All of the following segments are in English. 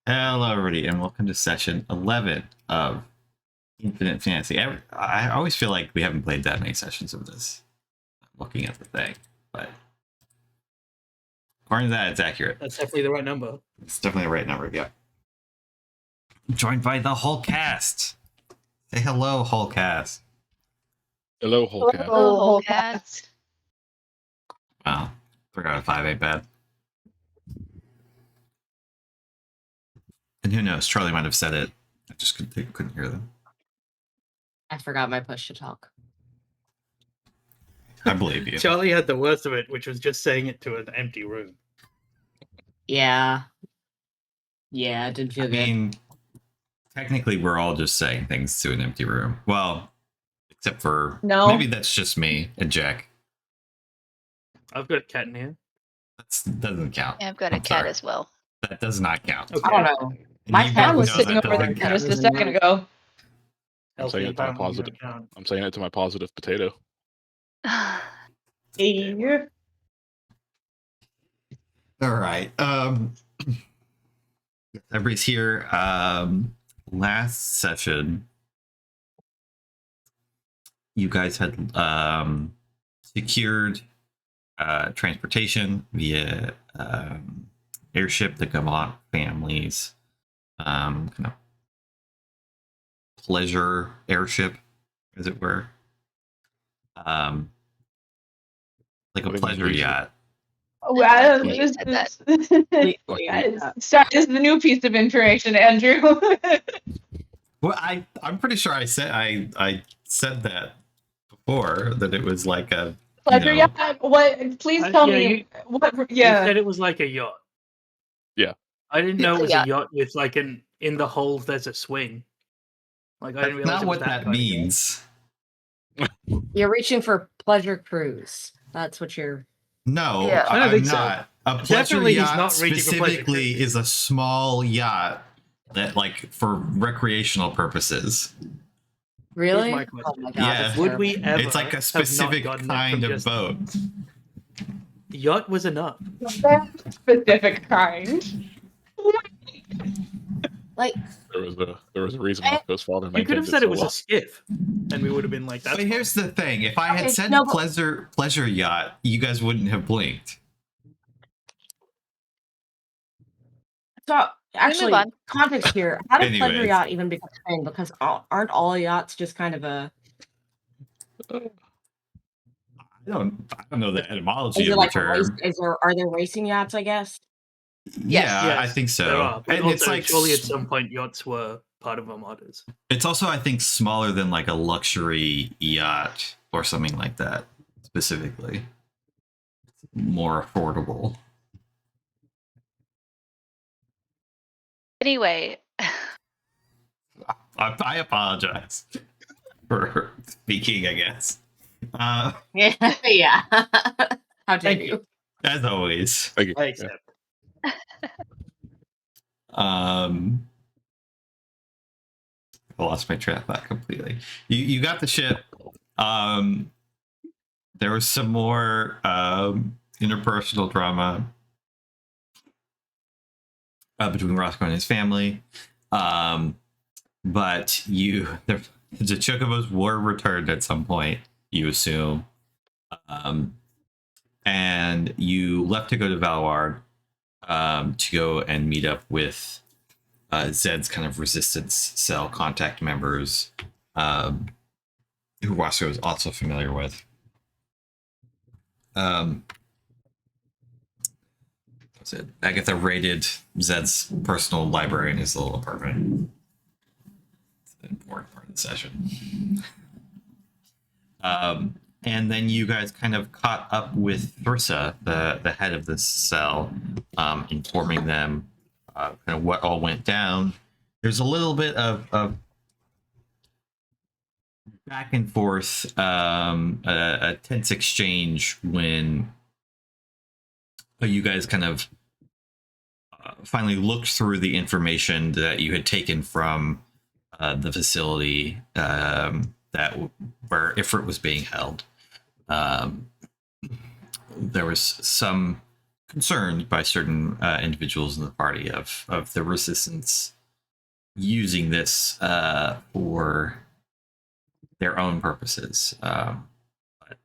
Hello, everybody, and welcome to session 11 of Infinite Fantasy. I always feel like we haven't played that many sessions of this. I'm looking at the thing, but according to that, it's accurate. That's definitely the right number. It's definitely the right number, yeah. I'm joined by the whole cast. Say hello, whole cast. Hello, whole cat. Hello, whole cats. Wow, 3 out of 5 ain't bad. And who knows, Charlie might have said it. I just couldn't hear them. I forgot my push to talk. I believe you. Charlie had the worst of it, which was just saying it to an empty room. Yeah. Yeah, it didn't feel I good. mean, technically, we're all just saying things to an empty room. Well, except for maybe that's just me and Jack. I've got a cat in here. That doesn't count. Yeah, I've got a cat as well. That does not count. Okay. I don't know. And My you cat both was know sitting that over there doesn't count. just a second ago. I'm saying it to my Healthy positive. environment don't count. I'm saying it to my positive potato. Hey. All right. Everybody's here. Last session, you guys had secured transportation via airship, the Gamont family's kind of pleasure airship, as it were. Like a What do you pleasure mean, yacht. Yeah, Well, you said that. sorry, this is the new piece of information, Andrew. Well, I'm pretty sure I said that before, that it was like a Pleasure, you know, yeah. What? Please tell me. What? You Yeah. said it was like a yacht. Yeah. I didn't know it was Yeah. a yacht with like in the hold there's a swing. Like I That's didn't realize not it was what that kind of yacht. means. You're reaching for pleasure cruise. That's what you're. No, Yeah. I don't I'm think so. not. A pleasure Definitely he's yacht not reaching for pleasure specifically cruise. is a small yacht that, like, for recreational purposes. Really? my question. Oh my god. Yeah. that's Would terrible. we ever It's like a have not specific gotten it kind from of just- boat. Yacht was enough. Specific kind. Like, There was a reason why his father You maintained could have said so it was well. a skiff, and we would have been like, "That's." But here's the thing: if I had Okay, said no, but- pleasure yacht, you guys wouldn't have blinked. so actually, on. context here. How did pleasure Anyways. yacht even become a thing? Because aren't all yachts just kind of a? I don't know the etymology Is it of like the a race? term. Are there racing yachts? I guess. Yeah, Yes, I think so. There are, but And also, it's like surely at some point yachts were part of armadas. it's also, I think, smaller than like a luxury yacht or something like that. Specifically, more affordable. Anyway, I apologize for speaking, I guess. Yeah. Yeah. How dare Thank you? As always. Thank you. I Yeah. accept. I lost my track back completely. You got the ship. There was some more interpersonal drama between Roscoe and his family. But the Chocobos were returned at some point, you assume. And you left to go to Valward to go and meet up with Zed's kind of resistance cell contact members, who Roscoe is also familiar with. Agatha raided Zed's personal library in his little apartment. It's an important part of the session. And then you guys kind of caught up with Versa, the head of this cell, informing them kind of what all went down. There's a little bit of back and forth, a tense exchange when you guys kind of finally looked through the information that you had taken from the facility where Ifrit was being held. There was some concerned by certain individuals in the party of the resistance using this for their own purposes. But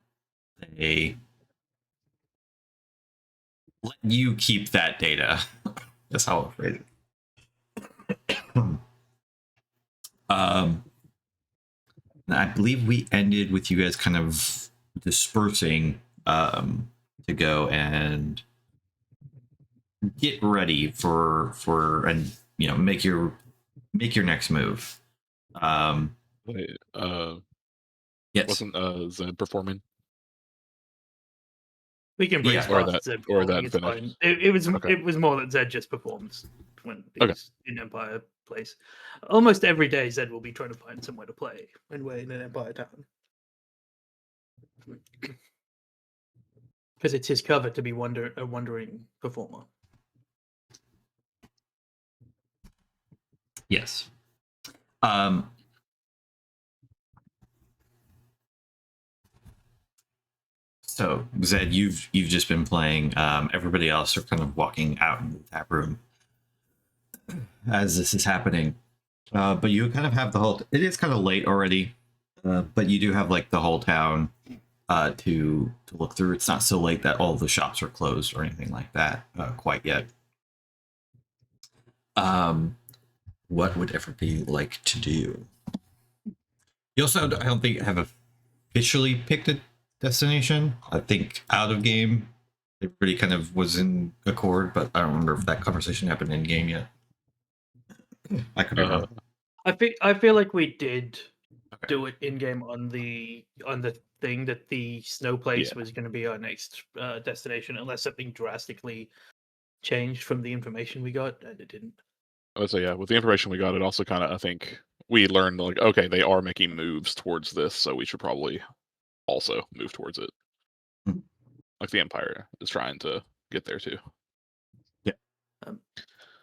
they let you keep that data. That's how I'll phrase it. I believe we ended with you guys kind of dispersing to go and get ready for and make your next move. Wait, Yes. wasn't Zed performing? We can bring Yeah. Or past that- Zed or performing, that it's finished. fine. It was Okay. it was more that Zed just performs when he's Okay. in Empire place. Almost every day Zed will be trying to find somewhere to play when we're in an Empire town. Because it's his cover to be a wandering performer. Yes. So Zed, you've just been playing. Everybody else are kind of walking out in the tap room as this is happening. But you kind of have the whole. It is kind of late already, but you do have like the whole town to look through. It's not so late that all the shops are closed or anything like that quite yet. What would everybody like to do? You also, I don't think, have officially picked a destination. I think out of game, everybody kind of was in accord, but I don't remember if that conversation happened in game yet. I could be wrong. I feel like we did Okay. do it in game on the thing that the snow place Yeah. was going to be our next destination, unless something drastically changed from the information we got, and it didn't. I would say, yeah, with the information we got, it also kind of, I think, we learned, like, okay, they are making moves towards this, so we should probably also move towards it. Hmm. Like the Empire is trying to get there too.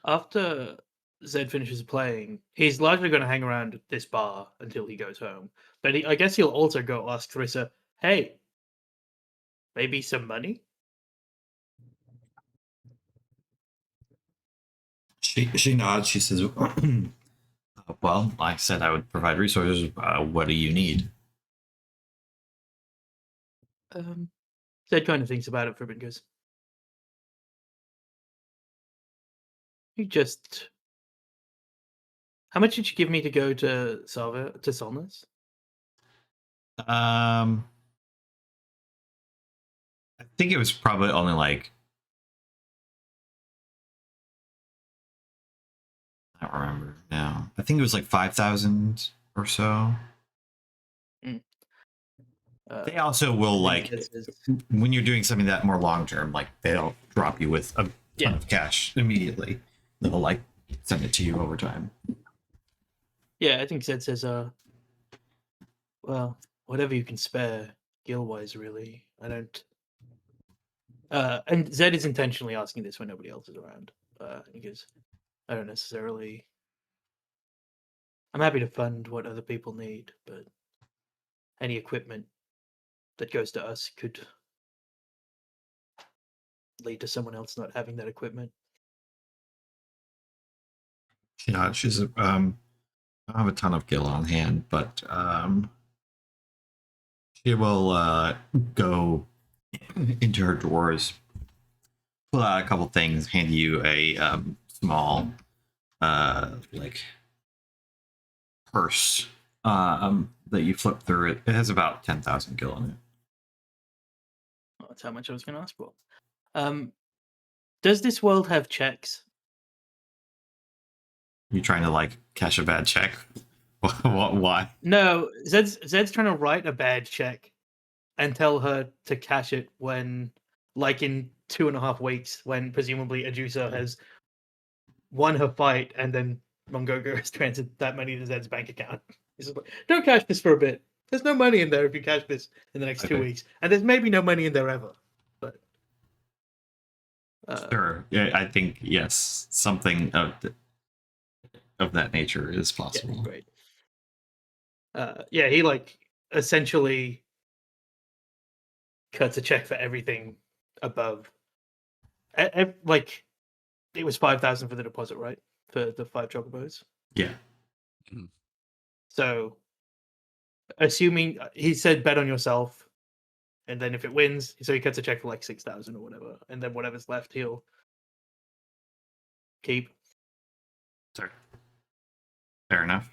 After Zed finishes playing, he's largely going to hang around this bar until he goes home. But I guess he'll also go ask Theresa, hey, maybe some money? She nods. She says, well, I said I would provide resources. What do you need? Zed kind of thinks about it for a bit and goes, you just... How much did you give me to go to Solness? I think it was probably only like, I don't remember now. I think it was like 5,000 or so. They also will, like, when you're doing something that more long term, like they'll drop you with a ton of cash immediately. They'll like send it to you over time. Yeah, I think Zed says, well, whatever you can spare, Gil-wise, really. I don't... and Zed is intentionally asking this when nobody else is around. Because I don't necessarily... I'm happy to fund what other people need, but any equipment that goes to us could lead to someone else not having that equipment. Yeah, she's I don't have a ton of Gil on hand, but she will go into her drawers, pull out a couple things, hand you a small like purse that you flip through. It has about 10,000 Gil in it. Well, that's how much I was going to ask for. Does this world have checks? You trying to like cash a bad check? What? Why? No, Zed's trying to write a bad check and tell her to cash it when, like, in 2.5 weeks, when presumably Ajusa has won her fight and then Mongogo has transferred that money to Zed's bank account. He's just like, don't cash this for a bit. There's no money in there if you cash this in the next 2 Okay. weeks. And there's maybe no money in there ever. But Sure. Yeah, I think yes, something of that nature is yeah, possible. great. Yeah, he like essentially cuts a check for everything above like it was 5,000 for the deposit, right? For the 5 chocobos. Yeah. So, assuming he said bet on yourself, and then if it wins, so he cuts a check for like 6,000 or whatever, and then whatever's left he'll keep. Sorry. Fair enough.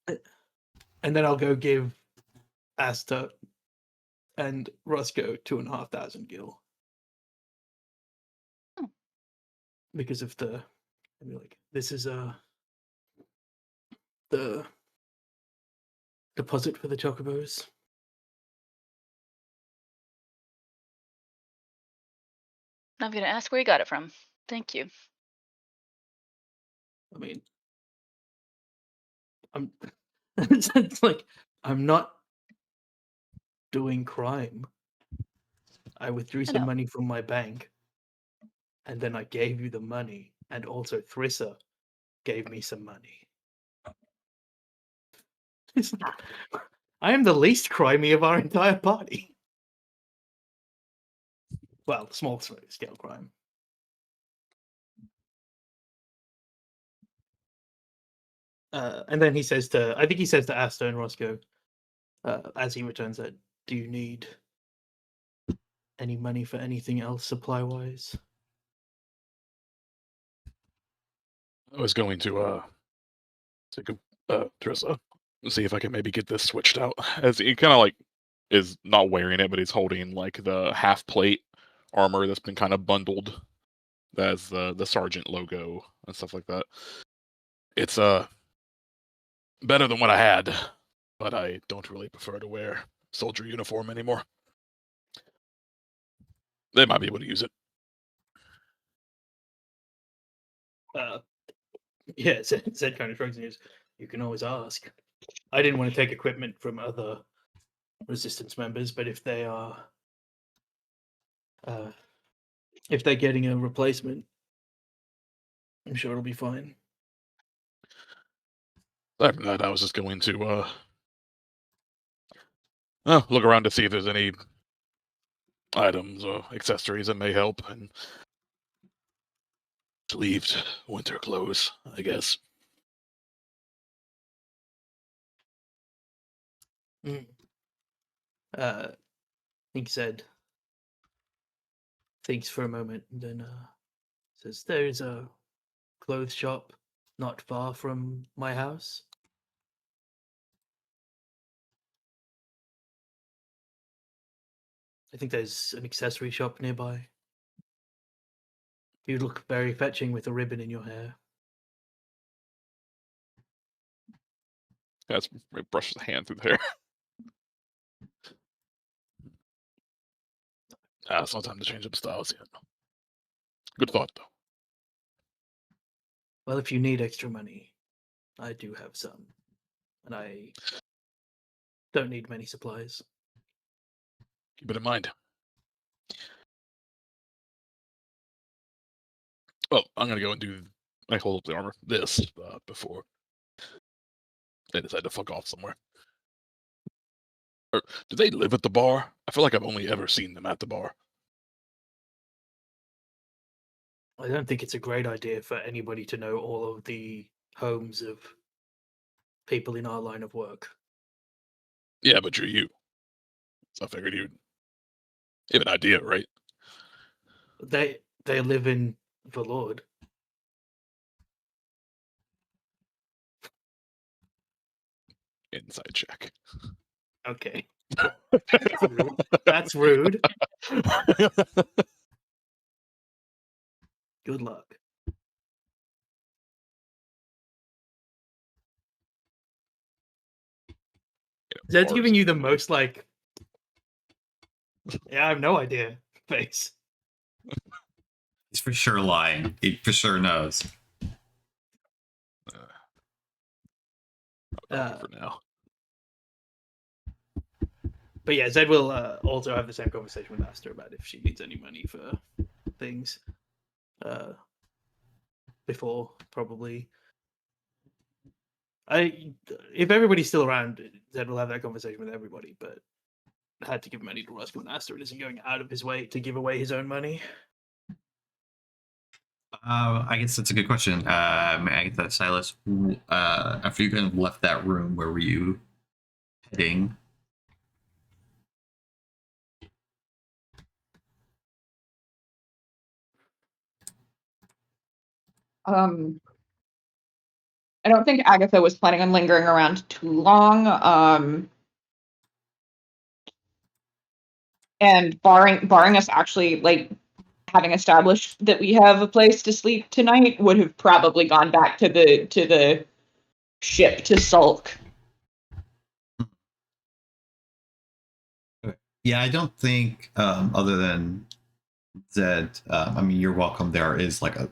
And then I'll go give Asta and Roscoe 2,500 gil. Hmm. Because of the, I mean, like this is the deposit for the chocobos. I'm gonna ask where you got it from. Thank you. I mean, I'm it's like I'm not doing crime. I withdrew I some know. money from my bank, and then I gave you the money, and also Thrissa gave me some money. It's like, I am the least crimey of our entire party. Well, small scale crime. And then he says to, I think he says to Asta and Roscoe, as he returns that, do you need any money for anything else supply wise? I was going to take a Trissa, see if I can maybe get this switched out. As he kind of like is not wearing it, but he's holding like the half plate armor that's been kind of bundled. That has the sergeant logo and stuff like that. It's better than what I had, but I don't really prefer to wear soldier uniform anymore. They might be able to use it. Yeah, Zed kind of shrugs and goes, you can always ask. I didn't want to take equipment from other resistance members, but if they are if they're getting a replacement, I'm sure it'll be fine. After that, I was just going to look around to see if there's any items or accessories that may help, and sleeved winter clothes, I guess. I think Zed thinks for a moment and then says, there's a clothes shop not far from my house. I think there's an accessory shop nearby. You look very fetching with a ribbon in your hair. That's brushes the hand through the hair. It's not time to change up styles yet. Good thought, though. Well, if you need extra money, I do have some. And I don't need many supplies. Keep it in mind. Well, I'm gonna go and do. I hold up the armor. This before they decide to fuck off somewhere. Or do they live at the bar? I feel like I've only ever seen them at the bar. I don't think it's a great idea for anybody to know all of the homes of people in our line of work. Yeah, but you're you. So I figured you'd have an idea, right? They live in Valord. Inside check. Okay. That's rude. Good luck. Zed's giving you the most like, yeah, I have no idea face. He's for sure lying. He for sure knows. For now. But yeah, Zed will also have the same conversation with Asta about if she needs any money for things. Before probably. If everybody's still around, Zed will have that conversation with everybody. But I had to give money to Roscoe and Asta. It isn't going out of his way to give away his own money. I guess that's a good question. May I get that, Silas? After you kind of left that room, where were you heading? I don't think Agatha was planning on lingering around too long. And barring us actually like having established that we have a place to sleep tonight, would have probably gone back to the ship to sulk. Yeah, I don't think, other than Zed, I mean, you're welcome. There is like an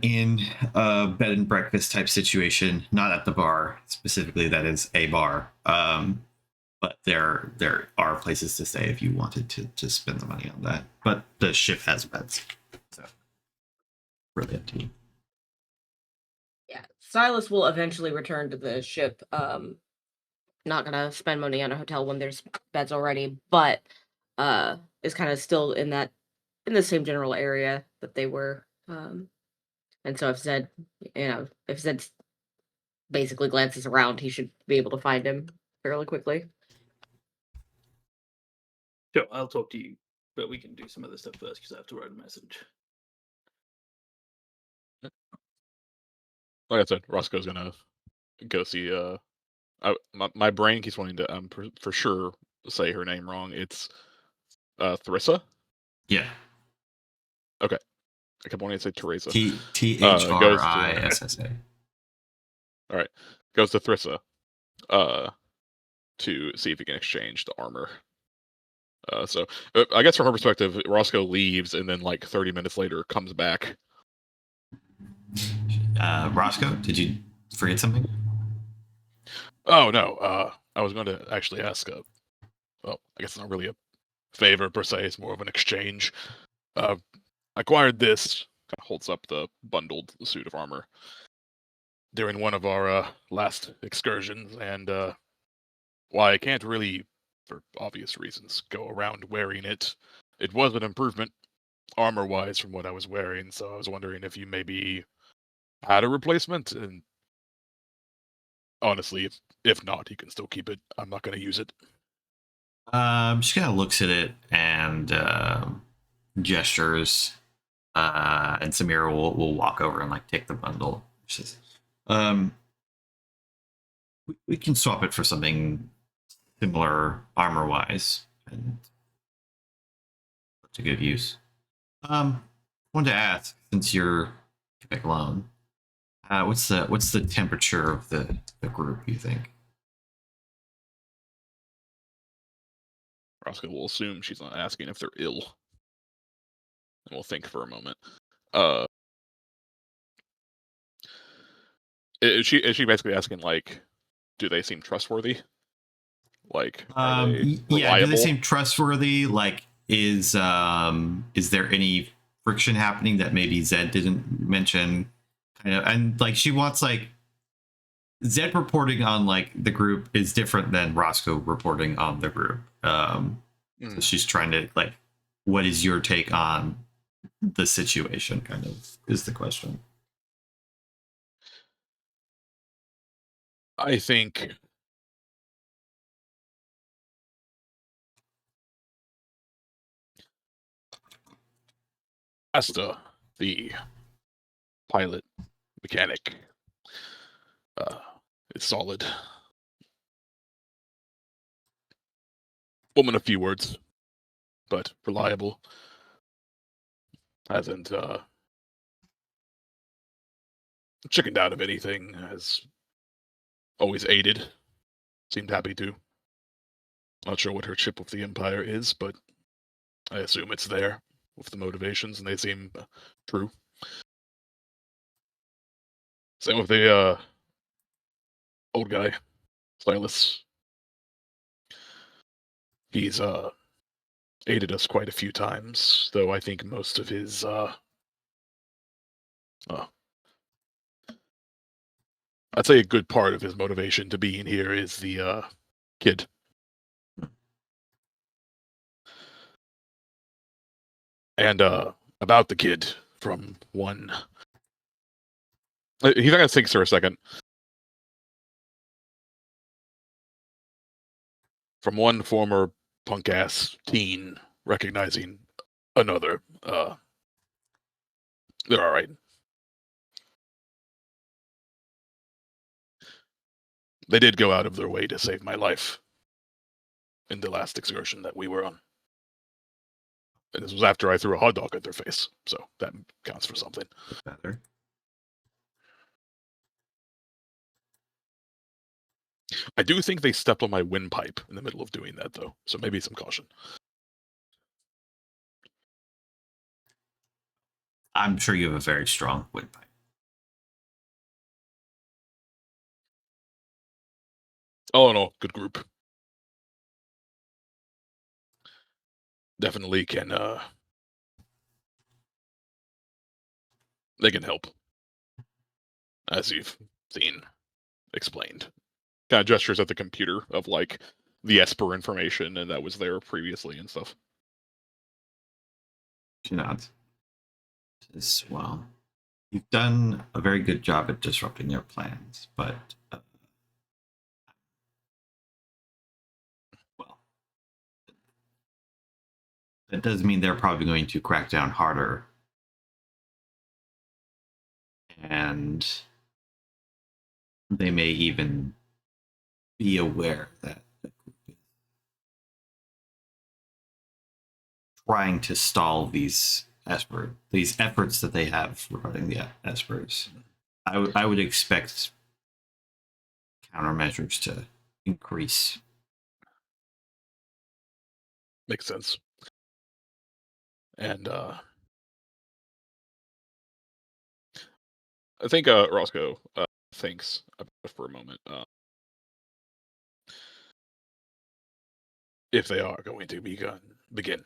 inn, bed and breakfast type situation, not at the bar specifically. That is a bar, but there are places to stay if you wanted to spend the money on that. But the ship has beds, so really up to you. Yeah, Silas will eventually return to the ship. Not gonna spend money on a hotel when there's beds already, but is kind of still in the same general area that they were. And so if Zed basically glances around, he should be able to find him fairly quickly. Sure, I'll talk to you, but we can do some other stuff first because I have to write a message. Like I said, Roscoe's gonna go see. My brain keeps wanting to for sure say her name wrong. It's Theresa. Yeah. Okay. I kept wanting to say Teresa. Thrissa. All right. Goes to Theresa to see if he can exchange the armor. So I guess from her perspective, Roscoe leaves and then like 30 minutes later comes back. Roscoe, did you forget something? Oh no, I was going to actually ask. Well, I guess it's not really a favor per se; it's more of an exchange. I acquired this. Kind of holds up the bundled suit of armor during one of our last excursions, and why I can't really, for obvious reasons, go around wearing it. It was an improvement, armor-wise, from what I was wearing. So I was wondering if you maybe had a replacement, and honestly, if not, you can still keep it. I'm not going to use it. She kind of looks at it and gestures, and Samira will walk over and like take the bundle. She says, we can swap it for something similar armor-wise and to good use. Wanted to ask, since you're back alone, what's the temperature of the group, you think? Roscoe will assume she's not asking if they're ill, and we'll think for a moment. Is she basically asking like, do they seem trustworthy? Like, are they yeah, do they reliable? seem trustworthy? Like, is there any friction happening that maybe Zed didn't mention? Kind of, and like she wants like Zed reporting on like the group is different than Roscoe reporting on the group. So she's trying to like, what is your take on the situation? Kind of is the question. I think Asta, the pilot mechanic, is solid. Woman of few words, but reliable. Hasn't chickened out of anything. Has always aided. Seemed happy to. Not sure what her chip with the Empire is, but I assume it's there with the motivations, and they seem true. Same with the old guy, Silas. He's aided us quite a few times, though I think most of his I'd say a good part of his motivation to being here is the kid. And about the kid from one. He's not gonna think for a second. From one former punk ass teen recognizing another. They're all right. They did go out of their way to save my life in the last excursion that we were on. And this was after I threw a hot dog at their face, so that counts for something. Better. I do think they stepped on my windpipe in the middle of doing that, though, so maybe some caution. I'm sure you have a very strong windpipe. All in all, good group. Definitely can, they can help. As you've seen, explained. Kind of gestures at the computer of, like, the Esper information, and that was there previously and stuff. She nods. Says, well, you've done a very good job at disrupting their plans, but well, that does mean they're probably going to crack down harder, and they may even be aware that the group is trying to stall these efforts that they have regarding the Espers. I would expect countermeasures to increase. Makes sense. And I think Roscoe thinks about it for a moment. If they are going to begin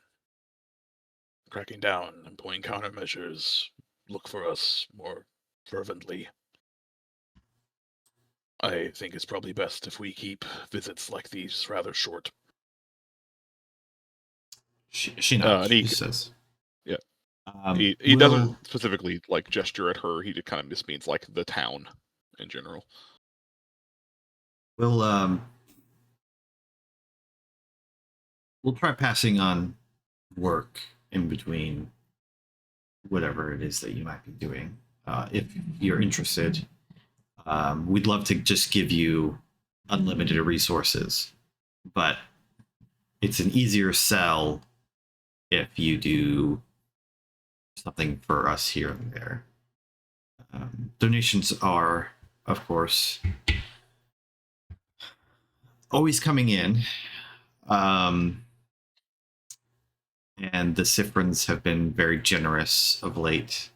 cracking down, employing countermeasures, look for us more fervently. I think it's probably best if we keep visits like these rather short. She nods. He She says, yeah. He we'll- doesn't specifically like gesture at her. He kind of just means like the town in general. We'll try passing on work in between whatever it is that you might be doing. If you're interested, we'd love to just give you unlimited resources, but it's an easier sell if you do something for us here and there. Donations are, of course, always coming in. And the Sifrins have been very generous of late,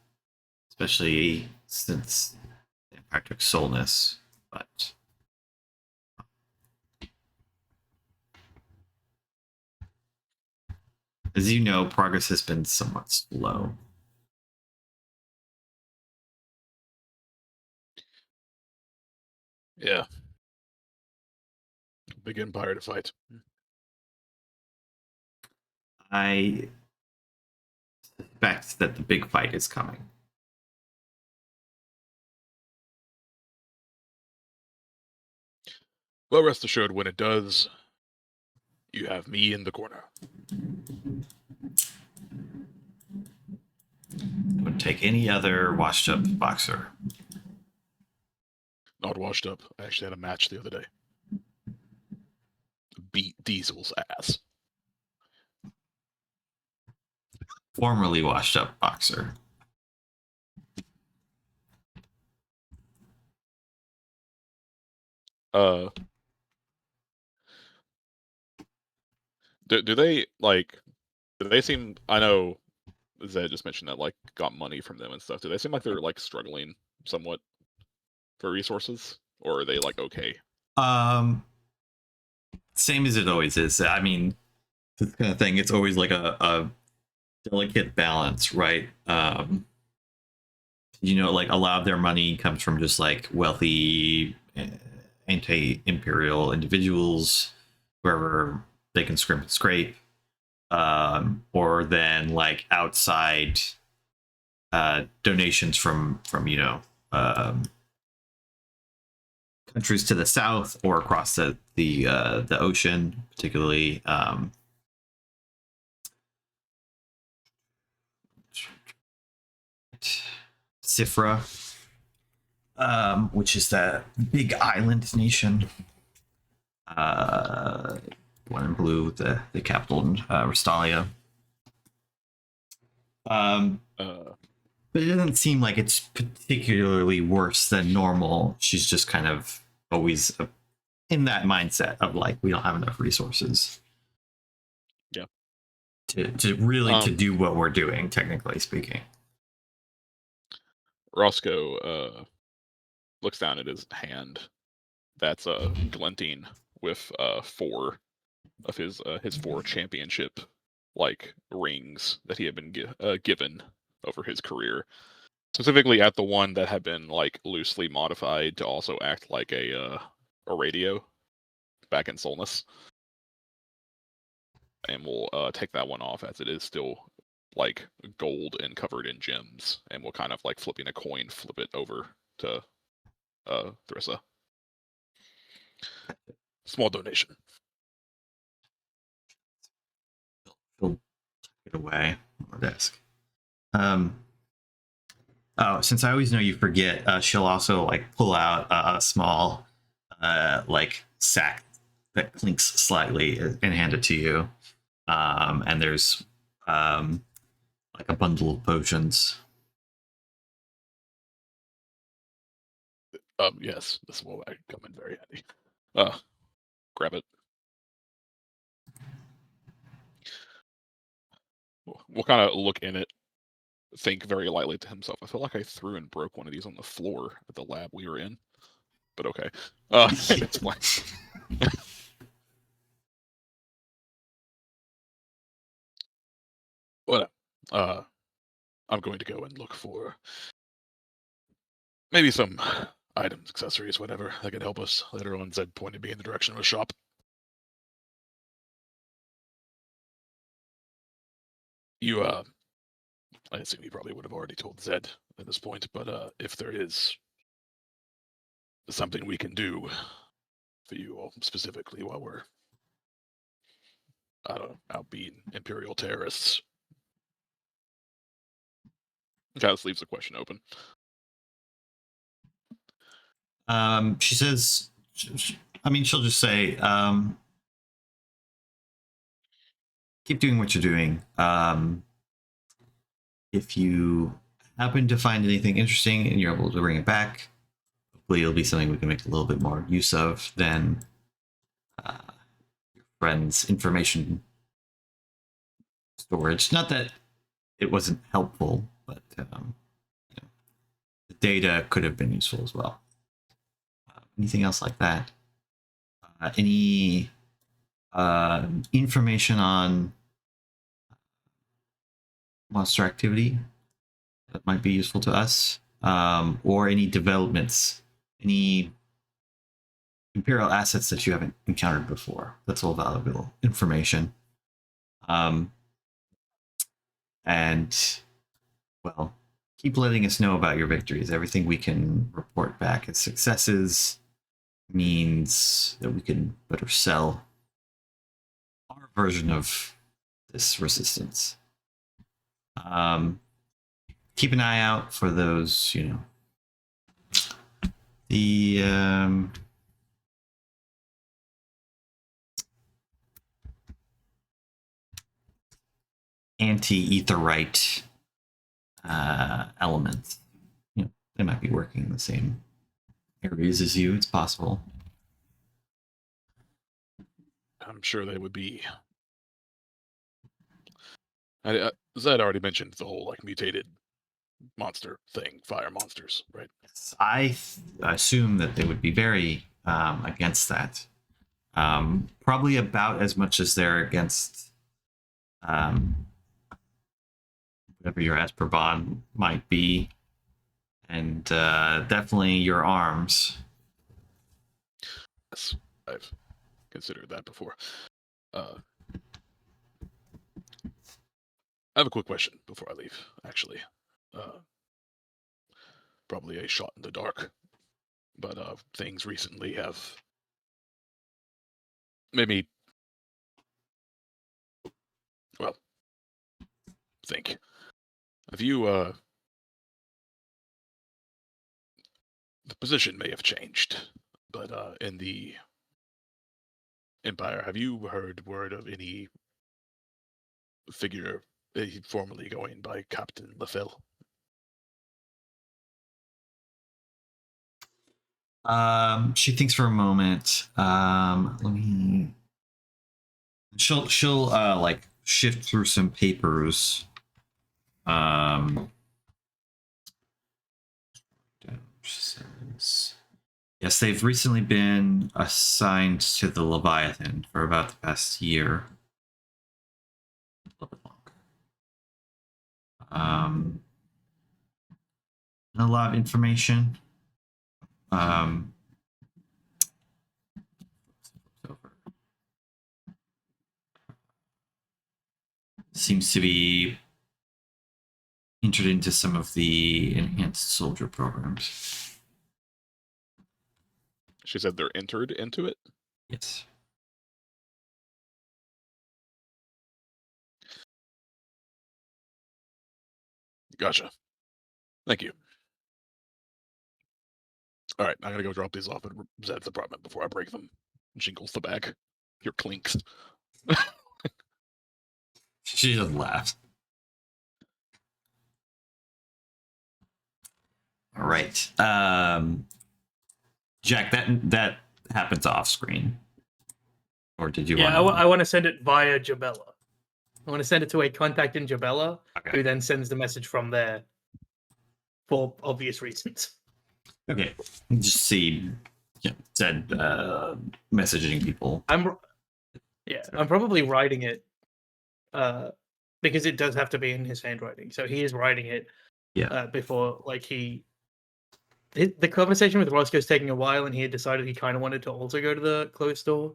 especially since the Empire took Solness. But as you know, progress has been somewhat slow. Yeah. Big empire to fight. I suspect that the big fight is coming. Well, rest assured, when it does, you have me in the corner. It would take any other washed up boxer. Not washed up. I actually had a match the other day. Beat Diesel's ass. Formerly washed up boxer. Do they like? Do they seem? I know Zed just mentioned that like got money from them and stuff. Do they seem like they're like struggling somewhat for resources, or are they like okay? Same as it always is. I mean, this kind of thing. It's always like a delicate balance, right? Like a lot of their money comes from just like wealthy anti-imperial individuals, wherever they can scrimp and scrape, or then like outside donations from countries to the south or across the ocean, particularly Sifra, which is the big island nation. One in blue, the capital in Restalia. But it doesn't seem like it's particularly worse than normal. She's just kind of always in that mindset of like, we don't have enough resources. Yeah. To really to do what we're doing, technically speaking. Roscoe looks down at his hand that's glinting with 4 of his 4 championship like rings that he had been given over his career, specifically at the one that had been like loosely modified to also act like a radio back in Solnus. And we'll take that one off as it is still like gold and covered in gems, and we'll kind of like flipping a coin, flip it over to Thrissa. Small donation. He'll tuck it away on the desk. Oh, since I always know you forget, she'll also like pull out a small like sack that clinks slightly and hand it to you. And there's like a bundle of potions. Yes, this will come in very handy. Grab it. We'll kind of look in it, think very lightly to himself. I feel like I threw and broke one of these on the floor at the lab we were in, but okay. It's fine. Well, I'm going to go and look for maybe some items, accessories, whatever that could help us later on. Zed pointed me in the direction of a shop. You, I assume you probably would have already told Zed at this point, but if there is something we can do for you all specifically while we're, I don't know, out being Imperial terrorists. Kind of leaves the question open. She says, I mean, she'll just say, keep doing what you're doing. If you happen to find anything interesting and you're able to bring it back, hopefully it'll be something we can make a little bit more use of than your friend's information storage. Not that it wasn't helpful, but you know, the data could have been useful as well. Anything else like that? Any information on monster activity that might be useful to us, or any developments, any Imperial assets that you haven't encountered before? That's all valuable information. And well, keep letting us know about your victories. Everything we can report back as successes means that we can better sell our version of this resistance. Keep an eye out for those, you know, the anti-aetherite elements. You know, they might be working in the same areas as you. It's possible. I'm sure they would be. Zed already mentioned the whole like mutated monster thing, fire monsters, right? I assume that they would be very against that. Probably about as much as they're against whatever your Esperbon might be, and definitely your arms. Yes, I've considered that before. I have a quick question before I leave, actually. probably a shot in the dark. But things recently have made me, well, think. Have you, the position may have changed, but in the Empire, have you heard word of any figure formerly going by Captain LaFille? She thinks for a moment. Let me. She'll like shift through some papers. Yes, they've recently been assigned to the Leviathan for about the past year. A little bit longer. A lot of information. Seems to be entered into some of the enhanced soldier programs. She said they're entered into it? Yes. Gotcha. Thank you. All right, I gotta go drop these off at Zed's apartment before I break them. Jingles the bag. Your clinks. She just laughs. All right. Jack, that happens off screen. Or did you Yeah, want I want to send it via Jabella. I want to send it to a contact in Jabella, Okay. who then sends the message from there for obvious reasons. Okay. Just see said messaging people. I'm probably writing it because it does have to be in his handwriting. So he is writing it before the conversation with Roscoe's taking a while, and he had decided he kind of wanted to also go to the closed door.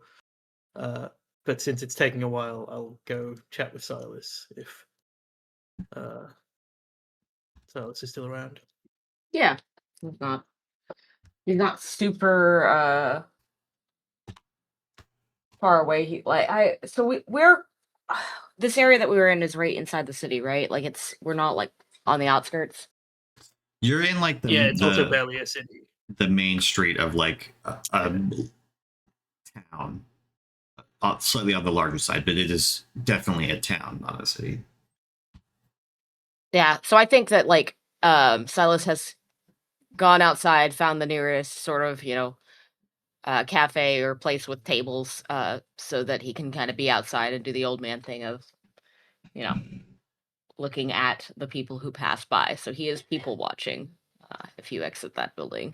But since it's taking a while, I'll go chat with Silas if Silas is still around. Yeah, he's not super far away. We're this area that we were in is right inside the city, right? Like we're not like on the outskirts. You're in like the It's also barely a city. The main street of like a town, slightly on the larger side, but it is definitely a town, not a city. Yeah, so I think that Silas has gone outside, found the nearest sort of cafe or place with tables, so that he can kind of be outside and do the old man thing of looking at the people who pass by. So he is people watching if you exit that building.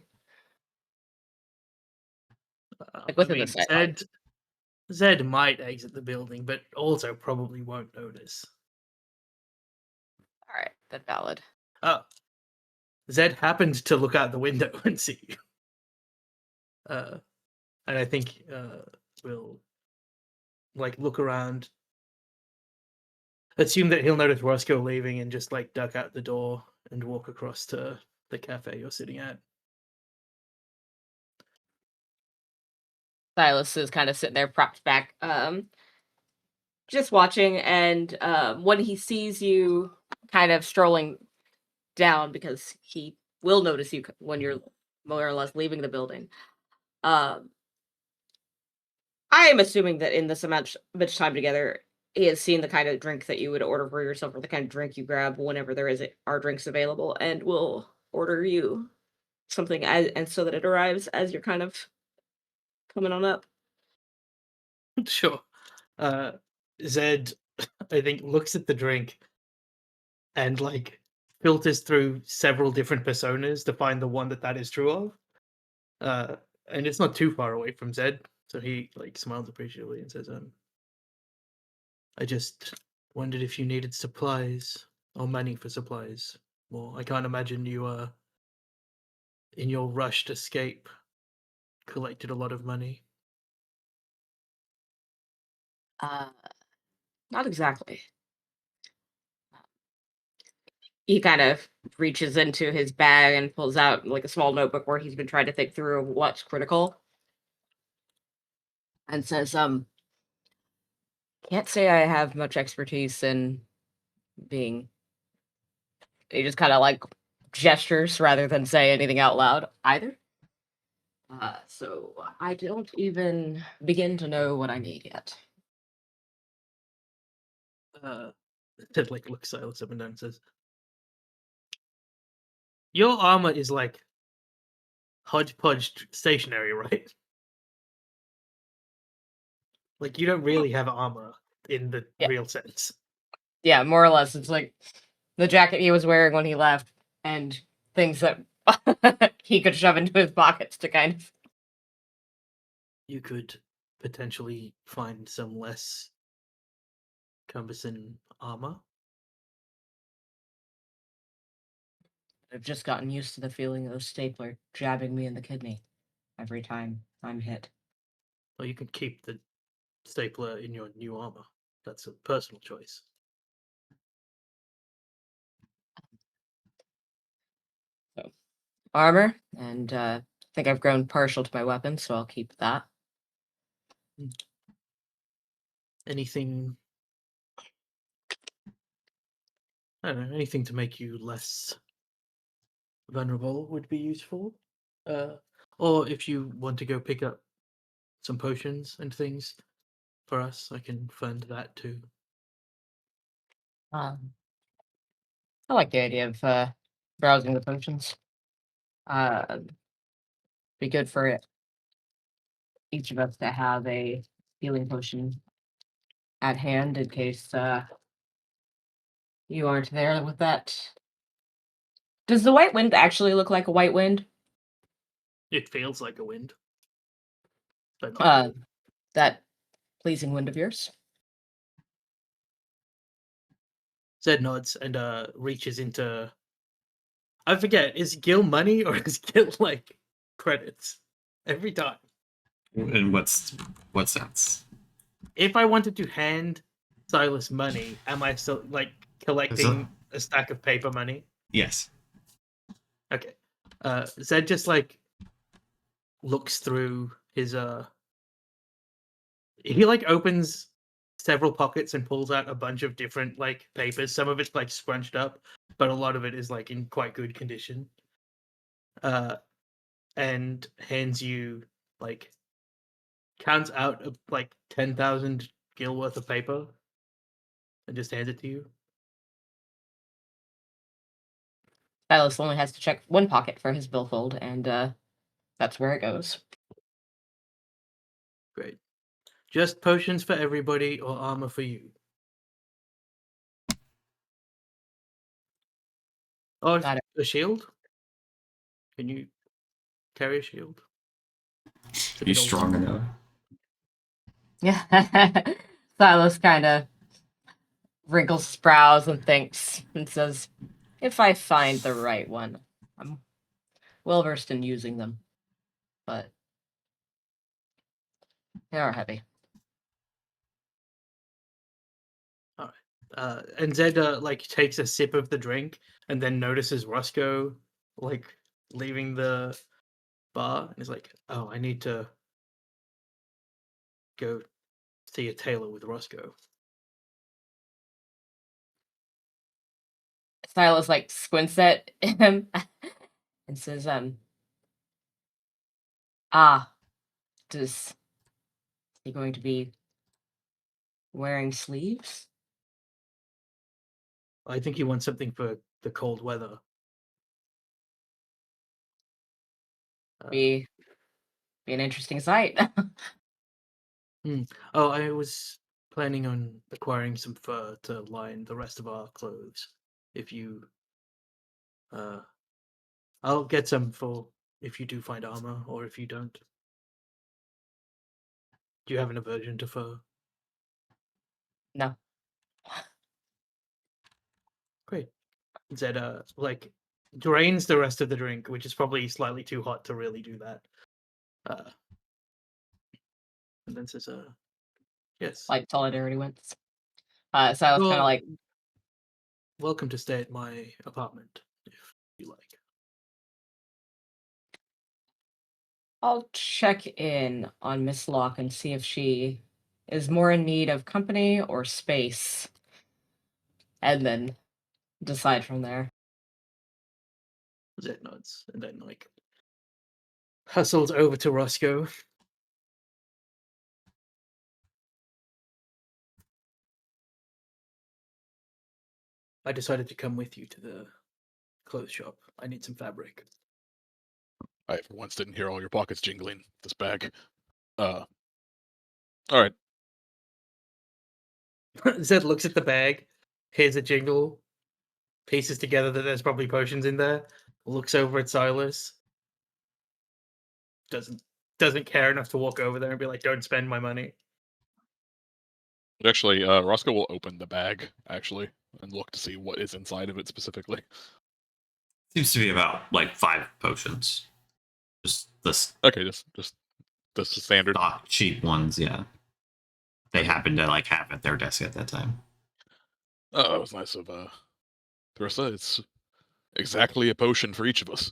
Within the sight line. Zed might exit the building, but also probably won't notice. All right, that's valid. Zed happened to look out the window and see you. And I think we'll look around. Assume that he'll notice Roscoe leaving and just duck out the door and walk across to the cafe you're sitting at. Silas is kind of sitting there propped back, just watching, and when he sees you kind of strolling down, because he will notice you when you're more or less leaving the building. I am assuming that in this much time together, he has seen the kind of drink that you would order for yourself, or the kind of drink you grab whenever are drinks available, and will order you something and so that it arrives as you're kind of coming on up. Sure. Zed, I think, looks at the drink and filters through several different personas to find the one that is true of. And it's not too far away from Zed, so he smiles appreciatively and says, I just wondered if you needed supplies or money for supplies. Well, I can't imagine you in your rushed escape collected a lot of money. Not exactly. he kind of reaches into his bag and pulls out like a small notebook where he's been trying to think through what's critical, and says, "Can't say I have much expertise in being." He just kind of like gestures rather than say anything out loud either. So I don't even begin to know what I need yet. Ted like looks Silas up and down and says, "Your armor is like hodgepodge stationary, right? Like you don't really have armor in the Yeah. real sense." Yeah, more or less, it's like the jacket he was wearing when he left, and things that he could shove into his pockets to kind of. You could potentially find some less cumbersome armor. I've just gotten used to the feeling of a stapler jabbing me in the kidney every time I'm hit. Or you could keep the stapler in your new armor. That's a personal choice. Armor, and I think I've grown partial to my weapon, so I'll keep that. Anything, I don't know, anything to make you less vulnerable would be useful. Or if you want to go pick up some potions and things for us, I can fund that too. I like the idea of browsing the potions. Be good for each of us to have a healing potion at hand in case you aren't there with that. Does the white wind actually look like a white wind? It feels like a wind. But not Uh, really. that pleasing wind of yours? Zed nods and reaches into. I forget, is Gil money or is Gil like credits? Every time. In what sense? If I wanted to hand Silas money, am I still like collecting a stack of paper money? Yes. Okay. Zed just like looks through his he like opens several pockets and pulls out a bunch of different like papers. Some of it's like scrunched up, but a lot of it is like in quite good condition. And hands you like counts out like 10,000 gil worth of paper and just hands it to you. Silas only has to check one pocket for his billfold, and that's where it goes. Great. Just potions for everybody or armor for you. Oh, Got it. a shield? Can you carry a shield? It's a You bit old strong school. enough? Yeah. Silas kind of wrinkles his brows and thinks and says, "If I find the right one, I'm well versed in using them, but they are heavy." And Zed like takes a sip of the drink and then notices Roscoe like leaving the bar and is like, "Oh, I need to go see a tailor with Roscoe." Silas like squints at him and says, "Ah, is he going to be wearing sleeves?" I think he wants something for the cold weather. Be an interesting sight. Oh, I was planning on acquiring some fur to line the rest of our clothes. If you, I'll get some for if you do find armor, or if you don't. Do you have an aversion to fur? No. Great. Zed like drains the rest of the drink, which is probably slightly too hot to really do that. And then says, yes. Like solidarity wins. Silas kind Well, of like welcome to stay at my apartment if you like. I'll check in on Miss Locke and see if she is more in need of company or space, and then decide from there. Zed nods and then hustles over to Roscoe. I decided to come with you to the clothes shop. I need some fabric. I for once didn't hear all your pockets jingling. This bag. All right. Zed looks at the bag, hears a jingle, pieces together that there's probably potions in there, looks over at Silas, doesn't care enough to walk over there and be like, "Don't spend my money." But actually, Roscoe will open the bag actually and look to see what is inside of it specifically. Seems to be about like 5 potions. Just the Okay, just the standard. stock cheap ones, yeah. They happen to like have at their desk at that time. Oh, that was nice of Thrissa. It's exactly a potion for each of us.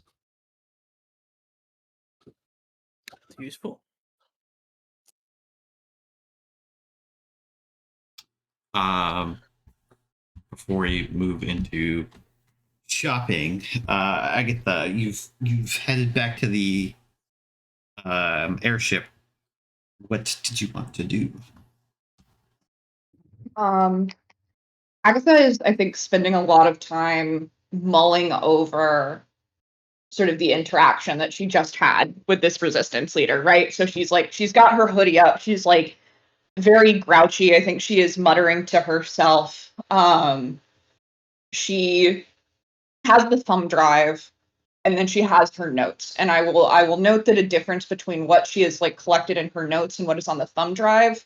It's useful. Before we move into shopping, Agatha, you've headed back to the airship. What did you want to do? Agatha is, I think, spending a lot of time mulling over sort of the interaction that she just had with this resistance leader, right? So she's got her hoodie up. She's like very grouchy. I think she is muttering to herself. She has the thumb drive, and then she has her notes. And I will note that a difference between what she has like collected in her notes and what is on the thumb drive.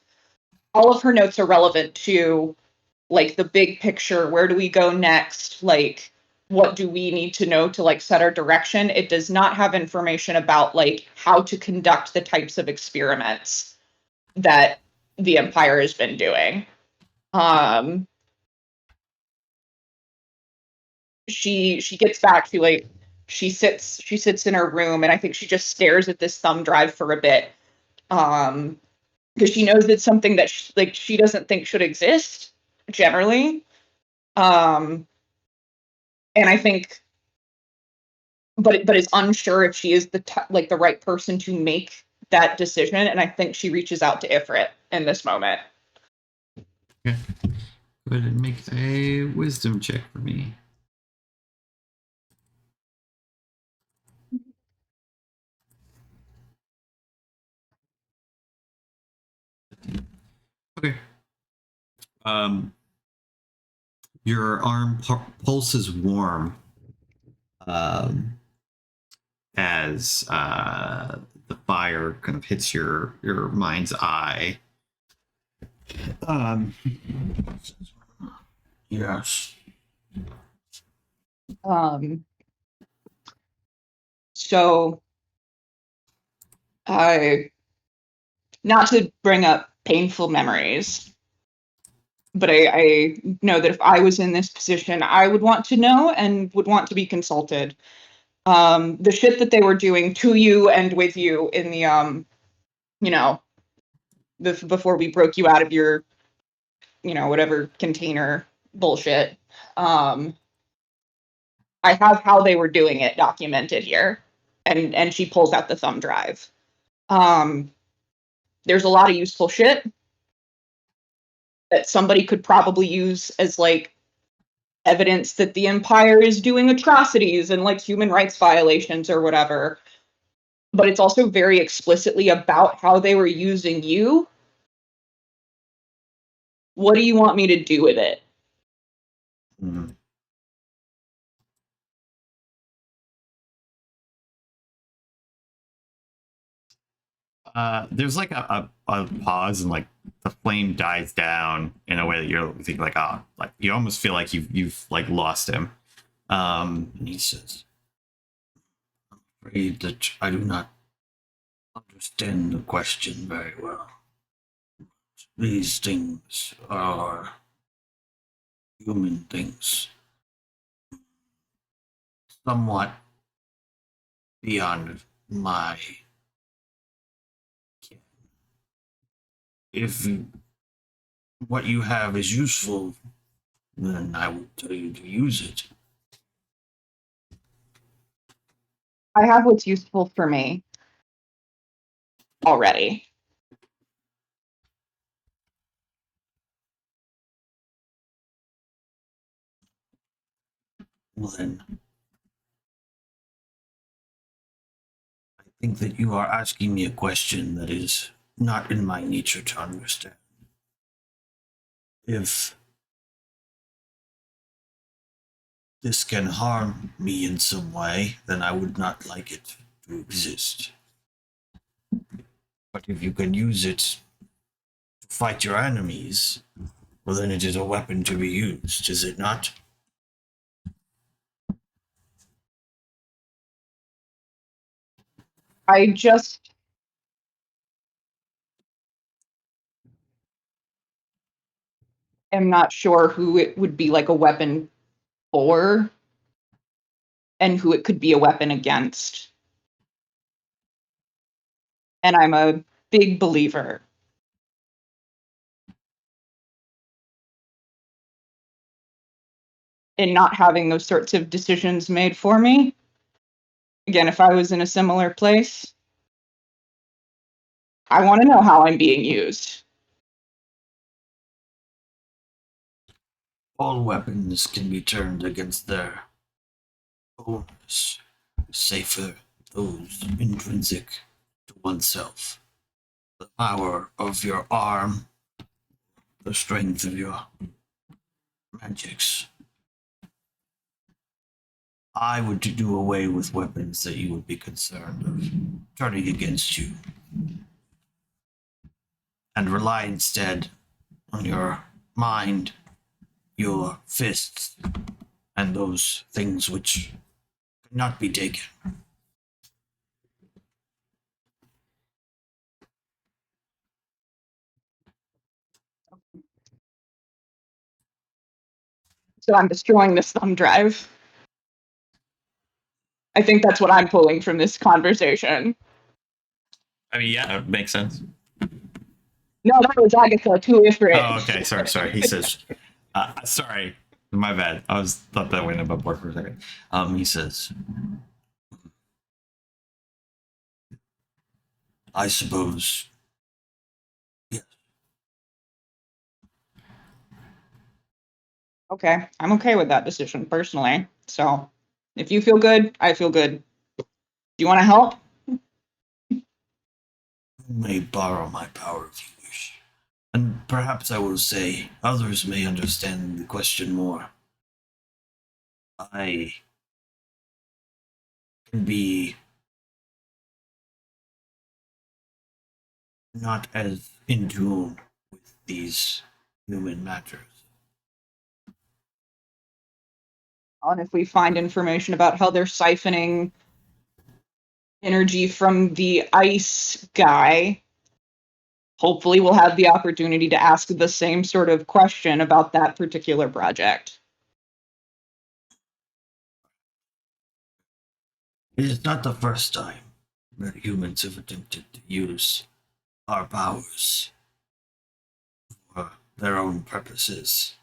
All of her notes are relevant to like the big picture. Where do we go next? Like, what do we need to know to like set our direction? It does not have information about like how to conduct the types of experiments that the Empire has been doing. She gets back, she sits in her room, and I think she just stares at this thumb drive for a bit. Because she knows it's something that she doesn't think should exist generally. And I think but is unsure if she is the right person to make that decision, and I think she reaches out to Ifrit in this moment. Okay. Go ahead and make a wisdom check for me. Okay. Your arm pulses warm as the fire kind of hits your mind's eye. Yes. So not to bring up painful memories, but I know that if I was in this position, I would want to know and would want to be consulted. The shit that they were doing to you and with you in the before we broke you out of your whatever container bullshit. I have how they were doing it documented here, and she pulls out the thumb drive. There's a lot of useful shit that somebody could probably use as like evidence that the Empire is doing atrocities and like human rights violations or whatever. But it's also very explicitly about how they were using you. What do you want me to do with it? Mm-hmm. There's like a pause, and like the flame dies down in a way that you're thinking like, oh, like you almost feel like you've like lost him. And he says, "I'm afraid that I do not understand the question very well. These things are human things. somewhat beyond my. If what you have is useful, then I will tell you to use it. I have what's useful for me already. Well then, I think that you are asking me a question that is not in my nature to understand. If this can harm me in some way, then I would not like it to exist. But if you can use it to fight your enemies, well, then it is a weapon to be used, is it not? I just am not sure who it would be like a weapon for and who it could be a weapon against. And I'm a big believer in not having those sorts of decisions made for me. Again, if I was in a similar place, I want to know how I'm being used. All weapons can be turned against their owners, safer those intrinsic to oneself. The power of your arm, the strength of your magics. I would do away with weapons that you would be concerned of turning against you, and rely instead on your mind, your fists, and those things which cannot be taken. So I'm destroying this thumb drive. I think that's what I'm pulling from this conversation. I mean, yeah, it makes sense. No, that was Agatha too different. Oh, okay. Sorry. He says, sorry, my bad. I was thought that went above board for a second. He says, I suppose. Yes. Okay, I'm okay with that decision personally. So if you feel good, I feel good. Do you want to help? You may borrow my power if you wish. And perhaps I will say others may understand the question more. I can be not as in tune with these human matters. And if we find information about how they're siphoning energy from the ice guy, hopefully we'll have the opportunity to ask the same sort of question about that particular project. It is not the first time that humans have attempted to use our powers for their own purposes.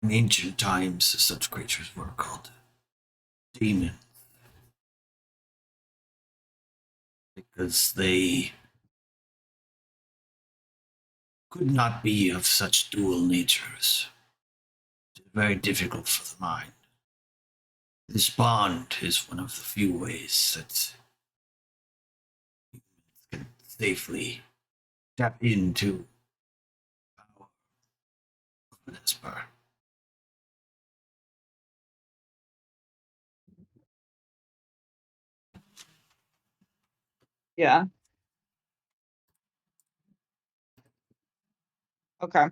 In ancient times, such creatures were called demons because they could not be of such dual natures. It is very difficult for the mind. This bond is one of the few ways that humans can safely tap into the power of an Esper. Yeah. Okay.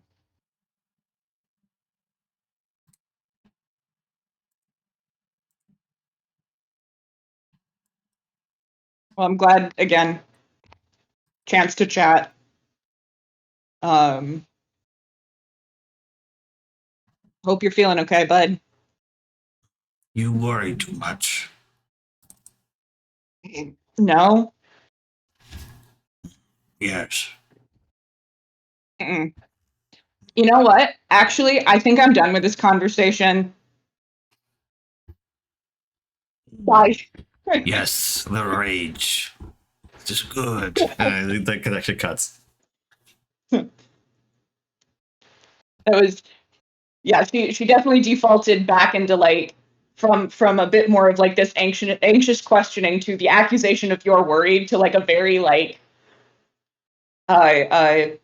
Well, I'm glad, again, chance to chat. Hope you're feeling okay, bud. You worry too much. No. Yes. Mm-mm. You know what? Actually, I think I'm done with this conversation. Bye. Yes, the rage. It is good. And I think that connection cuts. That was, yeah, she definitely defaulted back into like from a bit more of like this anxious questioning to the accusation of you're worried to like a very like I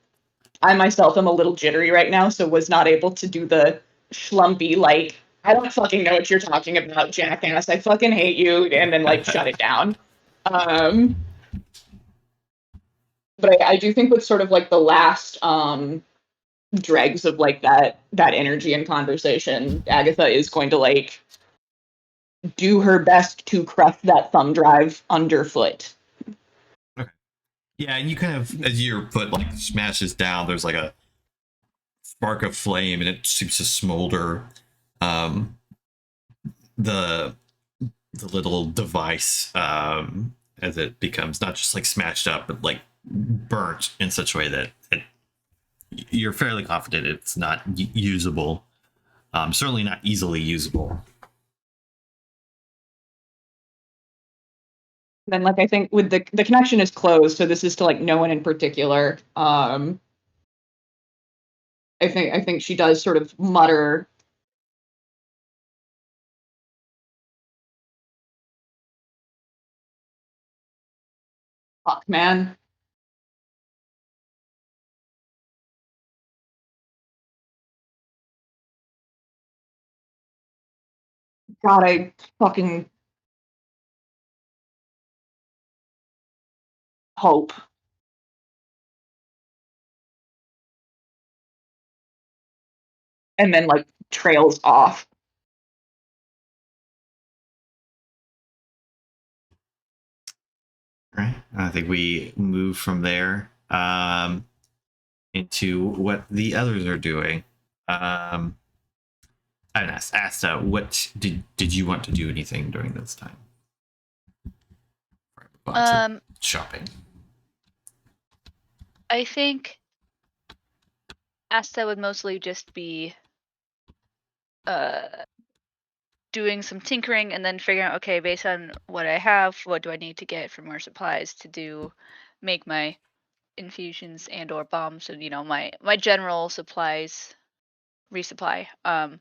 myself am a little jittery right now, so was not able to do the schlumpy like I don't fucking know what you're talking about, jackass. I fucking hate you, and then like shut it down. But I do think with sort of like the last dregs of like that energy and conversation, Agatha is going to like do her best to crush that thumb drive underfoot. Yeah, and you kind of, as your foot like smashes down, there's like a spark of flame, and it seems to smolder. The little device as it becomes not just like smashed up, but like burnt in such a way that you're fairly confident it's not usable. Certainly not easily usable. Then like I think with the connection is closed, so this is to like no one in particular. I think she does sort of mutter. Fuck, man. God, I fucking hope. And then like trails off. Right. I think we move from there into what the others are doing. I asked Asta, what did you want to do anything during this time? Shopping. I think Asta would mostly just be doing some tinkering and then figuring out, okay, based on what I have, what do I need to get for more supplies to make my infusions and or bombs, and my general supplies resupply. And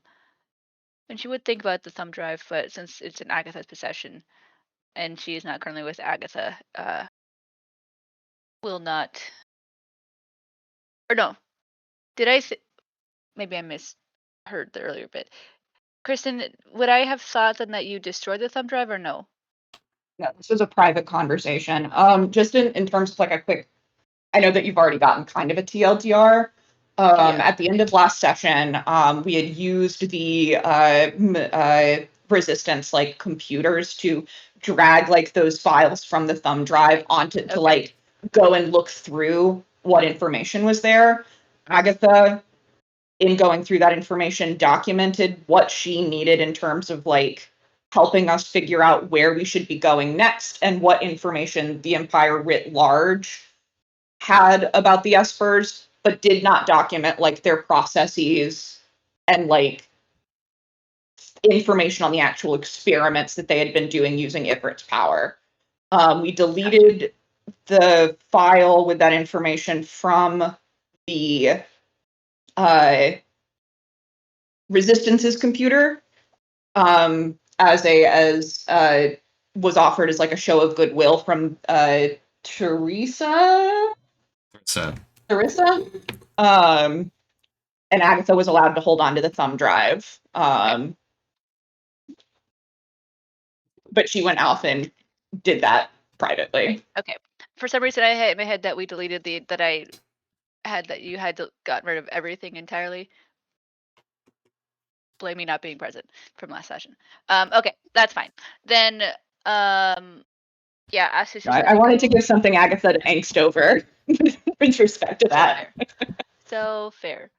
she would think about the thumb drive, but since it's in Agatha's possession and she is not currently with Agatha, will not, or no, did I maybe I misheard the earlier bit. Kristen, would I have thought then that you destroyed the thumb drive, or no? No, this was a private conversation. Just in terms of like a quick, I know that you've already gotten kind of a TLDR. At the end of last session, we had used the resistance like computers to drag like those files from the thumb drive onto to like go and look through what information was there. Agatha, in going through that information, documented what she needed in terms of like helping us figure out where we should be going next and what information the Empire writ large had about the Espers, but did not document like their processes and like information on the actual experiments that they had been doing using Ifrit's power. We deleted the file with that information from the Resistance's computer, as was offered as like a show of goodwill from Teresa. And Agatha was allowed to hold on to the thumb drive. But she went off and did that privately. Okay. For some reason, I had in my head that we deleted that you had gotten rid of everything entirely. Blame me not being present from last session. Okay, that's fine. Then, yeah, I wanted to give something Agatha to angst over with respect to that. So fair.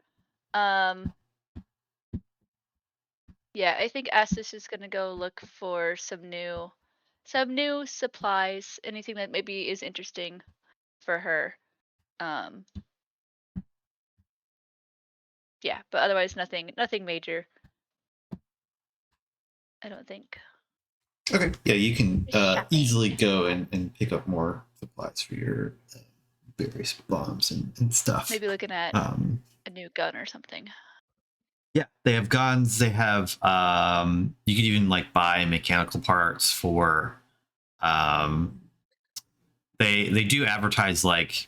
Yeah, I think Astis is gonna go look for some new supplies, anything that maybe is interesting for her. Um yeah, but otherwise nothing major. I don't think. Okay. Yeah, you can Shopping. easily go and pick up more supplies for your various bombs and stuff. Maybe looking at Um, a new gun or something. yeah, they have guns. They have you could even like buy mechanical parts for they do advertise like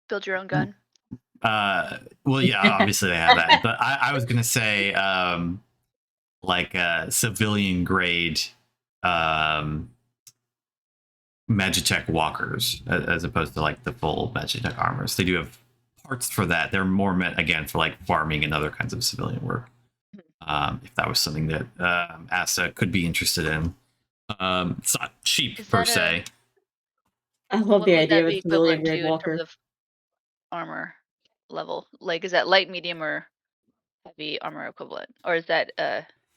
Build your own gun. well yeah, obviously they have that, but I was gonna say like civilian grade Magitech walkers as opposed to like the full Magitech armors. They do have parts for that. They're more meant again for like farming and other kinds of civilian work. If that was something that Asa could be interested in. It's not cheap Is per that se. I love What the would idea that of be a civilian equivalent to grade in walker. terms of armor level? Like, is that light, medium, or heavy armor equivalent, or is that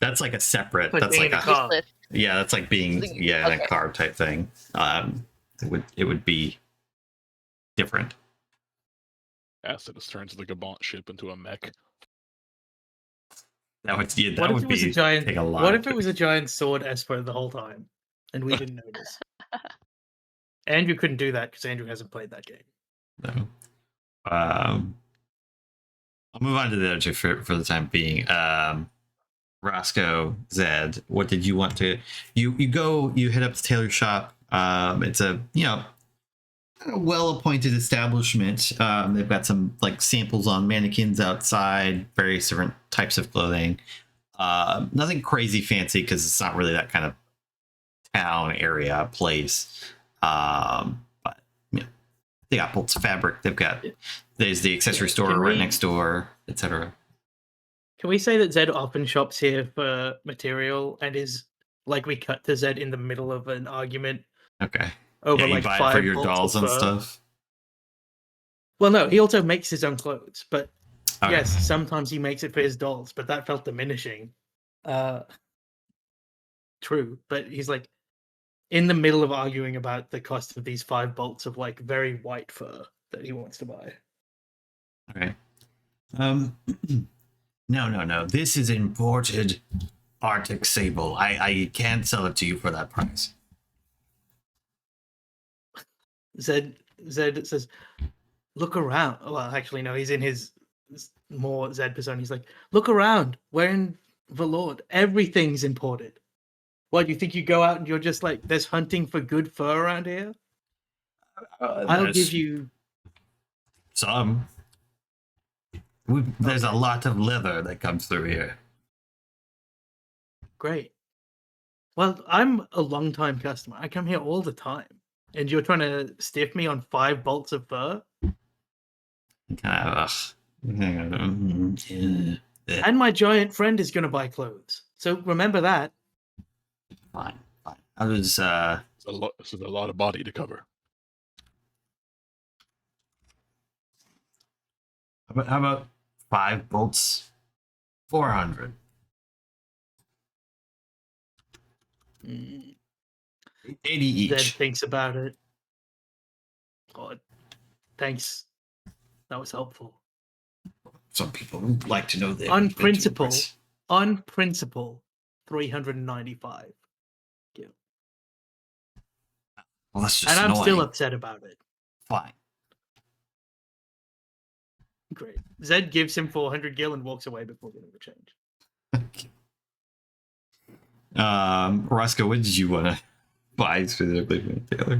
That's like a separate. Like That's being like in a a car. useless? yeah. That's like being in a Okay. car type thing. It would be different. Acid just turns the Gabont ship into a mech. That would yeah, that What if would it was be a giant? take a lot. What of if it was a giant sword Esper the whole time, and we didn't notice? Andrew couldn't do that because Andrew hasn't played that game. No. I'll move on to the other two for the time being. Roscoe, Zed, what did you want to? You head up to Taylor's shop. It's a well-appointed establishment. They've got some like samples on mannequins outside, various different types of clothing. Nothing crazy fancy because it's not really that kind of town area place. But they got bolts of fabric. There's the accessory store Can right we- next door, etc. Can we say that Zed often shops here for material and is like we cut to Zed in the middle of an argument Okay. over Yeah, you like buy it 5 for your bolts dolls of and fur? stuff. Well, no, he also makes his own clothes, but Okay. yes, sometimes he makes it for his dolls, but that felt diminishing. True, but he's like in the middle of arguing about the cost of these 5 bolts of like very white fur that he wants to buy. Okay. No. This is imported Arctic sable. I can't sell it to you for that price. Zed says, "Look around." Well, actually, no. He's in his more Zed persona. He's like, "Look around. We're in Valord. Everything's imported. What, you think you go out and you're just like, there's hunting for good fur around here? I'll There's give you." some. There's a lot of leather that comes through here. Great. Well, I'm a long-time customer. I come here all the time, and you're trying to stiff me on 5 bolts of fur. Kind of. Yeah. And my giant friend is going to buy clothes. So remember that. Fine. I was It's a lot of body to cover. how about 5 bolts? 400. Mm, 80 Zed each. thinks about it. Oh, thanks. That was helpful. Some people would like to know that. On principle, 395. Well, that's just And I'm still annoying. upset about it. Fine. Great. Zed gives him 400 gil and walks away before getting the change. Roscoe, what did you want to buy specifically from Taylor?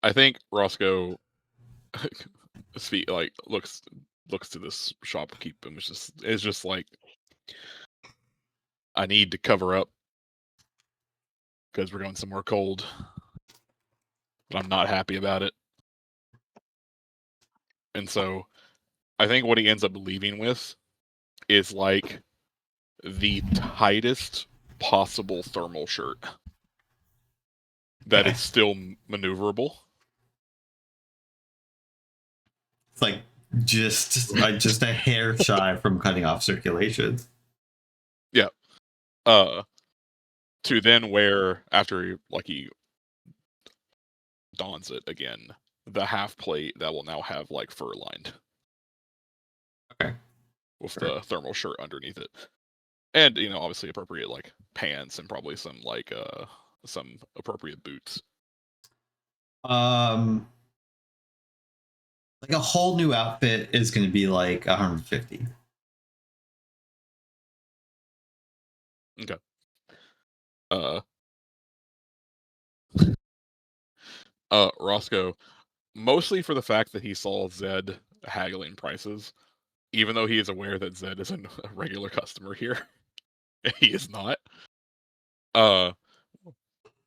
I think Roscoe looks to this shopkeep and is just like, I need to cover up because we're going somewhere cold, but I'm not happy about it. And so I think what he ends up leaving with is like the tightest possible thermal shirt that Okay. is still maneuverable. It's like just a hair shy from cutting off circulation. To then wear after he dons it again, the half plate that will now have like fur lined. Okay. With Sure. the thermal shirt underneath it. And obviously appropriate like pants and probably some some appropriate boots. Like a whole new outfit is going to be like 150. Roscoe, mostly for the fact that he saw Zed haggling prices, even though he is aware that Zed is a regular customer here. He is not.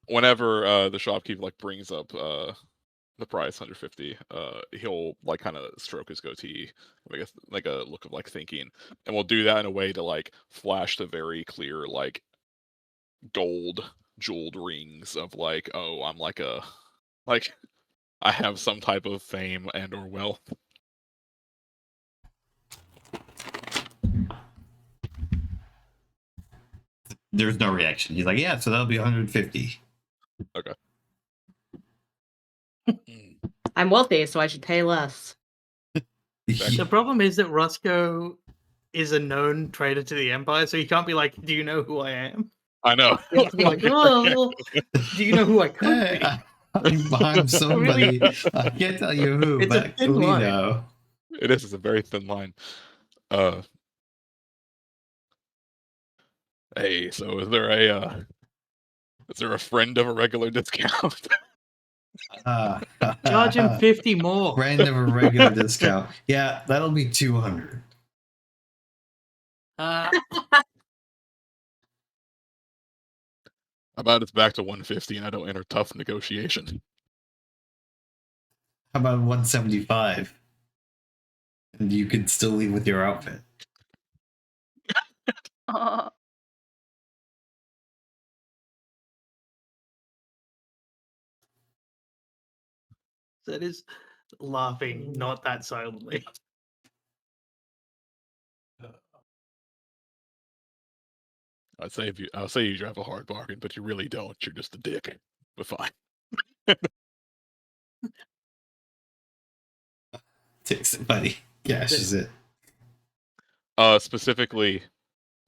Whenever the shopkeeper brings up the price 150, he'll kind of stroke his goatee, like a look of thinking, and we'll do that in a way to flash the very clear gold jeweled rings of oh, I'm I have some type of fame and or wealth. There's no reaction. He's like, yeah, so that'll be 150. Okay. I'm wealthy, so I should pay less. The problem is that Roscoe is a known traitor to the Empire, so he can't be like, do you know who I am? I know. He has to be like, oh, do you know who I could be? I'm somebody. I can't tell you who, It's a but thin we line. know. It is a very thin line. Hey, so is there a friend of a regular discount? Charge him 50 more. Friend of a regular discount. Yeah, that'll be 200. How about it's back to 150 and I don't enter tough negotiation? How about 175? And you could still leave with your outfit. That is laughing, not that silently. I'll say you drive a hard bargain, but you really don't. You're just a dick. But fine. Takes it, buddy. Cashes it. Specifically,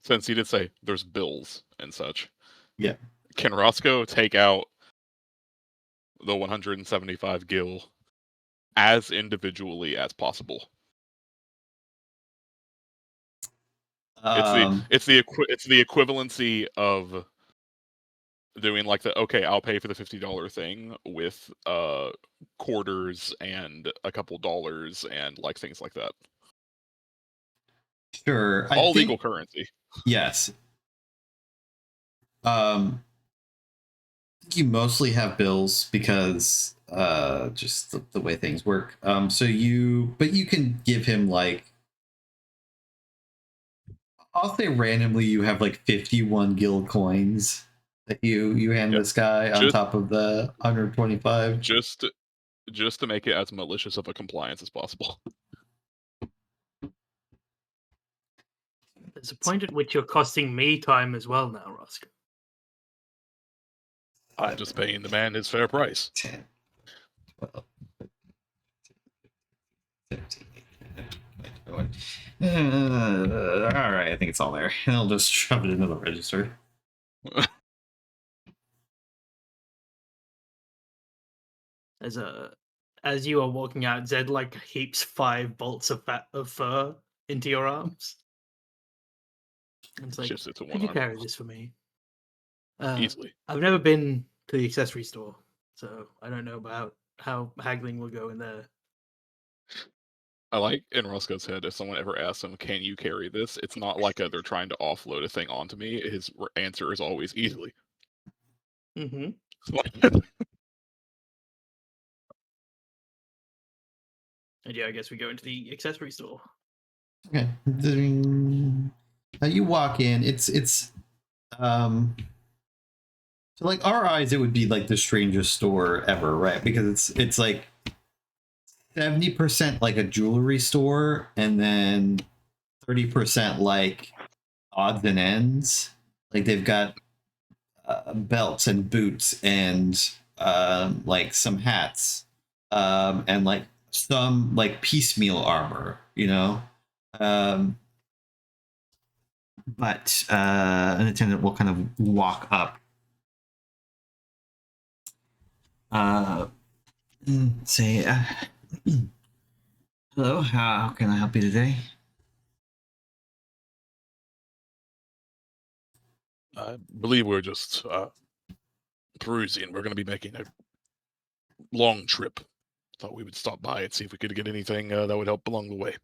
since he did say there's bills and such. Yeah. Can Roscoe take out the 175 gil as individually as possible? It's the equivalency of doing I'll pay for the $50 thing with quarters and a couple dollars and things like that. Sure. All legal currency. Yes. You mostly have bills because just the way things work. But you can give him I'll say randomly you have 51 gil coins that you hand this guy on top of the 125. Just to make it as malicious of a compliance as possible. There's a point at which you're costing me time as well now, Roscoe. I'm just paying the man his fair price. 10, 12, 13, 21. All right, I think it's all there. I'll just shove it into the register. As you are walking out, Zed heaps 5 bolts of fur into your arms. And it's Shifts it to could one you arm. carry this for me? Easily. I've never been to the accessory store, so I don't know about how haggling will go in there. I like in Roscoe's head, if someone ever asks him, can you carry this? It's not they're trying to offload a thing onto me. His answer is always easily. Mm-hmm. And yeah, I guess we go into the accessory store. Okay. Now you walk in. It's to our eyes, it would be the strangest store ever, right? Because it's 70% like a jewelry store, and then 30% like odds and ends. Like they've got belts and boots and like some hats, and like some like piecemeal armor, you know. Um, but an attendant will kind of walk up. Say, hello, how can I help you today? I believe we're just perusing. We're going to be making a long trip. Thought we would stop by and see if we could get anything that would help along the way.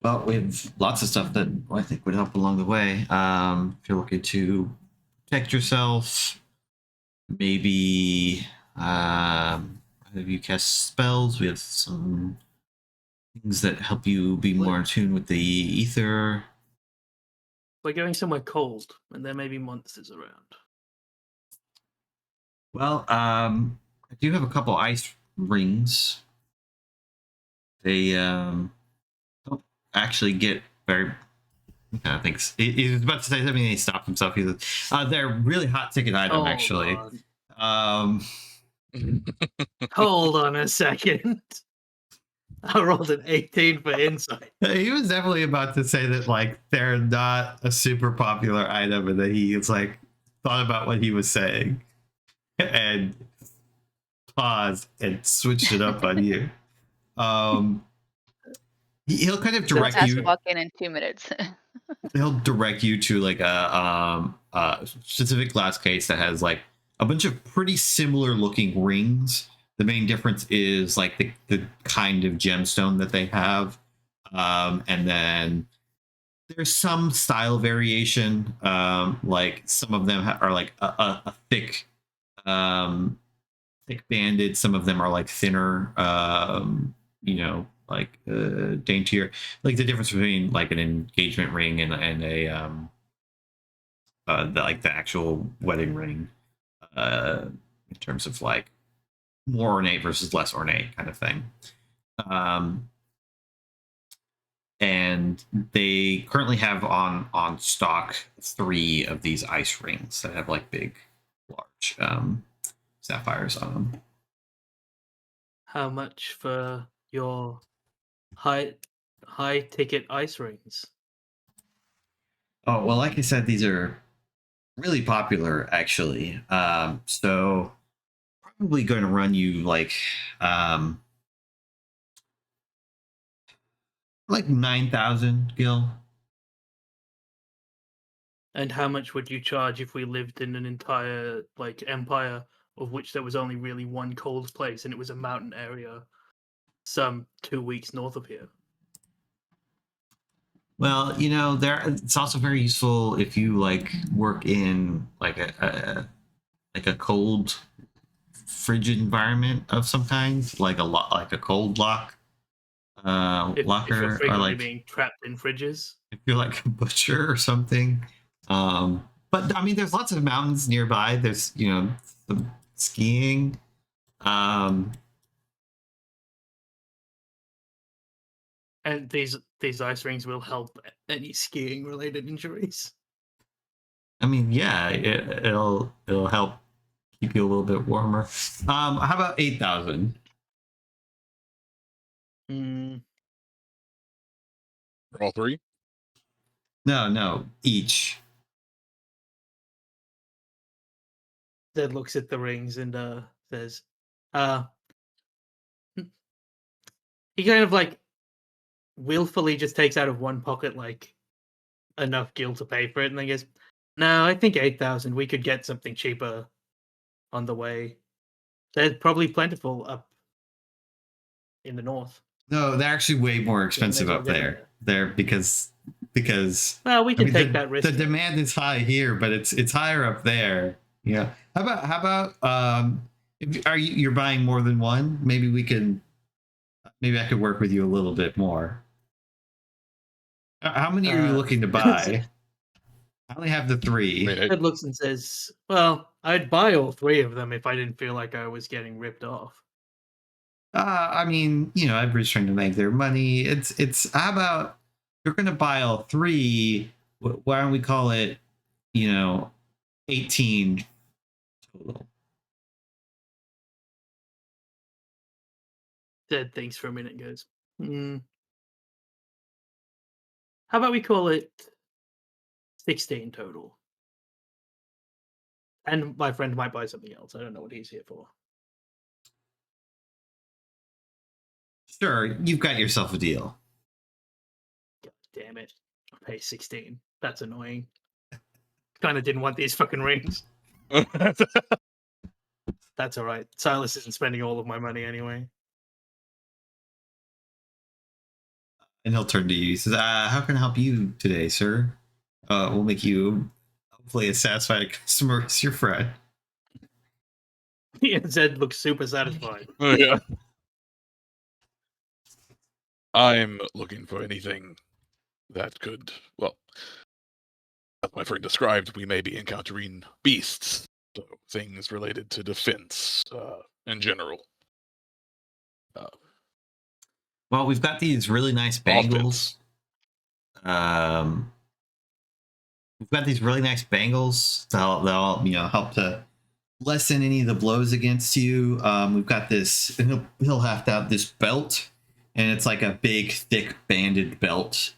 Well, we have lots of stuff that I think would help along the way. If you're looking to protect yourself, maybe have you cast spells. We have some things that help you be more in tune with the ether. We're going somewhere cold, and there may be monsters around. Well, I do have a couple ice rings. They don't actually get very. I think he was about to say something. He stopped himself. He said, "They're really hot ticket item, Hold actually." on. Hold on a second. I rolled an 18 for insight. He was definitely about to say that like they're not a super popular item, and that he like thought about what he was saying and paused and switched it up on you. He'll kind of direct Has to you. walk in 2 minutes. He'll direct you to like a specific glass case that has like a bunch of pretty similar looking rings. The main difference is like the kind of gemstone that they have, and then there's some style variation. Like some of them are like a thick, thick banded. Some of them are like thinner. You know, like daintier. Like the difference between like an engagement ring and a like the actual wedding ring, in terms of like more ornate versus less ornate kind of thing. And they currently have on stock 3 of these ice rings that have like big, large sapphires on them. How much for your high ticket ice rings? Oh well, like I said, these are really popular actually. So probably going to run you like 9,000 gil. And how much would you charge if we lived in an entire like empire of which there was only really one cold place and it was a mountain area some 2 weeks north of here? Well, you know, it's also very useful if you like work in like a cold, frigid environment of some kind, like like a cold locker, If you're or frequently like being trapped in fridges. if you're like a butcher or something. But I mean, there's lots of mountains nearby. There's some skiing. And these ice rings will help any skiing related injuries. I mean, yeah, it'll help keep you a little bit warmer. How about 8,000? For all 3? No, each. Zed looks at the rings and says, he kind of like willfully just takes out of one pocket like enough gil to pay for it, and then goes, "No, I think 8,000. We could get something cheaper on the way. They're probably plentiful up in the north." No, they're actually way more expensive well up get there. there. They're because Well, we can take the, that risk. the demand is high here, but it's higher up there. Yeah. How about you're buying more than one? Maybe I could work with you a little bit more. How many are you looking to buy? I only have the 3. Zed looks and says, "Well, I'd buy all 3 of them if I didn't feel like I was getting ripped off." I mean, everybody's trying to make their money. It's how about you're going to buy all three? Why don't we call it, 18 total? Zed thinks for a minute and goes, how about we call it 16 total? And my friend might buy something else. I don't know what he's here for. Sure, you've got yourself a deal. God damn it. I'll pay 16. That's annoying. Kind of didn't want these fucking rings. That's all right. Silas isn't spending all of my money anyway. And he'll turn to you. He says, how can I help you today, sir? We'll make you hopefully as satisfied a customer as your friend. Zed looks super satisfied. Yeah. I'm looking for anything that could, well, as my friend described, we may be encountering beasts, so things related to defense in general. Well, we've got these really nice bangles. We've got these really nice bangles that'll help to lessen any of the blows against you. We've got this, and he'll have to have this belt, and it's like a big, thick, banded belt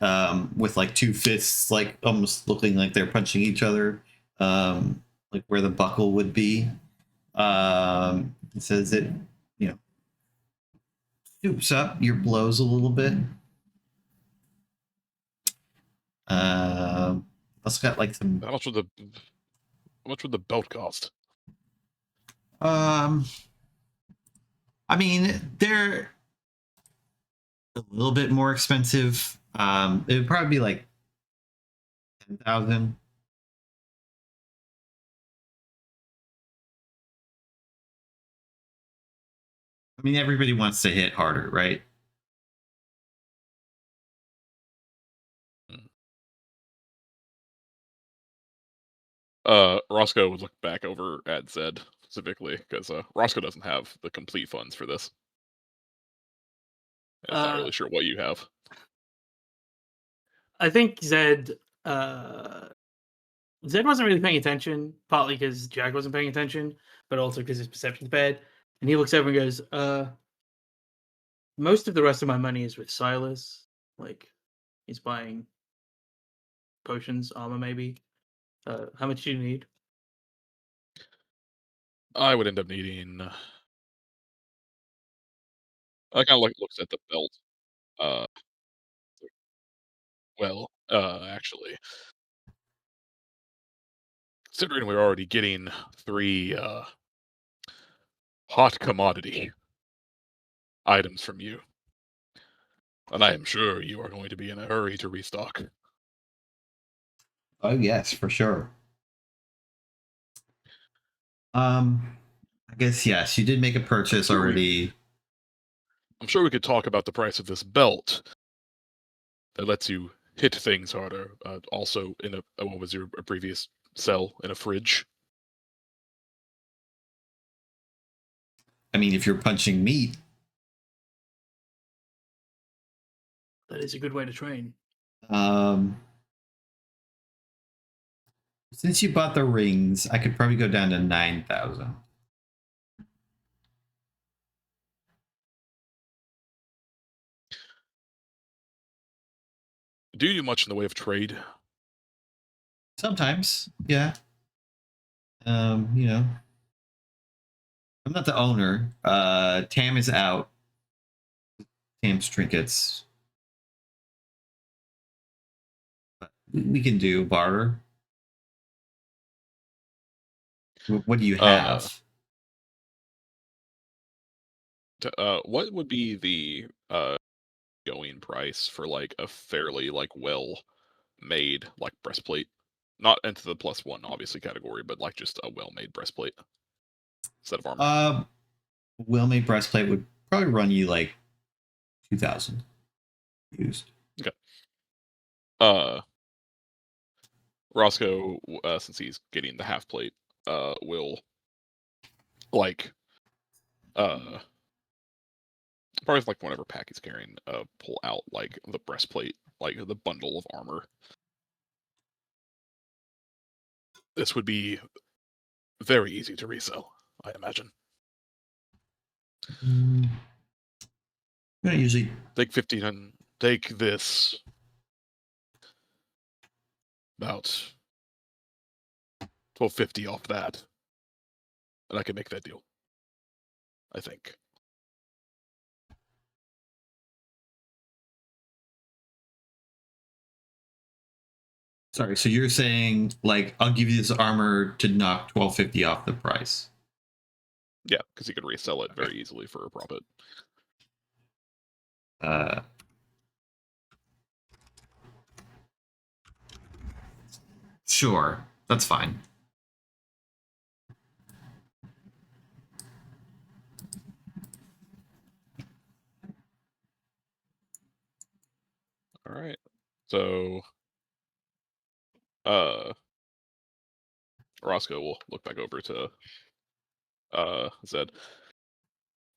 with like two fists, like almost looking like they're punching each other, like where the buckle would be. It says it, scoops up your blows a little bit. Also got like some. How much would the belt cost? I mean, they're a little bit more expensive. It would probably be like 10,000. I mean, everybody wants to hit harder, right? Roscoe would look back over at Zed specifically because Roscoe doesn't have the complete funds for this. I'm not really sure what you have. I think Zed wasn't really paying attention, partly because Jack wasn't paying attention, but also because his perception's bad. And he looks over and goes, most of the rest of my money is with Silas. Like, he's buying potions, armor maybe. How much do you need? I would end up needing. I kind of looks at the belt. Actually, considering we're already getting 3 hot commodity items from you, and I am sure you are going to be in a hurry to restock. Oh yes, for sure. I guess yes, you did make a purchase already. I'm sure we could talk about the price of this belt that lets you hit things harder. Also, in what was your previous sell in a fridge? I mean, if you're punching meat, That is a good way to train. Since you bought the rings, I could probably go down to 9,000. Do you do much in the way of trade? Sometimes, yeah. I'm not the owner. Tam is out. Tam's trinkets. But we can do barter. What do you have? What would be the going price for like a fairly like well made like breastplate? Not into the +1 obviously category, but like just a well made breastplate set of armor. Well made breastplate would probably run you like 2,000 used. Okay. Roscoe, since he's getting the half plate, will like probably like whenever Packy's carrying, pull out like the breastplate, like the bundle of armor. This would be very easy to resell, I imagine. I usually Take 15 and take this about 1250 off that, and I can make that deal. I think. sorry. So you're saying like I'll give you this armor to knock 1250 off the price. Yeah, because you could resell it very easily for a profit. Sure, that's fine. All right. So, Roscoe will look back over to Zed.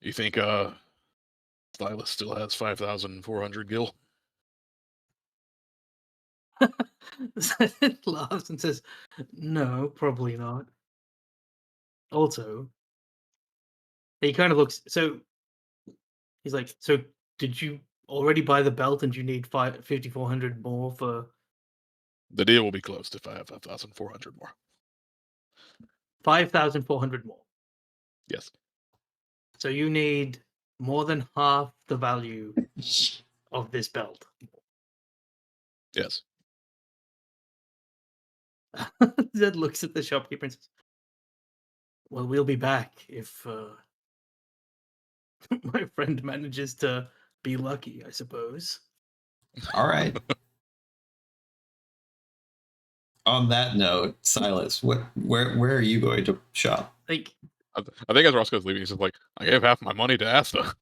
You think Stylus still has 5,400 gil? Zed laughs and says, "No, probably not." Also, he kind of looks. So he's like, "So did you already buy the belt, and you need 5,400 more for The deal will be closed if I have 5,400 more. 5,400 more? Yes. So you need more than half the value of this belt." Yes. Zed looks at the shopkeeper and says, "Well, we'll be back if my friend manages to be lucky, I suppose." All right. On that note, Silas, where are you going to shop? Like, I think as Roscoe's leaving, he's just like, I gave half my money to Asta.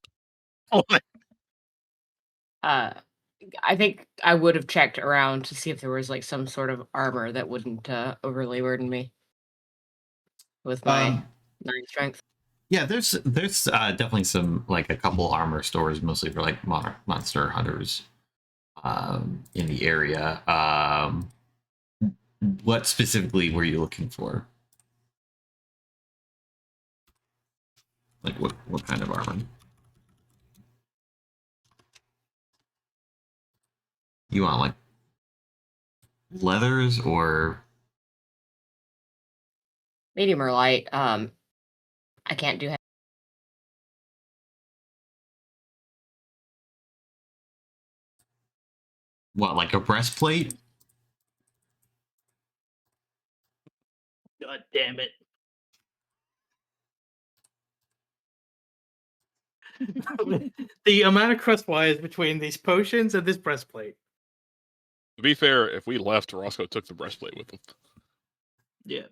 I think I would have checked around to see if there was like some sort of armor that wouldn't overly burden me with my 9 strength. Yeah, there's definitely some like a couple armor stores, mostly for like monster hunters, in the area. What specifically were you looking for? Like what kind of armor? You want like leathers or Medium or light. I can't do. what, like a breastplate? God damn it. The amount of cross wires between these potions and this breastplate. To be fair, if we left, Roscoe took the breastplate with him. Yeah.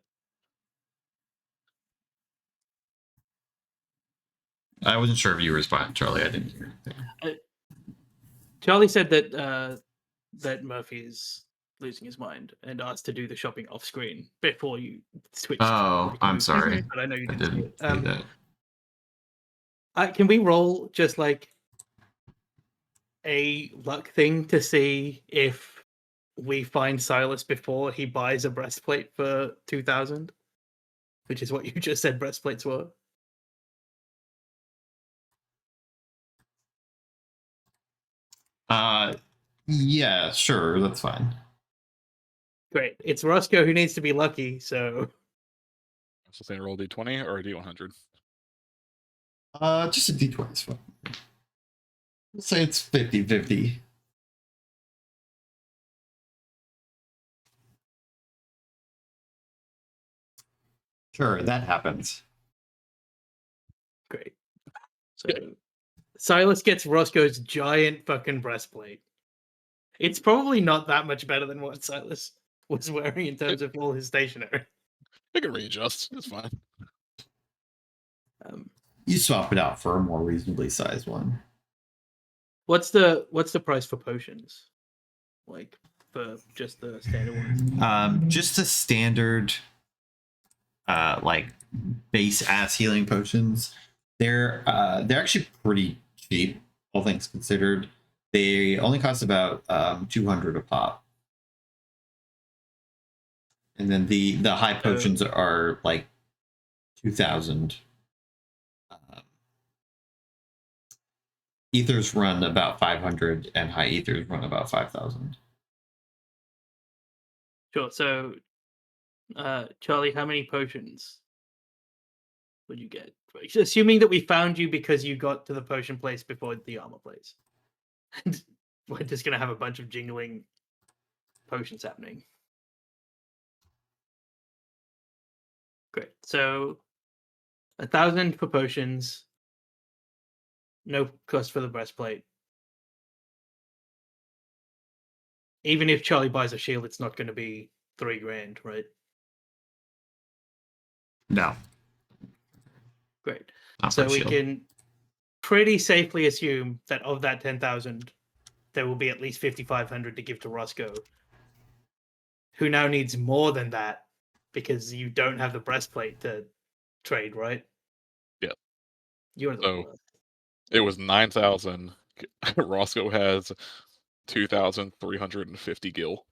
I wasn't sure if you responded, Charlie. I didn't hear anything. Charlie said that that Murphy is losing his mind and asked to do the shopping off screen before you switched. Oh, I'm sorry. But I know you I didn't see didn't it. see that. Can we roll just like a luck thing to see if we find Silas before he buys a breastplate for 2,000, which is what you just said breastplates were? Yeah, sure, that's fine. Great. It's Roscoe who needs to be lucky, so So saying roll D20 or a D100? Just a D20 is fine. Let's say it's 50-50. Sure, that happens. great. So Silas gets Roscoe's giant fucking breastplate. It's probably not that much better than what Silas was wearing in terms of all his stationery. I can readjust. It's fine. You swap it out for a more reasonably sized one. What's the price for potions? Like for just the standard ones? Just the standard like base ass healing potions. They're actually pretty cheap. all things considered. They only cost about 200 a pop. And then the high potions are like 2,000. Ethers run about 500, and high ethers run about 5,000. Sure. So, Charlie, how many potions would you get? Assuming that we found you because you got to the potion place before the armor place. And we're just going to have a bunch of jingling potions happening. Great. So, 1,000 for potions. No cost for the breastplate. Even if Charlie buys a shield, it's not going to be $3,000, right? No. Great. Not So for a we shield. can pretty safely assume that of that 10,000, there will be at least 5,500 to give to Roscoe, who now needs more than that because you don't have the breastplate to trade, right? Yeah. You're the So- worst. It was 9,000. Roscoe has 2,350 gil.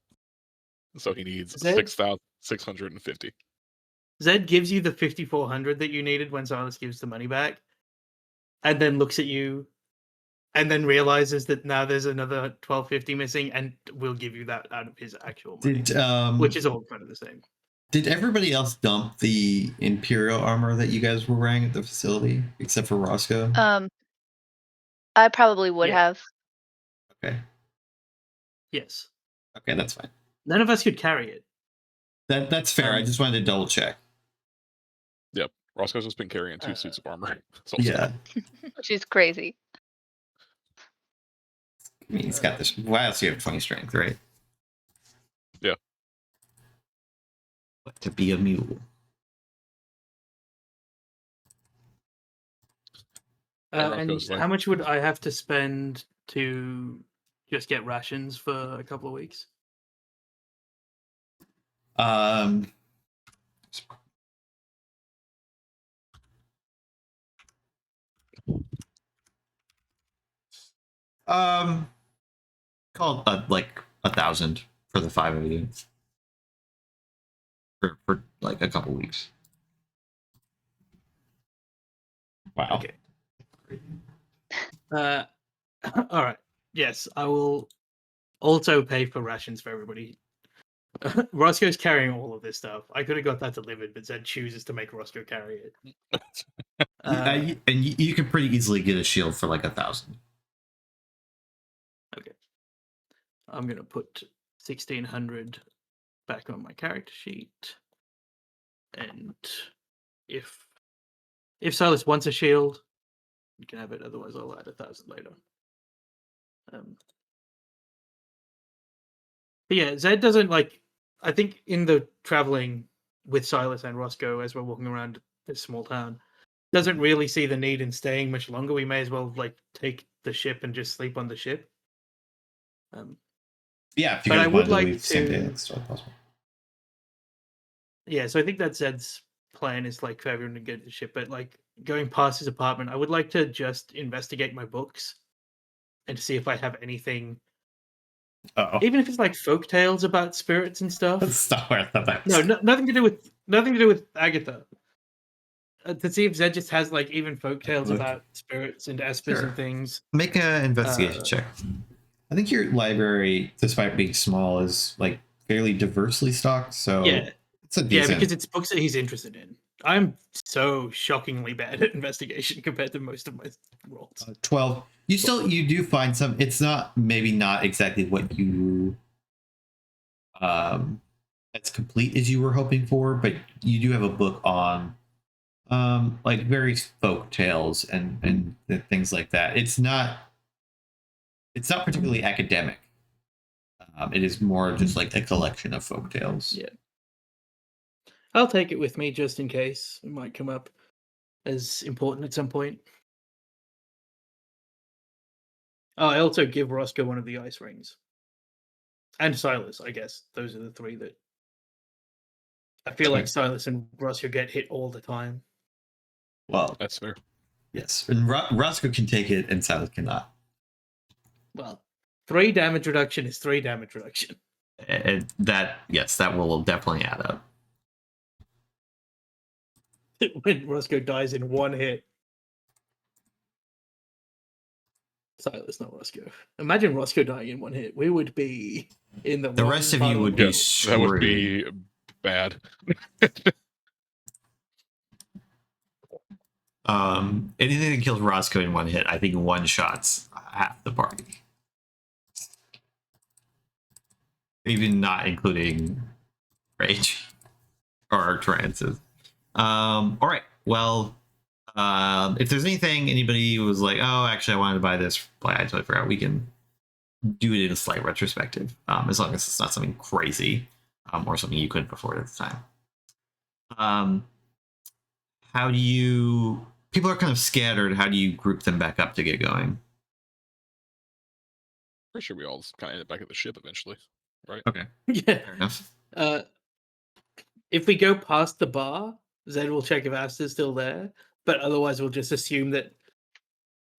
So he needs Is that- 6,650. Zed gives you the 5,400 that you needed when Silas gives the money back, and then looks at you, and then realizes that now there's another 1,250 missing, and will give you that out of his actual money, which is all kind of the same. Did everybody else dump the Imperial armor that you guys were wearing at the facility, except for Roscoe? I probably would Yeah. have. Okay. Yes. Okay, that's fine. None of us could carry it. That's fair. I just wanted to double check. Roscoe's just been carrying 2 suits of armor. So Yeah. Which is crazy. I mean, he's got this. Wow, so you have 20 strength, right? Yeah. But to be a mule. And And Rocco's like- how much would I have to spend to just get rations for a couple of weeks? Call it like 1,000 for the 5 of you for like a couple weeks. Wow. Okay. All right. Yes, I will also pay for rations for everybody. Roscoe's carrying all of this stuff. I could have got that delivered, but Zed chooses to make Roscoe carry it. And you can pretty easily get a shield for like 1,000. Okay. I'm gonna put 1,600 back on my character sheet, and if Silas wants a shield, you can have it. Otherwise, I'll add 1,000 later. But yeah, Zed doesn't like. I think in the traveling with Silas and Roscoe as we're walking around this small town, doesn't really see the need in staying much longer. We may as well like take the ship and just sleep on the ship. Yeah, if you But guys I would wanted to like leave the same day, to- that's still possible. Yeah, so I think that's Zed's plan is like for everyone to get the ship, but like going past his apartment, I would like to just investigate my books and to see if I have anything, Oh, even if it's like folk tales about spirits and stuff. that's not where I thought that was. No, nothing to do with Agatha. To see if Zed just has like even folk tales Okay. about spirits and espers Sure. and things. Make an investigation Uh, check. I think your library, despite being small, is like fairly diversely stocked. So Yeah, it's a yeah, decent. because it's books that he's interested in. I'm so shockingly bad at investigation compared to most of my roles. 12. You do find some. It's not maybe not exactly what you as complete as you were hoping for, but you do have a book on like various folk tales and things like that. It's not particularly academic. It is more just like a collection of folk tales. Yeah. I'll take it with me just in case. It might come up as important at some point. Oh, I also give Roscoe one of the ice rings. And Silas, I guess. Those are the three that I feel like Okay. Silas and Roscoe get hit all the time. Well, that's fair. yes, and Roscoe can take it, and Silas cannot. Well, 3 damage reduction is 3 damage reduction. That will definitely add up. When Roscoe dies in 1 hit. Silas, not Roscoe. Imagine Roscoe dying in 1 hit. We would be in The rest of you would be Yeah, that would screwed. be bad. Anything that kills Roscoe in 1 hit, I think one shots half the party. Even not including rage or trances. All right. Well, if there's anything anybody was like, oh, actually, I wanted to buy this, I totally forgot. We can do it in a slight retrospective, as long as it's not something crazy, or something you couldn't afford at the time. How do you? People are kind of scattered. How do you group them back up to get going? Pretty sure we all just kind of end up back at the ship eventually, right? Okay, Yeah. fair enough. If we go past the bar, Zed will check if Asta's still there. But otherwise, we'll just assume that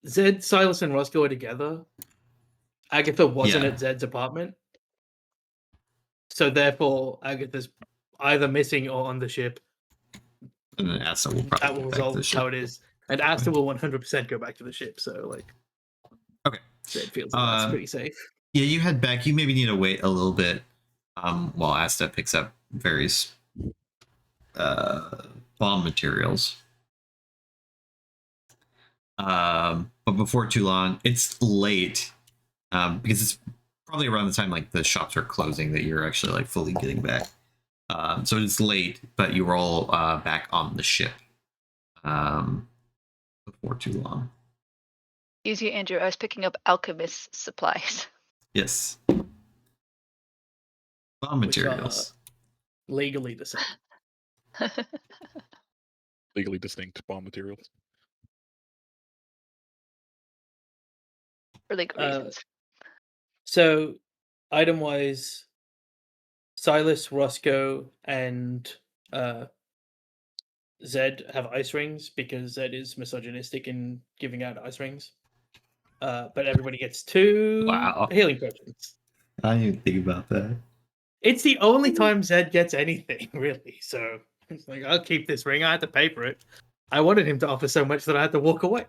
Zed, Silas, and Roscoe are together. Agatha wasn't Yeah. at Zed's apartment. So therefore, Agatha's either missing or on the ship. And then Asta will probably That will get back to the resolve ship. how it is. And Asta will 100% go back to the ship. So, like, Okay. Zed feels that's Um, pretty safe. Yeah, you head back. You maybe need to wait a little bit while Asta picks up various bomb materials. But before too long, it's late because it's probably around the time like the shops are closing that you're actually like fully getting back. So it's late, but you were all back on the ship before too long. Easy, Andrew. I was picking up alchemist supplies. Yes. Bomb Which are materials. legally the same. Legally distinct bomb materials. For legal reasons. So, item wise, Silas, Roscoe, and Zed have ice rings because Zed is misogynistic in giving out ice rings. But everybody gets 2 Wow. healing potions. I didn't even think about that. It's the only time Zed gets anything, really. So it's like, I'll keep this ring. I had to pay for it. I wanted him to offer so much that I had to walk away.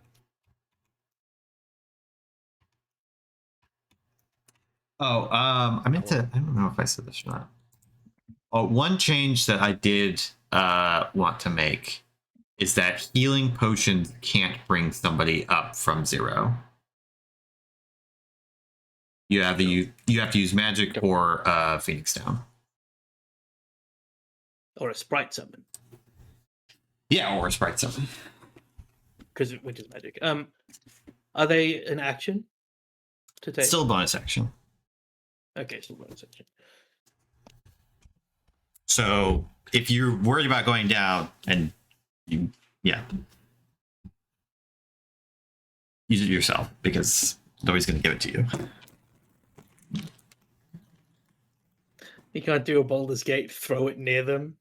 Oh, I meant to. I don't know if I said this or not. Oh, one change that I did want to make is that healing potions can't bring somebody up from 0. You have to use magic or Phoenix Down. Or a sprite summon, Yeah, or a Sprite Summon. which is magic. Are they an action to take? Still a bonus action. Okay, still bonus action. So if you're worried about going down, and use it yourself because nobody's going to give it to you. You can't do a Baldur's Gate, throw it near them.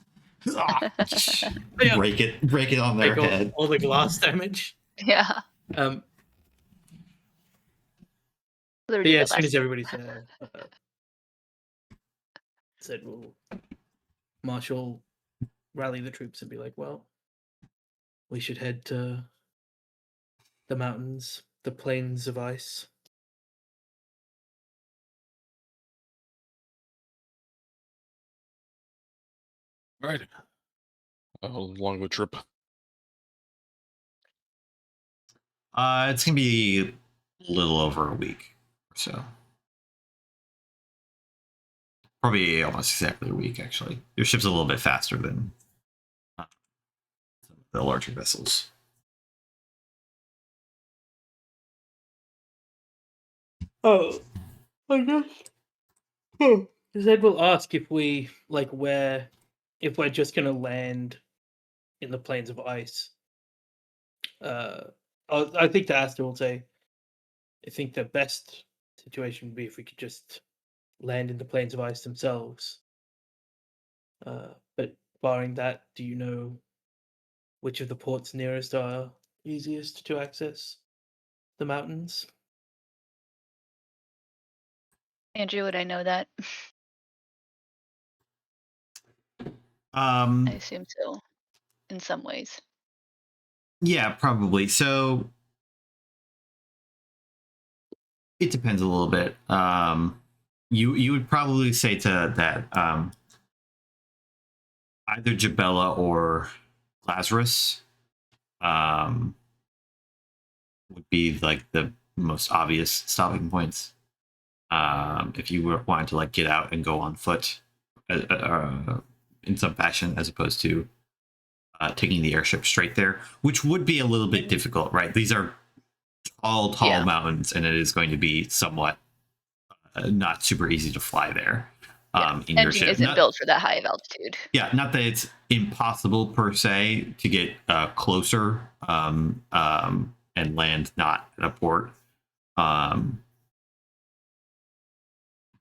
break it on their Take head. all the glass damage. Yeah. But yeah, as soon as everybody's there, Zed will marshal, rally the troops and be like, well, we should head to the mountains, the plains of ice. All right. How long of a trip? It's gonna be a little over a week or so. Probably almost exactly a week, actually. Your ship's a little bit faster than the larger vessels. Oh, I guess. Zed will ask if we if we're just gonna land in the plains of ice. I think the Asta will say, I think the best situation would be if we could just land in the plains of ice themselves. But barring that, do you know which of the ports nearest are easiest to access the mountains? Andrew, would I know that? Um, I assume so, in some ways. yeah, probably. So it depends a little bit. You would probably say to that either Jabella or Lazarus would be like the most obvious stopping points. If you were wanting to like get out and go on foot in some fashion, as opposed to taking the airship straight there, which would be a little bit difficult, right? These are tall Yeah. mountains, and it is going to be somewhat not super easy to fly there. In your Engine ship. isn't built for that high of altitude. Yeah, not that it's impossible per se to get closer and land not at a port,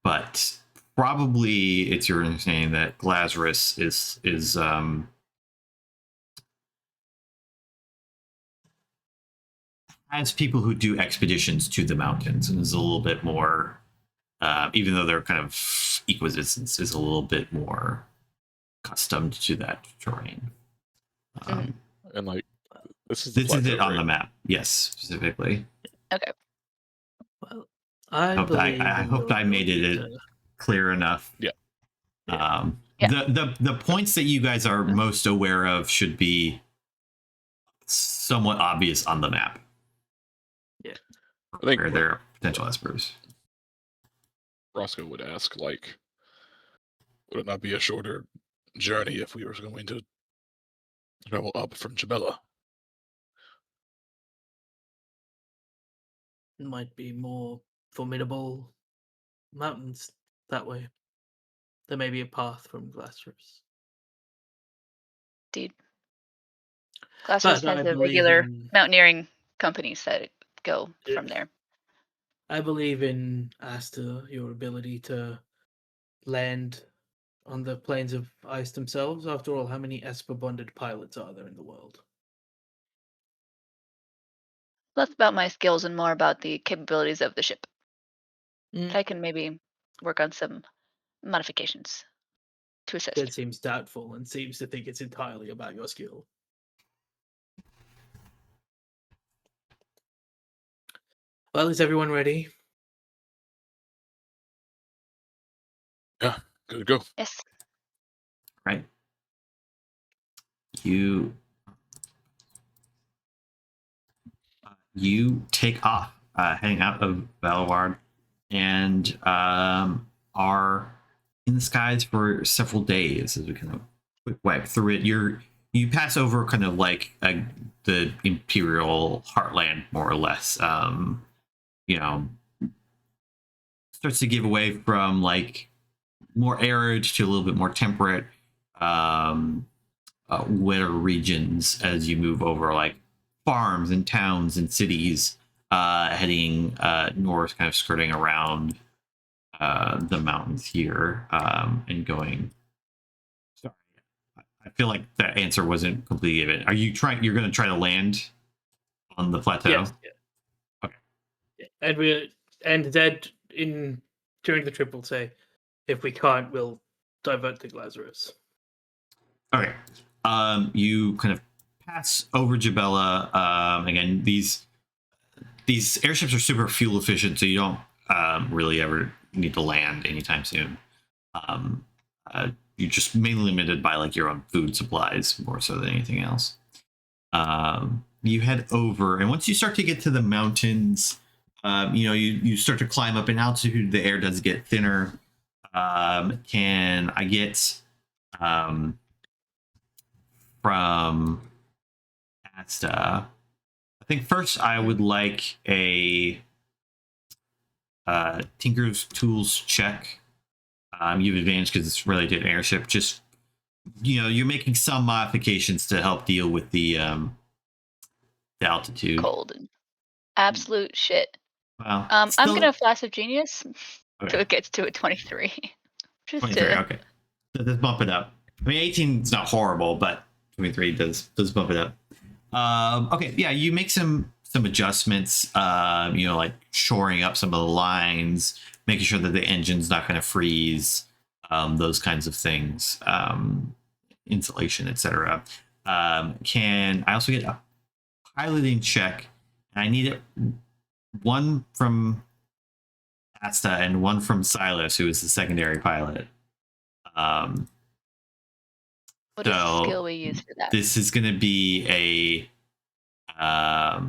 but probably it's your understanding that Lazarus is has people who do expeditions to the mountains and is a little bit more, even though they're kind of equidistance, is a little bit more accustomed to that terrain. And like, this is the This is plateau, it on right? the map. Yes, specifically. Well, I Hope believe I in hope your I made it ability to- clear enough. Yeah. Yeah. The points that you guys are most aware of should be somewhat obvious on the map. Yeah. I think where there are potential espers. Roscoe would ask, like, would it not be a shorter journey if we were going to travel up from Jabella? might be more formidable mountains that way. There may be a path from Glassroots. Indeed. Glassroost But I has the believe regular in- mountaineering companies that go from Yeah. there. I believe in Asta, your ability to land on the plains of ice themselves. After all, how many Esper bonded pilots are there in the world? Less about my skills and more about the capabilities of the ship. Mm. I can maybe work on some modifications to assist. That seems doubtful and seems to think it's entirely about your skill. Well, is everyone ready? Good to go. Yes. Right. You take off, heading out of Valaward, and are in the skies for several days as we kind of quick wipe through it. You pass over kind of like the Imperial heartland, more or less. Starts to give away from like more arid to a little bit more temperate, wetter regions as you move over like farms and towns and cities, heading north, kind of skirting around the mountains here, and going. Sorry, I feel like that answer wasn't completely given. Are you trying? You're going to try to land on the plateau? Yes. Yeah. Okay. Yeah. And Zed during the trip will say, if we can't, we'll divert to Lazarus. Okay. You kind of pass over Jabella. Again, these airships are super fuel efficient, so you don't really ever need to land anytime soon. You're just mainly limited by like your own food supplies more so than anything else. You head over, and once you start to get to the mountains, you start to climb up in altitude. The air does get thinner. Can I get from Asta? I think first I would like a Tinker's Tools check. You have advantage because it's related to an airship. Just you're making some modifications to help deal with the altitude. Cold and absolute shit. Well, I'm still- gonna flash of genius Okay. till it gets to a 23. Just 23, to okay. Let's bump it up. I mean, 18 is not horrible, but 23 does bump it up. Okay, yeah, you make some some adjustments, like shoring up some of the lines, making sure that the engine's not going to freeze, those kinds of things, insulation, etc. Can I also get a piloting check? I need it one from Asta and one from Silas, who is the secondary pilot. What is the So skill we use for that? this is going to be I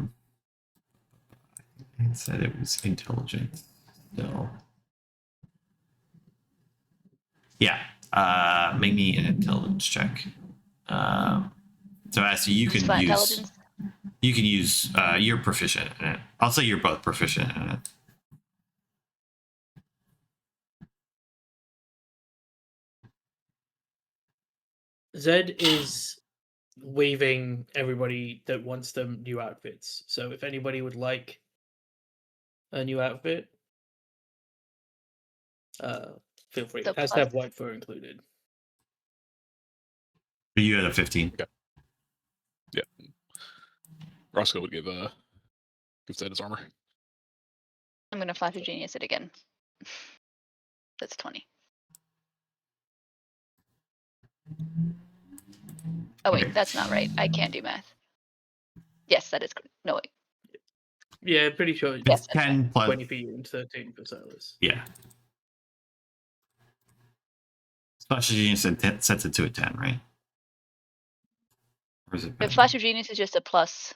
said it was intelligence. So yeah, make me an intelligence check. So Asta, you Just can flat use intelligence? you're proficient in it. I'll say you're both proficient in it. Zed is waving everybody that wants them new outfits. So if anybody would like a new outfit, feel free. The It has to have white fur included. But you had a 15. Yeah. Roscoe would give Zed his armor. I'm gonna flash a genius it again. That's 20. Oh wait, Okay. that's not right. I can't do math. Yes, that is correct. No wait. Yeah, pretty sure. It's Yes, that's 10 plus. 20 for you and 13 for Silas. Yeah. Special Genius sets it to a 10, right? Or is it But better? Flash of Genius is just a plus.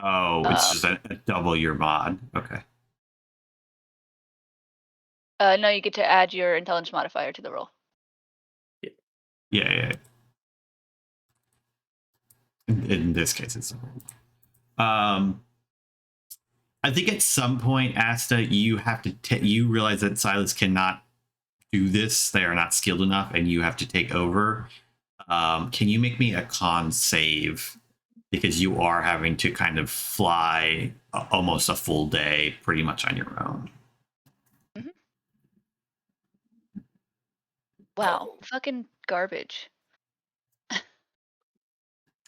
Oh, it's just a double your mod. Okay. No, you get to add your intelligence modifier to the roll. Yeah. In this case, it's I think at some point, Asta, you have to you realize that Silas cannot do this. They are not skilled enough, and you have to take over. Can you make me a con save? Because you are having to kind of fly almost a full day, pretty much on your own. Wow, fucking garbage.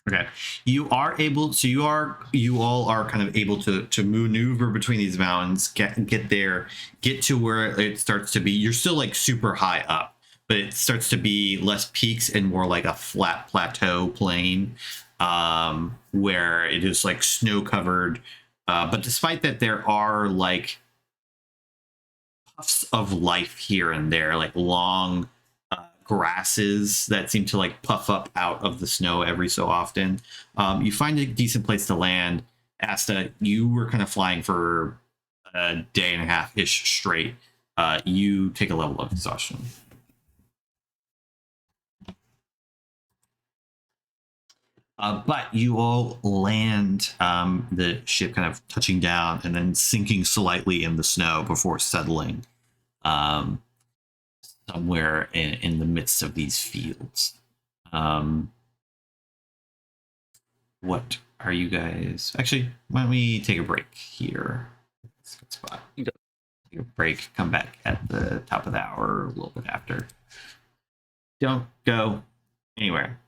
Okay, you are able. So you all are kind of able to maneuver between these mountains, get there, get to where it starts to be. You're still like super high up, but it starts to be less peaks and more like a flat plateau plain, where it is like snow covered. But despite that, there are like puffs of life here and there, like long grasses that seem to like puff up out of the snow every so often. You find a decent place to land. Asta, you were kind of flying for a day and a half ish straight. You take a level of exhaustion. But you all land, the ship kind of touching down and then sinking slightly in the snow before settling somewhere in the midst of these fields. What are you guys? Actually, why don't we take a break here? That's a good spot. Okay. Take a break, come back at the top of the hour or a little bit after. Don't go anywhere.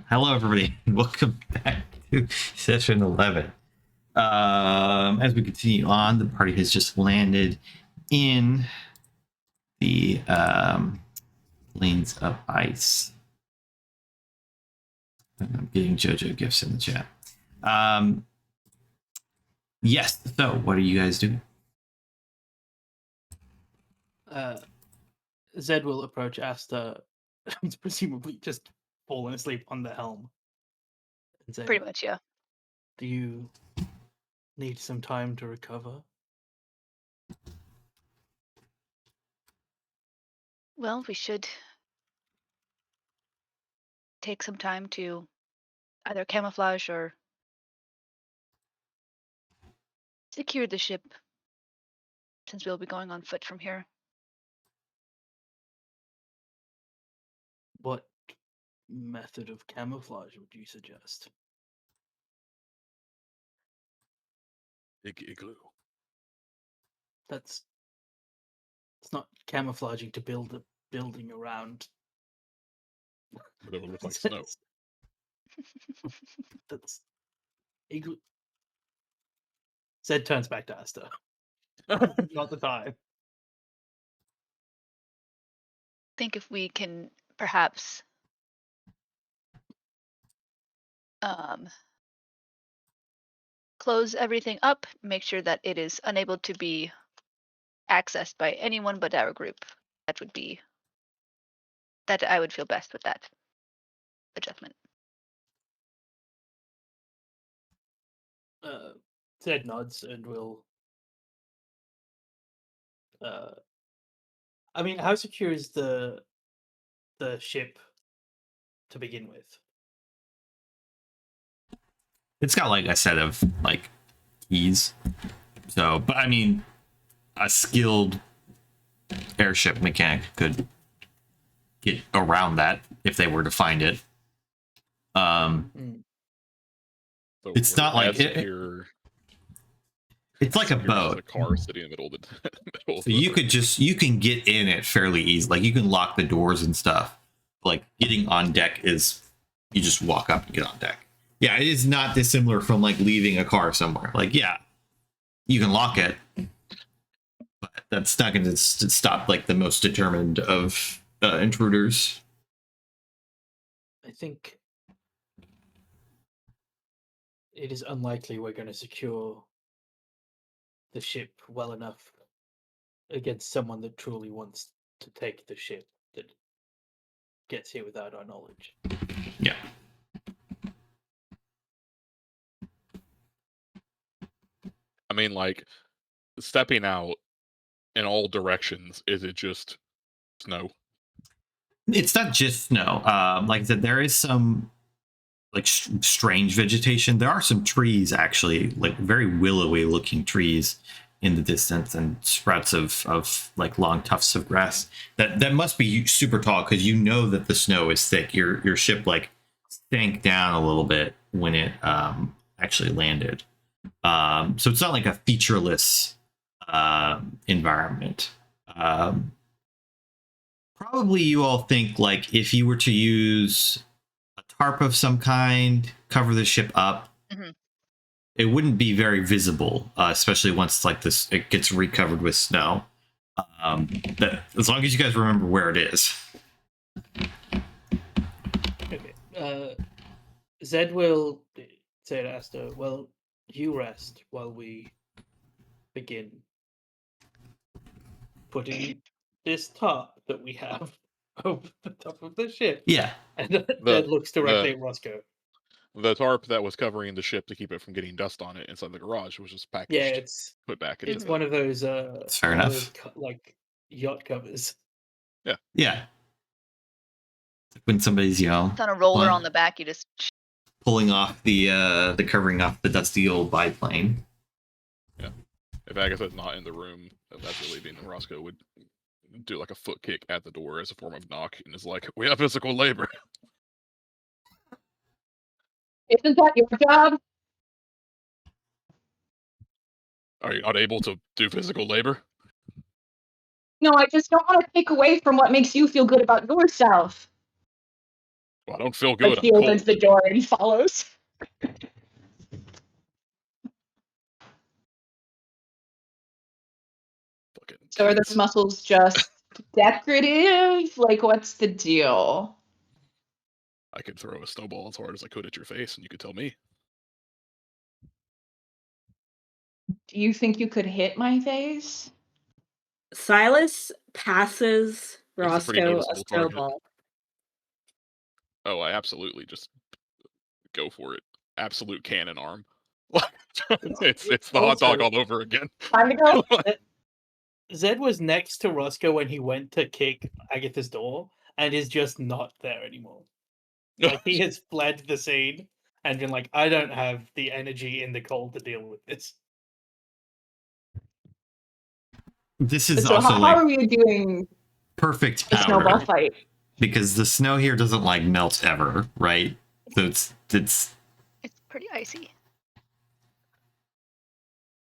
Hello, everybody. Welcome back to session 11. As we continue on, the party has just landed in the Plains of Ice. I'm getting JoJo gifts in the chat. Yes, so what are you guys doing? Zed will approach Asta, who's presumably just fallen asleep on the helm, and say, Pretty much, yeah. "Do you need some time to recover?" Well, we should take some time to either camouflage or secure the ship, since we'll be going on foot from here. What method of camouflage would you suggest? Igloo. It's not camouflaging to build a building around. But it would look like snow. That's igloo. Zed turns back to Asta. Not the time. Think if we can perhaps close everything up, make sure that it is unable to be accessed by anyone but our group. That I would feel best with that adjustment. Zed nods and will. I mean, how secure is the ship to begin with? It's got like a set of like keys. So, but I mean, a skilled airship mechanic could get around that if they were to find it. So It's not we're like as it- secure- It's like a secure as boat. A car sitting in the middle of the. Middle of So you can get in it fairly easy. Like you can lock the doors and stuff. Like getting on deck is you just walk up and get on deck. Yeah, it is not dissimilar from like leaving a car somewhere. Like, yeah, you can lock it, but that's not going to stop like the most determined of intruders. I think it is unlikely we're going to secure the ship well enough against someone that truly wants to take the ship that gets here without our knowledge. Yeah. I mean, like, stepping out in all directions, is it just snow? It's not just snow. Like I said, there is some like strange vegetation. There are some trees actually, like very willowy looking trees in the distance, and sprouts of like long tufts of grass. That must be super tall because you know that the snow is thick. Your ship like sank down a little bit when it actually landed. So it's not like a featureless environment. Probably you all think like if you were to use a tarp of some kind, cover the ship up, Mhm. it wouldn't be very visible, especially once like this it gets recovered with snow. That as long as you guys remember where it is. Okay. Zed will say to Asta, "Well, you rest while we begin putting this tarp that we have over the top of the ship." Yeah. And Zed looks directly at Roscoe. The tarp that was covering the ship to keep it from getting dust on it inside the garage was just packaged, Yeah, it's put back into it's the. one of those fair one of enough. those like yacht covers. Yeah. When somebody's, you know, It's on a roller Well- on the back. You just pulling off the covering off the dusty old biplane. If Agatha's not in the room, that's really being Roscoe would do like a foot kick at the door as a form of knock, and is like, "We have physical labor." Isn't that your job? Are you not able to do physical labor? No, I just don't want to take away from what makes you feel good about yourself. I don't feel But good. she I'm opens cold. the door and follows. Fucking So are kids. those muscles just decorative? Like, what's the deal? I could throw a snowball as hard as I could at your face, and you could tell me. Do you think you could hit my face? Silas passes It's a pretty Roscoe a noticeable target. snowball. Oh, I absolutely just go for it. Absolute cannon arm. it's the hot dog Also- all over again. Time to go. Zed was next to Roscoe when he went to kick Agatha's door and is just not there anymore. Like he has fled the scene and been like, I don't have the energy in the cold to deal with this. This is So also how like are we doing perfect a snowball powder fight? because the snow here doesn't like melt ever, right? So it's It's pretty icy.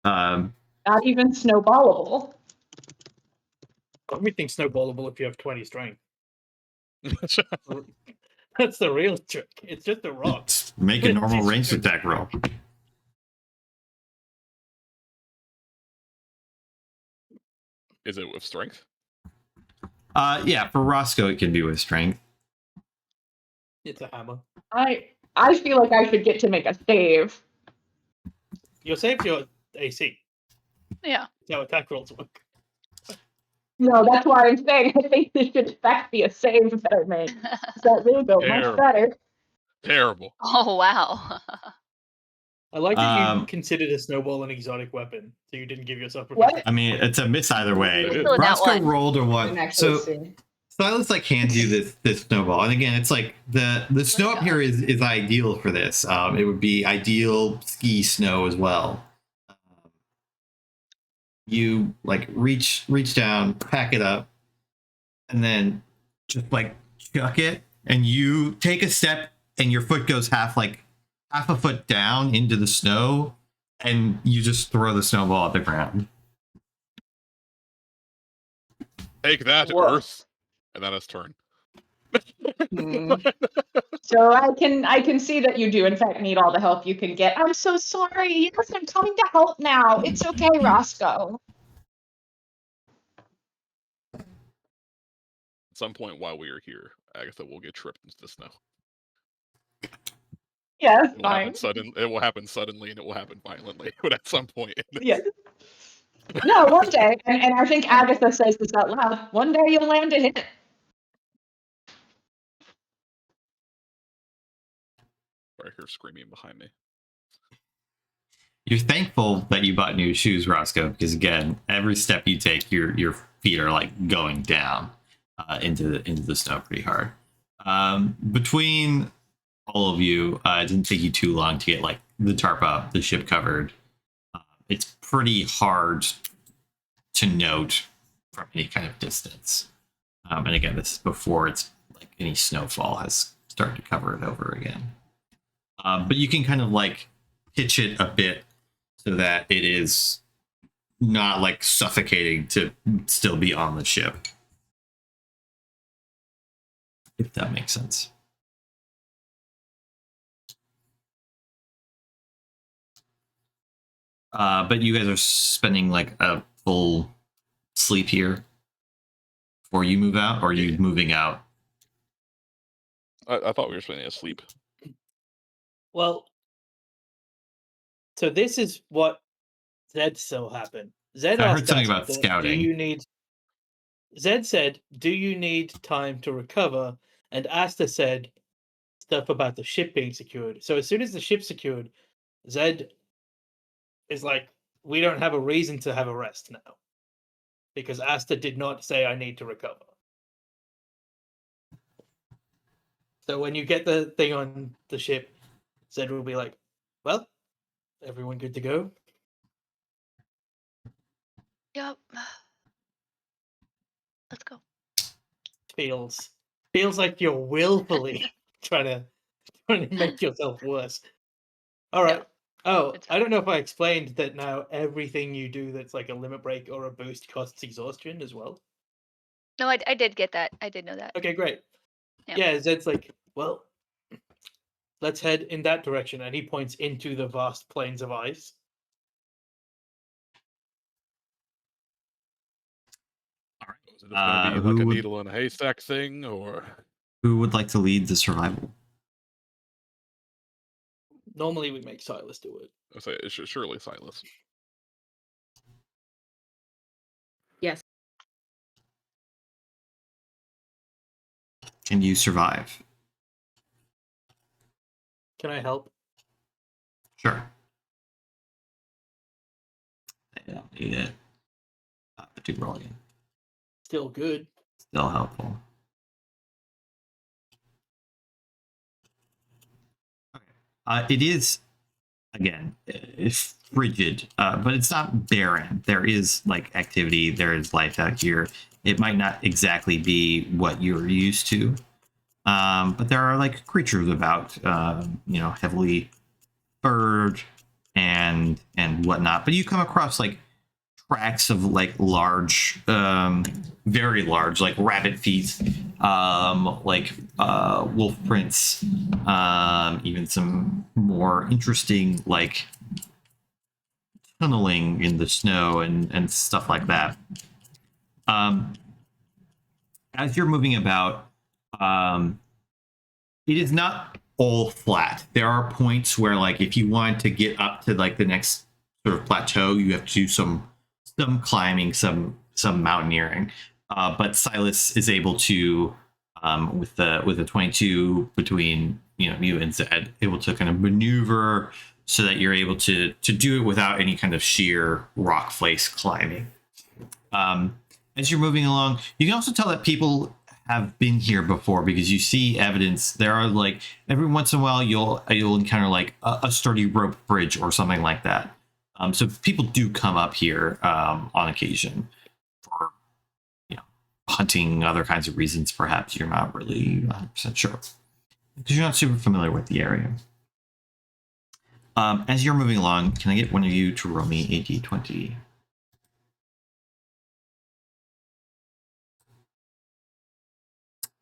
Not even snowballable. Everything's snowballable if you have 20 strength. That's the real trick. It's just a rock. make a normal ranged attack roll. Is it with strength? Yeah, for Roscoe it can be with strength. It's a hammer. I feel like I should get to make a save. You're saved your AC. Yeah. That's how attack rolls work. No, that's why I'm saying I think this should in fact be a save that I make. That will go much Terrible. better. Terrible. Oh wow. I like that you Um, considered a snowball an exotic weapon, so you didn't give yourself a What? I mean, it's a miss either way. It is. Still a nat Roscoe one. rolled a I one. didn't actually So see. Silas like hands you this snowball, and again, it's like the snow up here is ideal for this. It would be ideal ski snow as well. You like reach down, pack it up, and then just like chuck it, and you take a step, and your foot goes half a foot down into the snow, and you just throw the snowball at the ground. Take that, Whoa. Earth. And then his turn. Hmm. So I can see that you do in fact need all the help you can get. I'm so sorry. Yes, I'm coming to help now. It's okay, Roscoe. At some point while we are here, Agatha will get tripped into the snow. Yes, It will fine. happen sudden. It will happen suddenly, and it will happen violently. But at some point, Yeah. No, one day, and I think Agatha says this out loud. One day you'll land a hit. I hear screaming behind me. You're thankful that you bought new shoes, Roscoe, because again, every step you take, your feet are like going down into the snow pretty hard. Between all of you, it didn't take you too long to get like the tarp up, the ship covered. It's pretty hard to note from any kind of distance. And again, this is before it's like any snowfall has started to cover it over again. But you can kind of like pitch it a bit so that it is not like suffocating to still be on the ship. If that makes sense. But you guys are spending like a full sleep here before you move out, or are you moving out? I thought we were spending asleep. Well, so this is what Zed saw happen. Zed I heard asked something us, about scouting. Zed said, "Do you need time to recover?" And Asta said stuff about the ship being secured. So as soon as the ship's secured, Zed is like, "We don't have a reason to have a rest now, because Asta did not say I need to recover." So when you get the thing on the ship, Zed will be like, "Well, everyone good to go?" Yep. Let's go. Feels like you're willfully trying to make yourself worse. All right. Oh, It's I don't know if I explained that now everything you do that's like a limit break or a boost costs exhaustion as well. No, I did get that. I did know that. Okay, great. Yeah. Yeah, Zed's like, well, let's head in that direction. And he points into the vast plains of ice. Is it just going to be who like a would- needle in a haystack thing, or Who would like to lead the survival? Normally we make Silas do it. I say surely Silas? Yes. Can you survive? Can I help? Sure. I don't need it. But do roll again. Still good. Still helpful. Okay. It is, again, it's frigid, but it's not barren. There is like activity. There is life out here. It might not exactly be what you're used to, but there are like creatures about, heavily furred and whatnot. But you come across like tracks of like large, very large, like rabbit feet, wolf prints, even some more interesting like tunneling in the snow and stuff like that. As you're moving about, it is not all flat. There are points where, like, if you want to get up to like the next sort of plateau, you have to do some climbing, some mountaineering. But Silas is able to, with the 22 between you and Zed, able to kind of maneuver so that you're able to do it without any kind of sheer rock face climbing. As you're moving along, you can also tell that people have been here before because you see evidence. There are like every once in a while you'll encounter like a sturdy rope bridge or something like that. So people do come up here on occasion for hunting, other kinds of reasons. Perhaps you're not really 100% sure because you're not super familiar with the area. As you're moving along, can I get one of you to roll me a d20?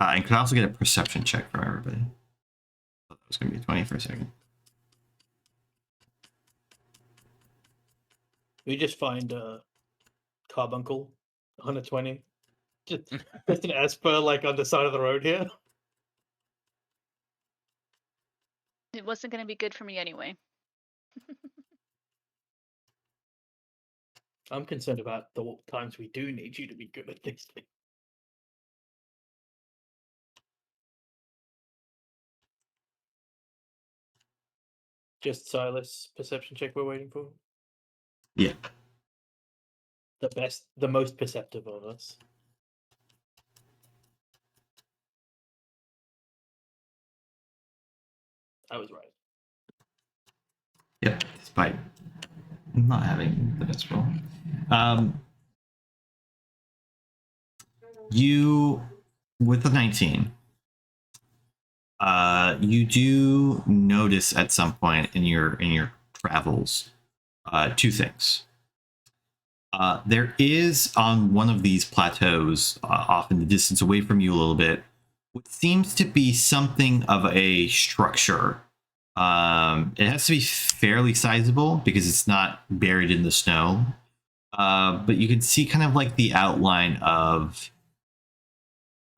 And could I also get a perception check from everybody? I thought that was going to be 20 for a second. We just find Carbuncle on a 20. Just an Esper like on the side of the road here. It wasn't going to be good for me anyway. I'm concerned about the times we do need you to be good at these things. Just Silas perception check we're waiting for. Yeah. The most perceptive of us. I was right. Yep, despite not having the best roll. You, with the 19, you do notice at some point in your travels two things. There is on one of these plateaus, off in the distance away from you a little bit, what seems to be something of a structure. It has to be fairly sizable because it's not buried in the snow. But you can see kind of like the outline of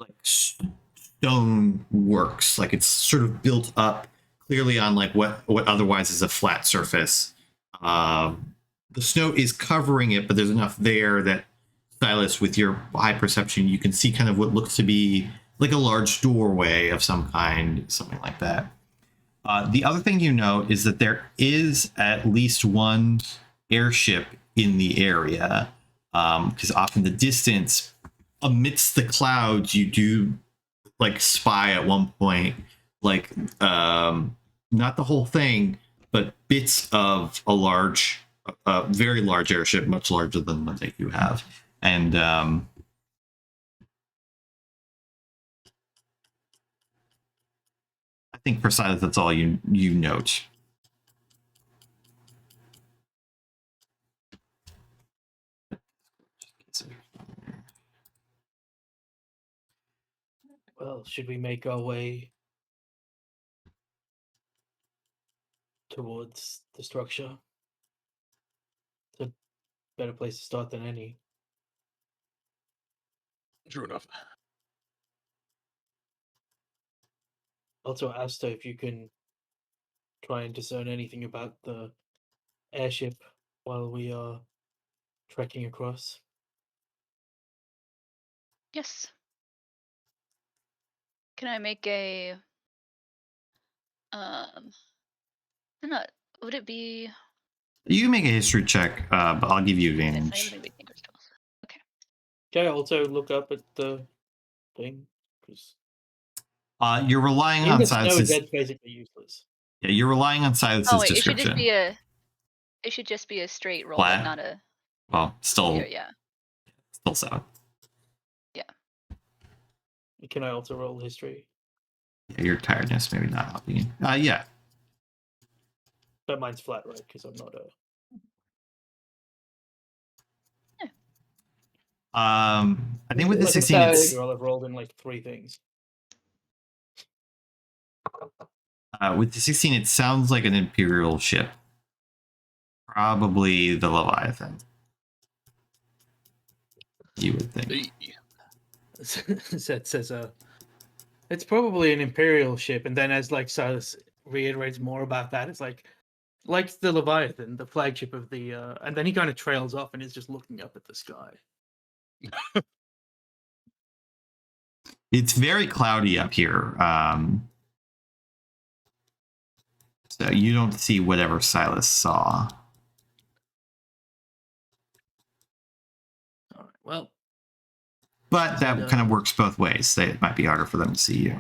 like stone works. Like it's sort of built up clearly on like what otherwise is a flat surface. The snow is covering it, but there's enough there that Silas, with your high perception, you can see kind of what looks to be like a large doorway of some kind, something like that. The other thing you know is that there is at least one airship in the area, because off in the distance, amidst the clouds, you do like spy at one point, like not the whole thing, but bits of a large, very large airship, much larger than the one that you have, and I think for Silas, that's all you note. Well, should we make our way towards the structure. It's a better place to start than any. True enough. Also, Asta, if you can try and discern anything about the airship while we are trekking across. Yes. Can I make a not would it be You can make a history check, but I'll give you I am advantage. gonna be thinking crystals. Can I also look up at the thing? Because You're relying in on the snow, Silas's. that's basically useless. Yeah, you're relying on Silas's Oh wait, description. it should just be a straight roll, Flat? like not a Well, still yeah. south. Can I also roll history? Yeah, your tiredness maybe not helping you. Yeah. But mine's flat, right? Because I'm not a. I think with the Like a 16, savage it's girl, I've rolled in like 3 things. with the 16, it sounds like an Imperial ship. Probably the Leviathan. You would think. Zed says, it's probably an Imperial ship, and then as like Silas reiterates more about that, it's like the Leviathan, the flagship of the, and then he kind of trails off and is just looking up at the sky. It's very cloudy up here. So you don't see whatever Silas saw. All right, well, But that And, kind of works both ways. It might be harder for them to see you.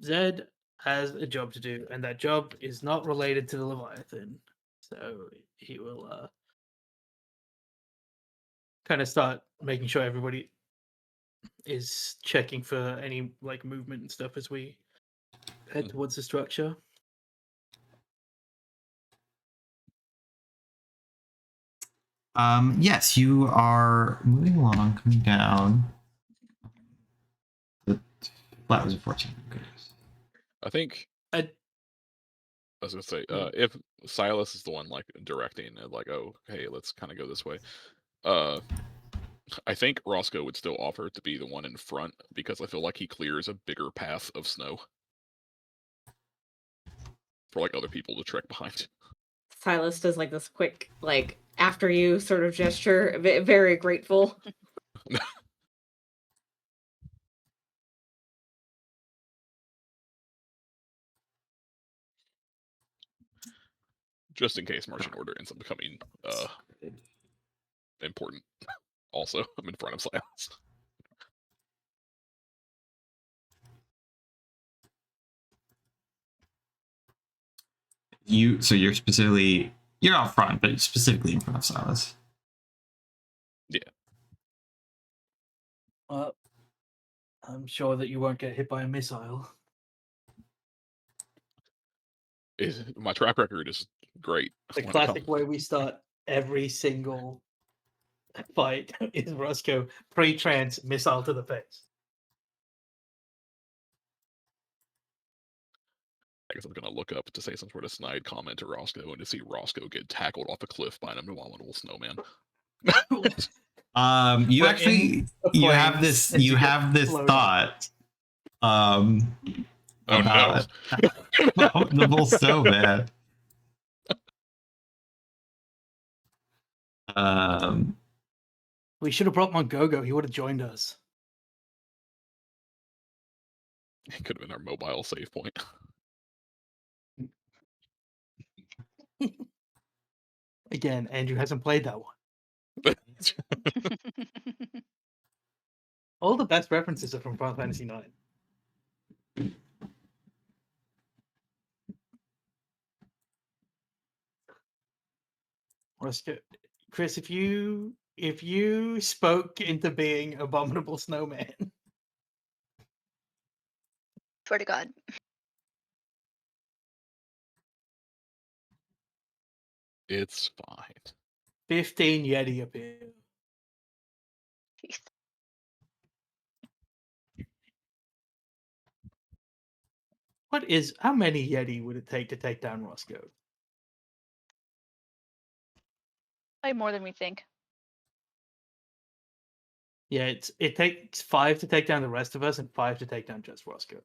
Zed has a job to do, and that job is not related to the Leviathan. So he will kind of start making sure everybody is checking for any like movement and stuff as we head towards the structure. Yes, you are moving along, coming down. The flat was a 14. Okay. I think I was gonna say, Yeah. if Silas is the one like directing, like, oh, hey, let's kind of go this way. I think Roscoe would still offer to be the one in front because I feel like he clears a bigger path of snow for like other people to trek behind. Silas does like this quick, like after you sort of gesture, very grateful. Just in case marching order ends up becoming important. Also, I'm in front of Silas. So you're out front, but specifically in front of Silas. I'm sure that you won't get hit by a missile. My track record is great. The when it classic comes- way we start every single fight is Roscoe pre-trans missile to the face. I guess I'm gonna look up to say some sort of snide comment to Roscoe and to see Roscoe get tackled off a cliff by an abominable snowman. You We're actually in the you have flames this as you get thought Oh about abominable snowman. We should have brought Mongogo. He would have joined us. It could have been our mobile save point. Again, Andrew hasn't played that one. All the best references are from Final Fantasy IX. Roscoe, Chris, if you spoke into being abominable snowman, Swear to God. It's fine. 15 Yeti appear. Jeez. How many Yeti would it take to take down Roscoe? Probably more than we think. Yeah, it takes 5 to take down the rest of us and 5 to take down just Roscoe. I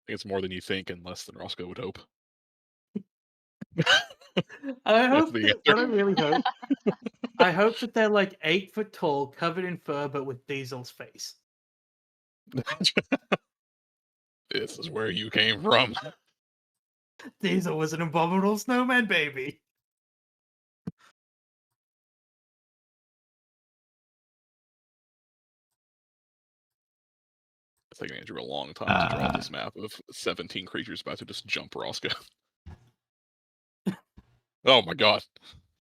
think it's more than you think and less than Roscoe would hope. I hope the what I really hope. I hope that they're like 8 foot tall, covered in fur, but with Diesel's face. This is where you came from. Diesel was an abominable snowman baby. It's taking Andrew a long time to draw this map of 17 creatures about to just jump Roscoe. Oh my god.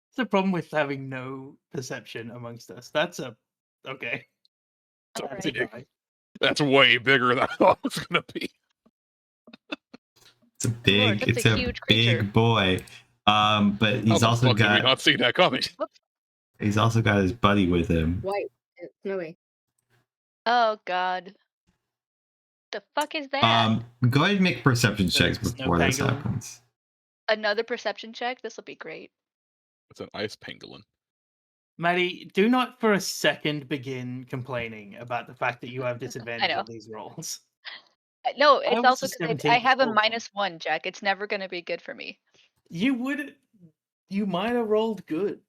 It's the problem with having no perception amongst us. That's okay. That's a Alright. guy. That's way bigger than I thought it was gonna be. It's a big, that's it's a a huge creature. big boy. But How he's the also fuck did we got not see that coming? he's also got his buddy with him. White and snowy. Oh god. The fuck is that? Go ahead and make perception So checks it's before this Snowpangolin. happens. Another perception check? This'll be great. It's an ice pangolin. Maddie, do not for a second begin complaining about the fact that you have disadvantage know. on these rolls. No, I it's was also a because 17 I have a before. -1, Jack. It's never gonna be good for me. You might have rolled good.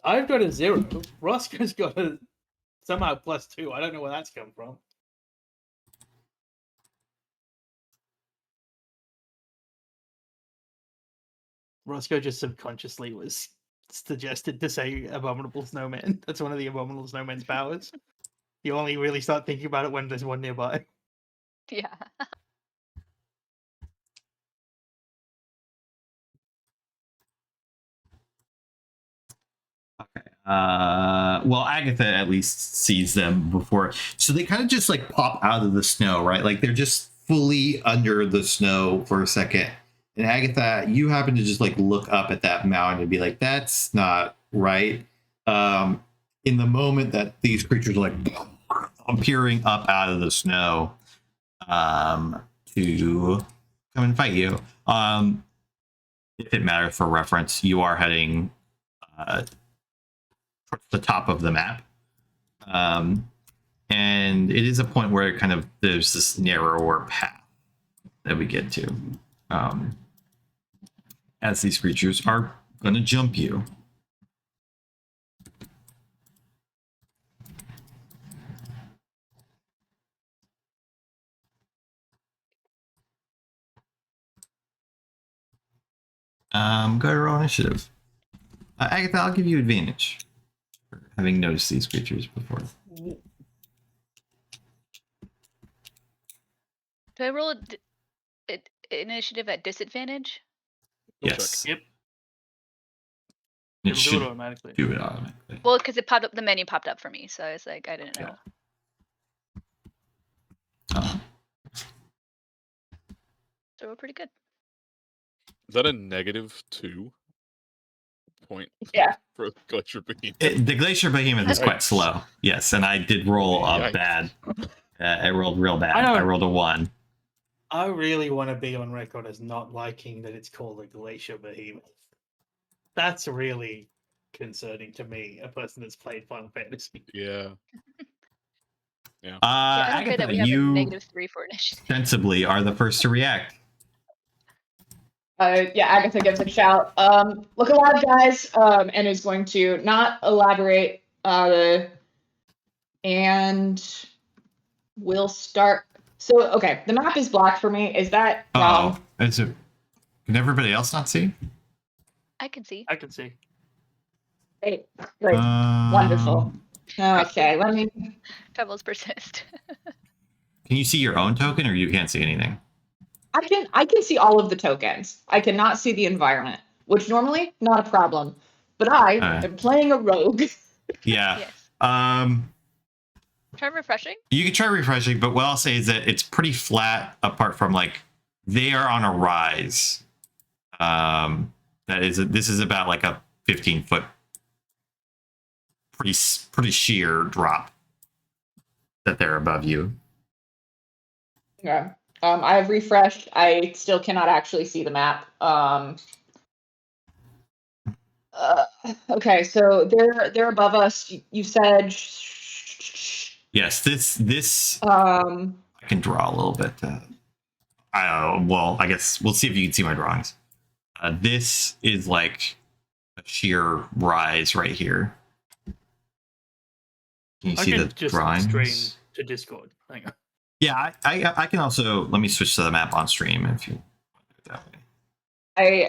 I've got a 0. Roscoe's got a somehow +2. I don't know where that's come from. Roscoe just subconsciously was suggested to say abominable snowman. That's one of the abominable snowman's powers. You only really start thinking about it when there's one nearby. Yeah. Well, Agatha at least sees them before, so they kind of just like pop out of the snow, right? Like they're just fully under the snow for a second. And Agatha, you happen to just like look up at that mountain and be like, "That's not right." In the moment that these creatures are like appearing up out of the snow, to come and fight you. If it matters for reference, you are heading towards the top of the map. And it is a point where it kind of there's this narrower path that we get to. As these creatures are gonna jump you. Go to roll initiative. Agatha, I'll give you advantage for having noticed these creatures before. Do I roll initiative at disadvantage? Go Yes. Yep. It It'll do should it automatically. do it automatically. Well, because it popped up, the menu popped up for me, so I was like, I didn't know. Uh, So we're pretty good. Is that a -2 point? Yeah. For Glacier Behemoth. the Glacier Behemoth is quite Yikes. slow. Yes, and I did roll a Yikes. bad. I rolled real bad. I know. I rolled a 1. I really want to be on record as not liking that it's called a glacier behemoth. That's really concerning to me, a person that's played Final Fantasy. Yeah. Yeah, I don't care that Agatha, we have a you -3 for initiative. sensibly are the first to react. Yeah, Agatha gives a shout. Look alive, guys, and is going to not elaborate. And we'll start. So, okay, the map is black for me. Is that wrong? Oh, is it? Can everybody else not see? I can see. I can see. Great. Wonderful. Okay, let me. Troubles persist. Can you see your own token, or you can't see anything? I can see all of the tokens. I cannot see the environment, which normally not a problem. But I am playing a rogue. Yeah. Yes. Try refreshing. You can try refreshing, but what I'll say is that it's pretty flat apart from like they are on a rise. This is about like a 15-foot pretty sheer drop that they're above you. Yeah. I have refreshed. I still cannot actually see the map. Okay, so they're above us. You said. Yes, this Um. I can draw a little bit. Well, I guess we'll see if you can see my drawings. This is like a sheer rise right here. Can you I see can the just drawings? stream to Discord. Hang on. Yeah, I can also let me switch to the map on stream if you do it that way.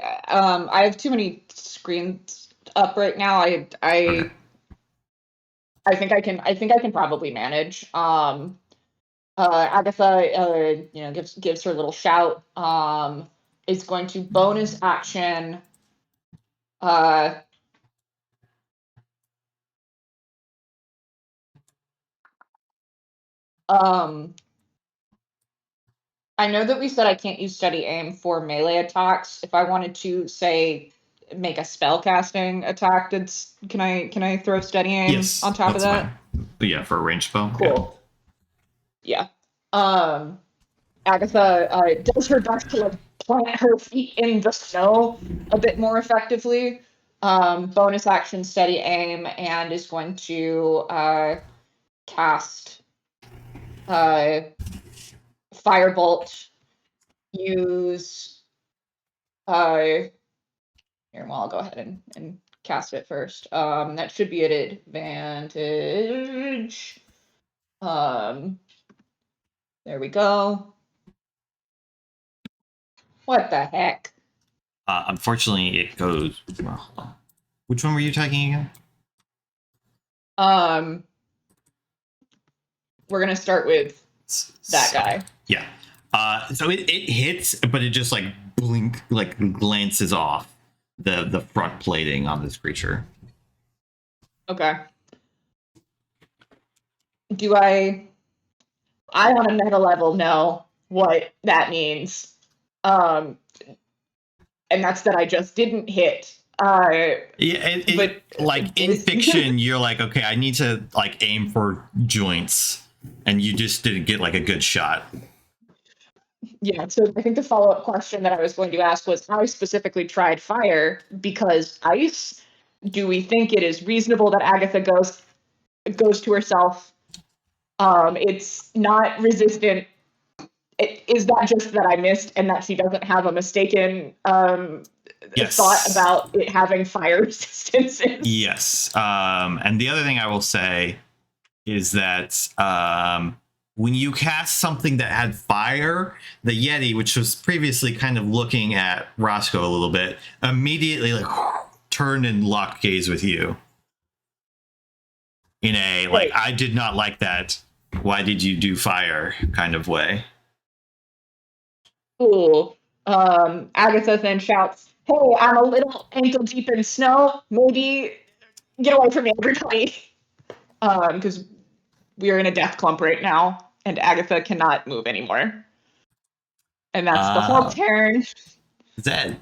I have too many screens up right now. Okay. I think I can probably manage. Agatha, gives her a little shout. Is going to bonus action. I know that we said I can't use steady aim for melee attacks. If I wanted to say make a spell casting attack, can I throw steady aim Yes, on top of that's that? fine. But yeah, for a range spell. Cool. Yeah. Agatha does her best to like plant her feet in the snow a bit more effectively. Bonus action steady aim and is going to cast Firebolt. Use here, well, I'll go ahead and cast it first. That should be at advantage. There we go. What the heck? Unfortunately, it goes. Well, hold on. Which one were you taking again? We're gonna start with that guy. Yeah. So it hits, but it just like glances off the front plating on this creature. Okay. Do I on a meta level know what that means? And that's that I just didn't hit. Yeah, but like in fiction, you're like, okay, I need to like aim for joints, and you just didn't get like a good shot. Yeah, so I think the follow-up question that I was going to ask was, I specifically tried fire because ice. Do we think it is reasonable that Agatha goes to herself? It's not resistant. Is that just that I missed and that she doesn't have a mistaken Yes. thought about it having fire resistance? Yes. And the other thing I will say is that when you cast something that had fire, the Yeti, which was previously kind of looking at Roscoe a little bit, immediately like turned and locked gaze with you. In a like, I did not like that. Why did you do fire kind of way? Cool. Agatha then shouts, "Hey, I'm a little ankle deep in snow. Maybe get away from me, everybody." Because we are in a death clump right now, and Agatha cannot move anymore. And that's the whole turn. Zed.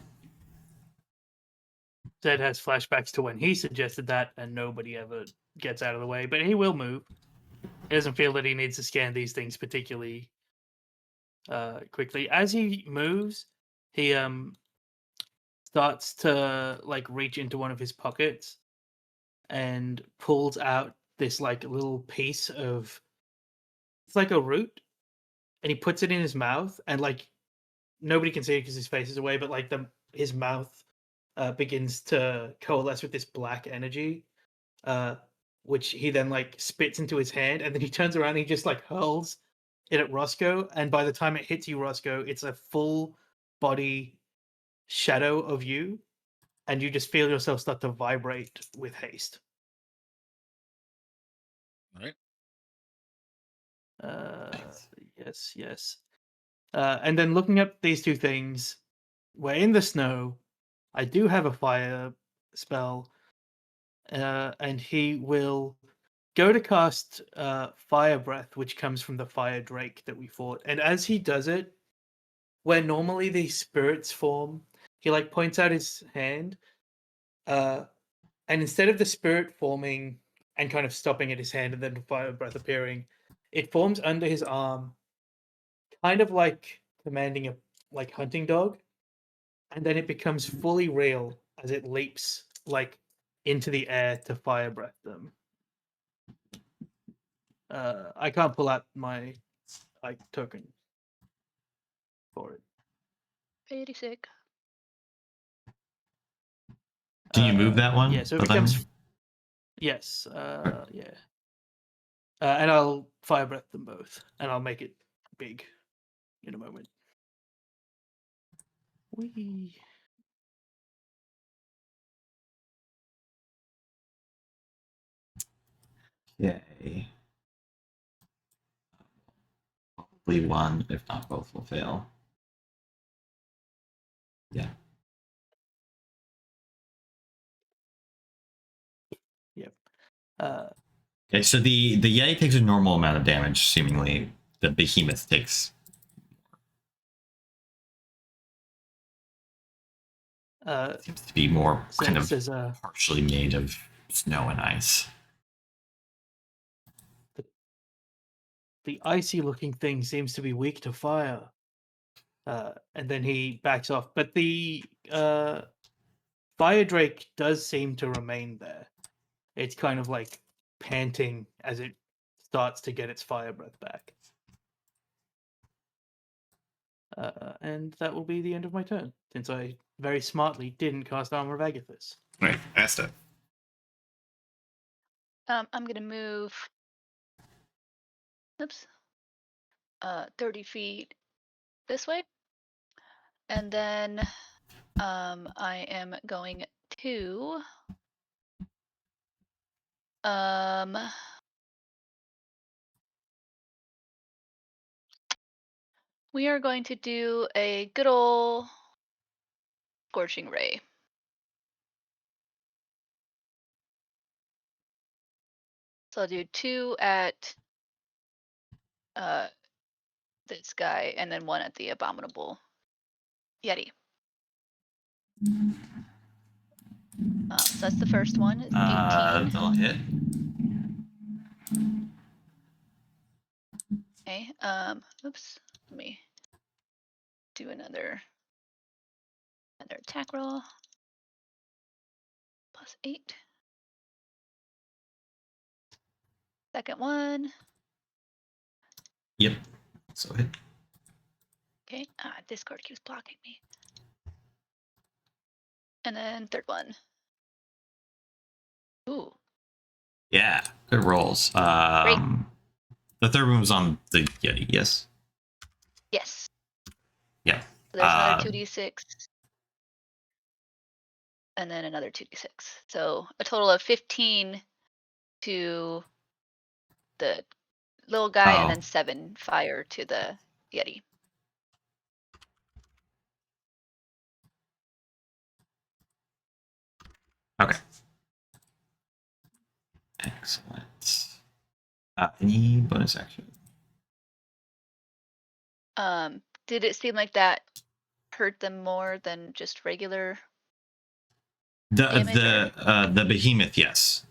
Zed has flashbacks to when he suggested that, and nobody ever gets out of the way. But he will move. He doesn't feel that he needs to scan these things particularly quickly. As he moves, he starts to like reach into one of his pockets and pulls out this like little piece of, it's like a root, and he puts it in his mouth, and like nobody can see it because his face is away, but like his mouth begins to coalesce with this black energy, which he then like spits into his hand, and then he turns around and he just like hurls it at Roscoe, and by the time it hits you, Roscoe, it's a full body shadow of you, and you just feel yourself start to vibrate with haste. All right. Yes. And then looking up these two things, we're in the snow. I do have a fire spell, and he will go to cast Fire Breath, which comes from the Fire Drake that we fought. And as he does it, where normally these spirits form, he like points out his hand, and instead of the spirit forming and kind of stopping at his hand and then Fire Breath appearing, it forms under his arm, kind of like commanding a like hunting dog, and then it becomes fully real as it leaps like into the air to fire breath them. I can't pull out my like token for it. Very sick. Can you move that one? Yeah, so it for them? becomes. Yes, yeah. And I'll fire breath them both, and I'll make it big in a moment. Whee. Okay. Probably one, if not both, will fail. Yeah. Yep. Okay, so the Yeti takes a normal amount of damage, seemingly. The Behemoth takes. Seems to be more kind of Says, partially made of snow and ice. the icy looking thing seems to be weak to fire. And then he backs off. But the Fire Drake does seem to remain there. It's kind of like panting as it starts to get its fire breath back. And that will be the end of my turn, since I very smartly didn't cast Armor of Agathis. Right, Asta. I'm gonna move. Oops. 30 feet this way, and then I am going to we are going to do a good old Scorching Ray. So I'll do 2 at this guy, and then 1 at the Abominable Yeti. So that's the first one. It's 18. They'll hit. Okay. Oops. Let me do another attack roll. +8. Second one. Yep. So hit. Okay. Discord keeps blocking me. And then third one. Ooh. Yeah, good rolls. The third one was on the Yeti, yes? Yes. Yeah. So there's another 2d6. And then another 2d6. So a total of 15 to the little guy, and then 7 fire to the Yeti. Okay. Excellent. Any bonus action? Did it seem like that hurt them more than just regular damage? The Behemoth, yes.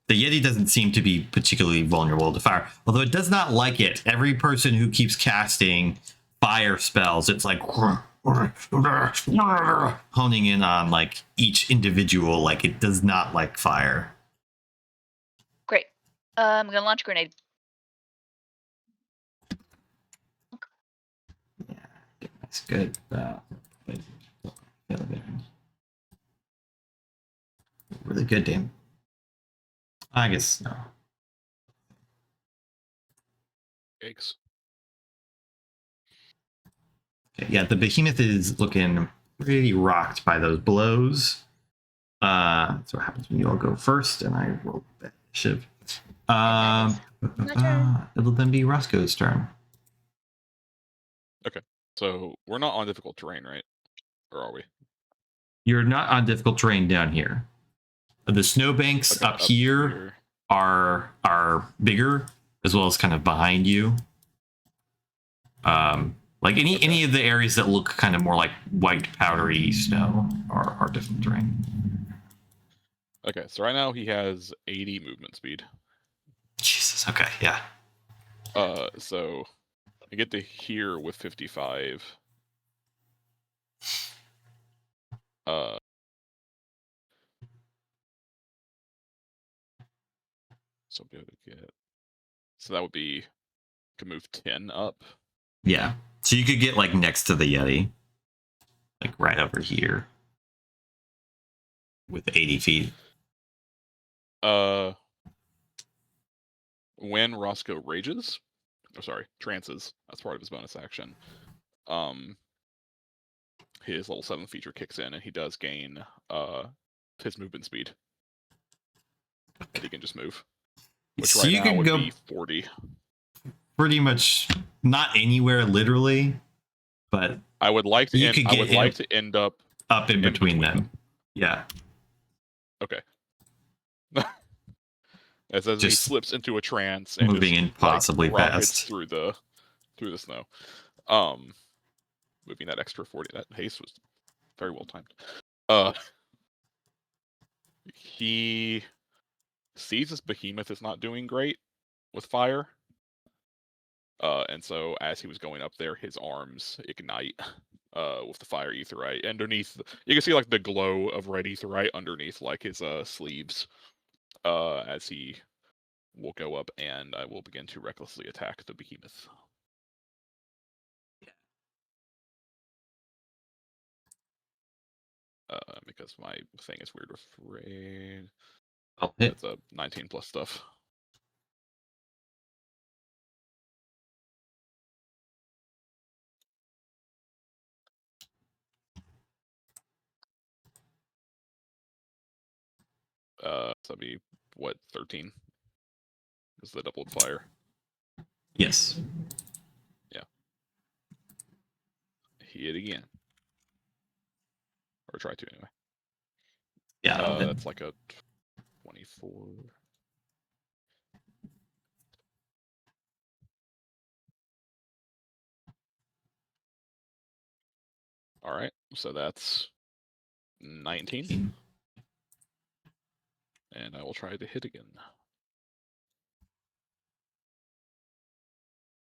The Yeti doesn't seem to be particularly vulnerable to fire, although it does not like it. Every person who keeps casting fire spells, it's like honing in on like each individual. Like it does not like fire. Great. I'm gonna launch a grenade. Yeah, that's good. Really good, damn. I guess no. Eggs. Okay, yeah, the Behemoth is looking pretty rocked by those blows. That's what happens when you all go first, and I roll that initiative. It'll then be Roscoe's turn. So we're not on difficult terrain, right? Or are we? You're not on difficult terrain down here. The snowbanks Okay, up here are bigger, as well as kind of behind you. Like any of the areas that look kind of more like white powdery snow are different terrain. Okay, so right now he has 80 movement speed. Jesus. Okay. Yeah. So I get to here with 55. So I'll be able to get. So that would be could move 10 up. Yeah. So you could get like next to the Yeti, like right over here, with 80 feet. When Roscoe rages, trances, that's part of his bonus action. His level 7 feature kicks in, and he does gain his movement speed. And he can just move. Which So right you now can would go be 40. pretty much not anywhere literally, but I would like to You end, could I get would him like to end up up in between between them. Yeah. Okay. As he Just slips into a trance and moving just, impossibly rockets fast. through the snow. Moving that extra 40. That haste was very well timed. He sees this behemoth is not doing great with fire. And so as he was going up there, his arms ignite with the fire aetherite. Underneath, you can see like the glow of red aetherite underneath like his sleeves. As he will go up, and I will begin to recklessly attack the behemoth. Because my thing is weird afraid. I'll hit. It's a 19 plus stuff. So that'd be what, 13? Is the doubled fire? Yes. Hit again. Or try to anyway. Yeah. that'll hit. That's like a 24. All right, so that's 19. And I will try to hit again.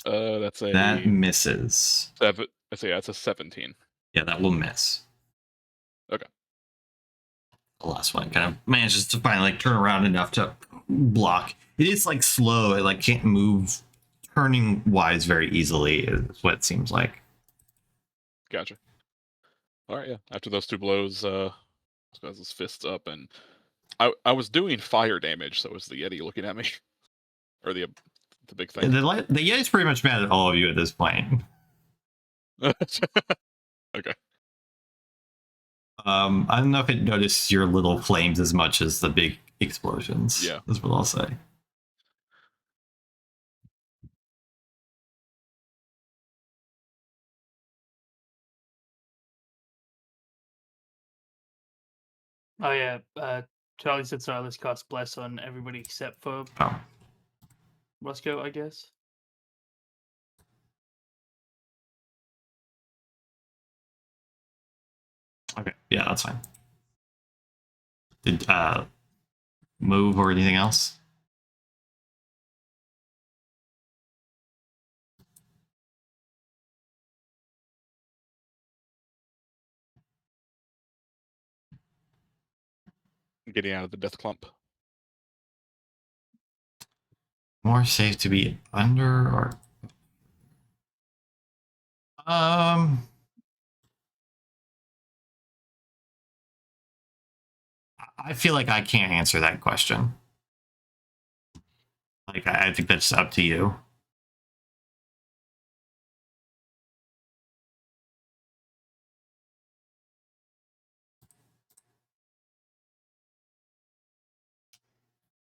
That's a That misses. that's a 17. Yeah, that will miss. Okay. The last one kind of manages to finally like turn around enough to block. It is like slow. It like can't move turning wise very easily is what it seems like. Gotcha. All right, yeah. After those two blows, has his fists up, and I was doing fire damage, so was the Yeti looking at me, or the big thing. The Yeti's pretty much mad at all of you at this point. Okay. I don't know if it noticed your little flames as much as the big explosions. Yeah. That's what I'll say. Oh yeah, Charlie said Silas cast Bless on everybody except for Oh. Roscoe, I guess. Okay. Yeah, that's fine. Did move or anything else? Getting out of the death clump. More safe to be under or I feel like I can't answer that question. Like I think that's up to you.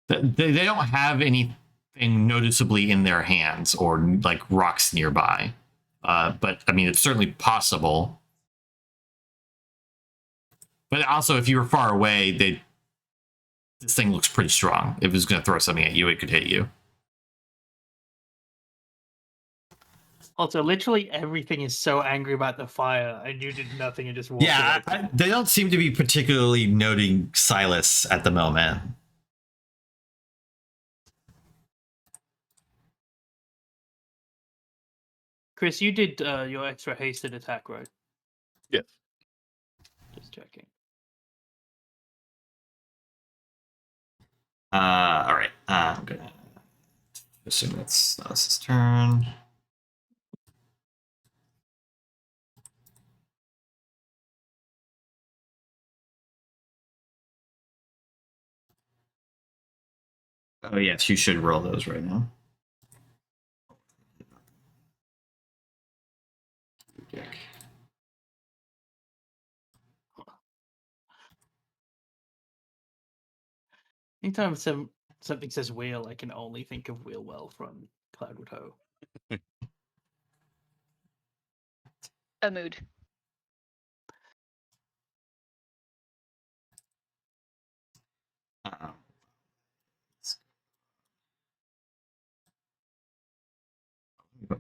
They don't have anything noticeably in their hands or like rocks nearby. But I mean, it's certainly possible. But also, if you were far away, this thing looks pretty strong. If it was going to throw something at you, it could hit you. Also, literally everything is so angry about the fire, and you did nothing and just walked Yeah, away. they don't seem to be particularly noting Silas at the moment. Chris, you did your extra hasted attack, right? Yes. Just checking. All right. I'm gonna assume it's Alice's turn. Oh yes, you should roll those right now. Anytime something says wheel, I can only think of Wheelwell from Cloudwood Ho. A mood. Uh,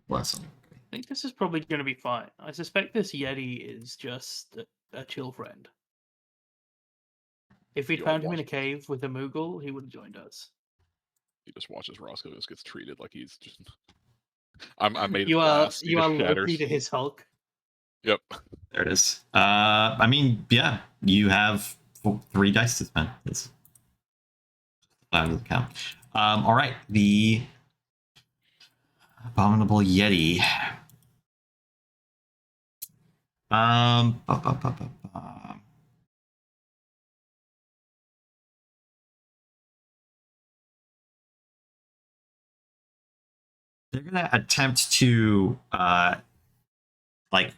bless him. I think this is probably going to be fine. I suspect this Yeti is just a chill friend. If we'd You found him all in a cave with a Moogle, he would have joined us. He just watches Roscoe just gets treated like he's just. I made You it are glass. He you just are shatters. Loki to his Hulk. Yep. There it is. I mean, yeah, you have 3 dice to spend. That's out of the count. All right, the abominable Yeti. Ba, ba, ba, ba, ba. They're gonna attempt to like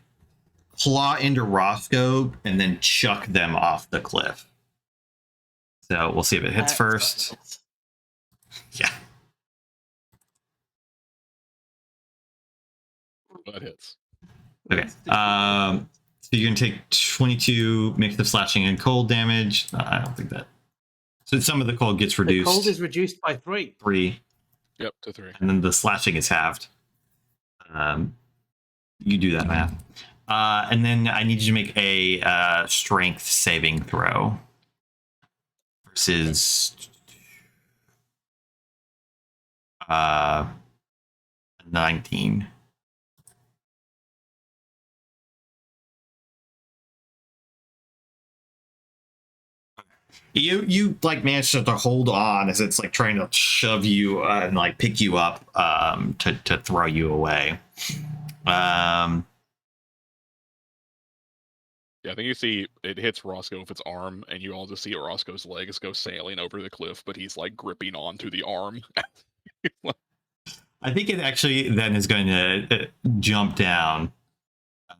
claw into Roscoe and then chuck them off the cliff. So we'll see if it hits That's first. right. Yeah. That hits. Okay. So you're gonna take 22 mix of slashing and cold damage. I don't think that. So some of the cold gets The reduced. cold is reduced by 3. 3, Yep, to 3. and then the slashing is halved. You do that math. And then I need you to make a strength saving throw versus 19. You like manage to hold on as it's like trying to shove you and like pick you up to throw you away. Yeah, I think you see it hits Roscoe with its arm, and you all just see Roscoe's legs go sailing over the cliff, but he's like gripping onto the arm. I think it actually then is going to jump down,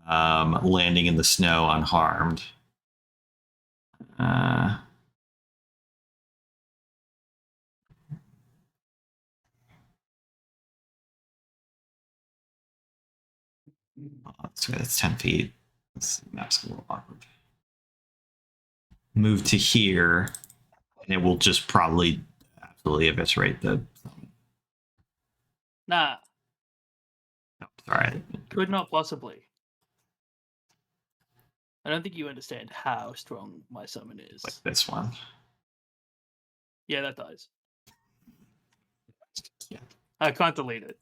landing in the snow unharmed. It's 10 feet. This map's a little awkward. Move to here, and it will just probably absolutely eviscerate the. Nah, Oh, sorry. could not possibly. I don't think you understand how strong my summon is. Like this one. Yeah, that dies. Yeah. I can't delete it.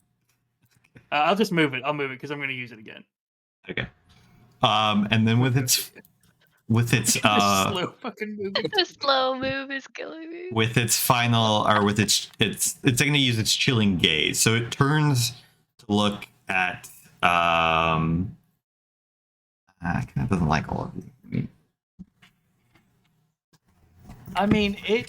I'll just move it. I'll move it because I'm going to use it again. Okay. And then with its Slow fucking movement. The slow move is killing me. with its final or with its going to use its chilling gaze, so it turns to look at kind of doesn't like all of you. I mean, it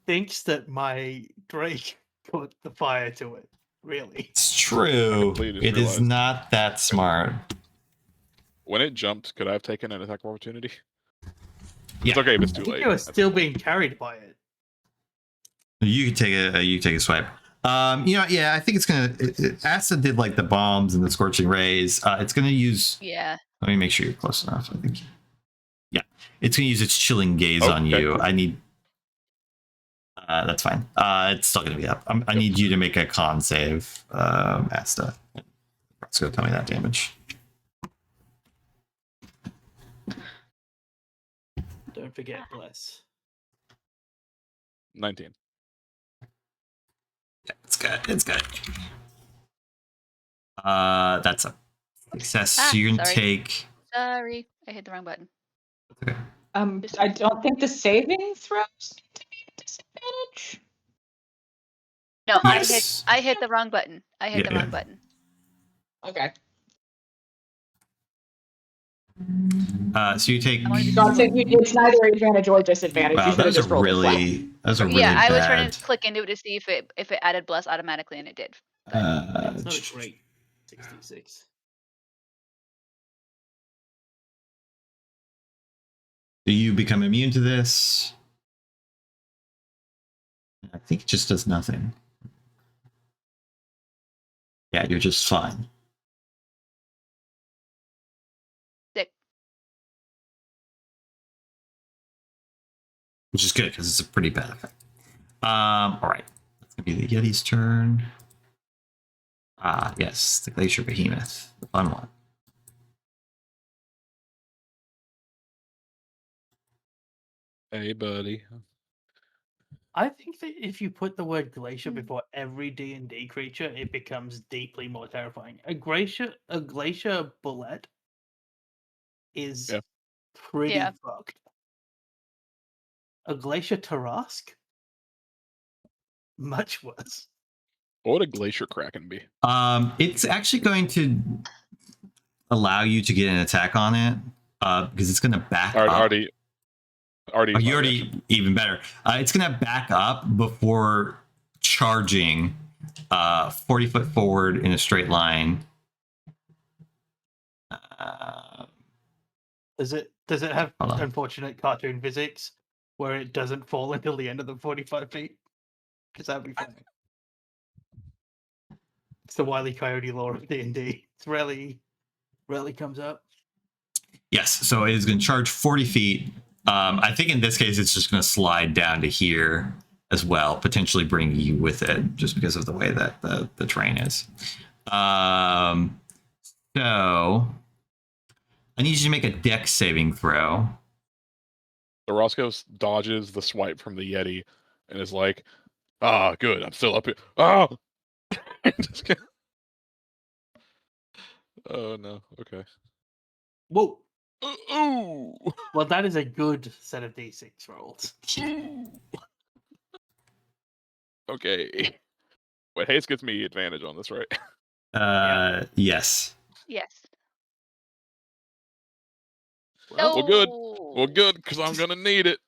thinks that my Drake put the fire to it. Really? It's true. completely It is realized. not that smart. When it jumped, could I have taken an attack of opportunity? Yeah. It's okay if it's I too think late. you were still being carried by it. You could take a swipe. Yeah, I think it's gonna. Acid did like the bombs and the scorching rays. It's gonna use. Yeah. Let me make sure you're close enough. I think. Yeah, it's gonna use its chilling gaze on Okay. you. I need. That's fine. It's still gonna be up. I need you to make a con save, Asta. Let's go. Tell me that damage. Don't forget, bless. 19. Yeah, it's good. It's good. That's a success. So you're gonna sorry. take. Sorry, I hit the wrong button. Okay. I don't think the saving throws need to be a disadvantage. No, Yes. I hit the wrong button. I hit the Yeah. wrong button. Okay. So you take. I wanted to God, so it's neither advantage or disadvantage. Wow, you should that have was a just rolled it flat. really yeah, I was trying bad. to click into it to see if it added bless automatically, and it did. It's not a great 66. Do you become immune to this? I think it just does nothing. Yeah, you're just fine. Sick. Which is good because it's a pretty bad effect. All right, that's gonna be the Yeti's turn. Yes, the Glacier Behemoth, the fun one. Hey, buddy. I think that if you put the word glacier before every D&D creature, it becomes deeply more terrifying. A glacier bullet is Yeah. pretty Yeah. fucked. A glacier Tarask, much worse. What would a glacier kraken be? It's actually going to allow you to get an attack on it because it's going to back up. Already. Oh, you already even better. It's going to back up before charging 40 foot forward in a straight line. Does it have Hold on. unfortunate cartoon physics where it doesn't fall until the end of the 45 feet? Because that'd be funny. It's the Wile E. Coyote lore of D&D. It's rarely comes up. Yes, so it is going to charge 40 feet. I think in this case, it's just going to slide down to here as well, potentially bring you with it, just because of the way that the terrain is. So I need you to make a dex saving throw. So Roscoe dodges the swipe from the Yeti and is like, good, I'm still up here. Oh! Just kidding. Oh, no. Okay. Whoa. Ooh! Well, that is a good set of D6 rolls. Okay. Wait, Hayes gets me advantage on this, right? Yes. Yes. Well, good. Well, good, because I'm going to need it.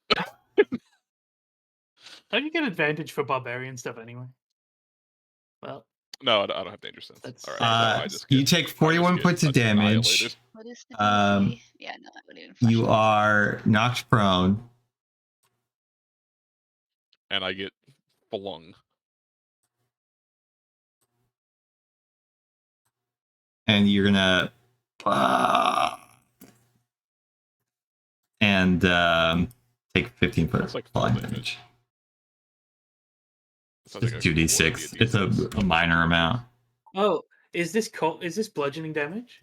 Don't you get advantage for barbarian stuff anyway? Well, No, I don't have danger sense. That's- All right, You take 41 points of damage. What is the Um, DC? Yeah, no, I wouldn't even. You are knocked prone. And I get flung. And you're gonna take 15 foot That's like falling full damage. Sounds Just like 2d6. It's a minor amount. oh, is this bludgeoning damage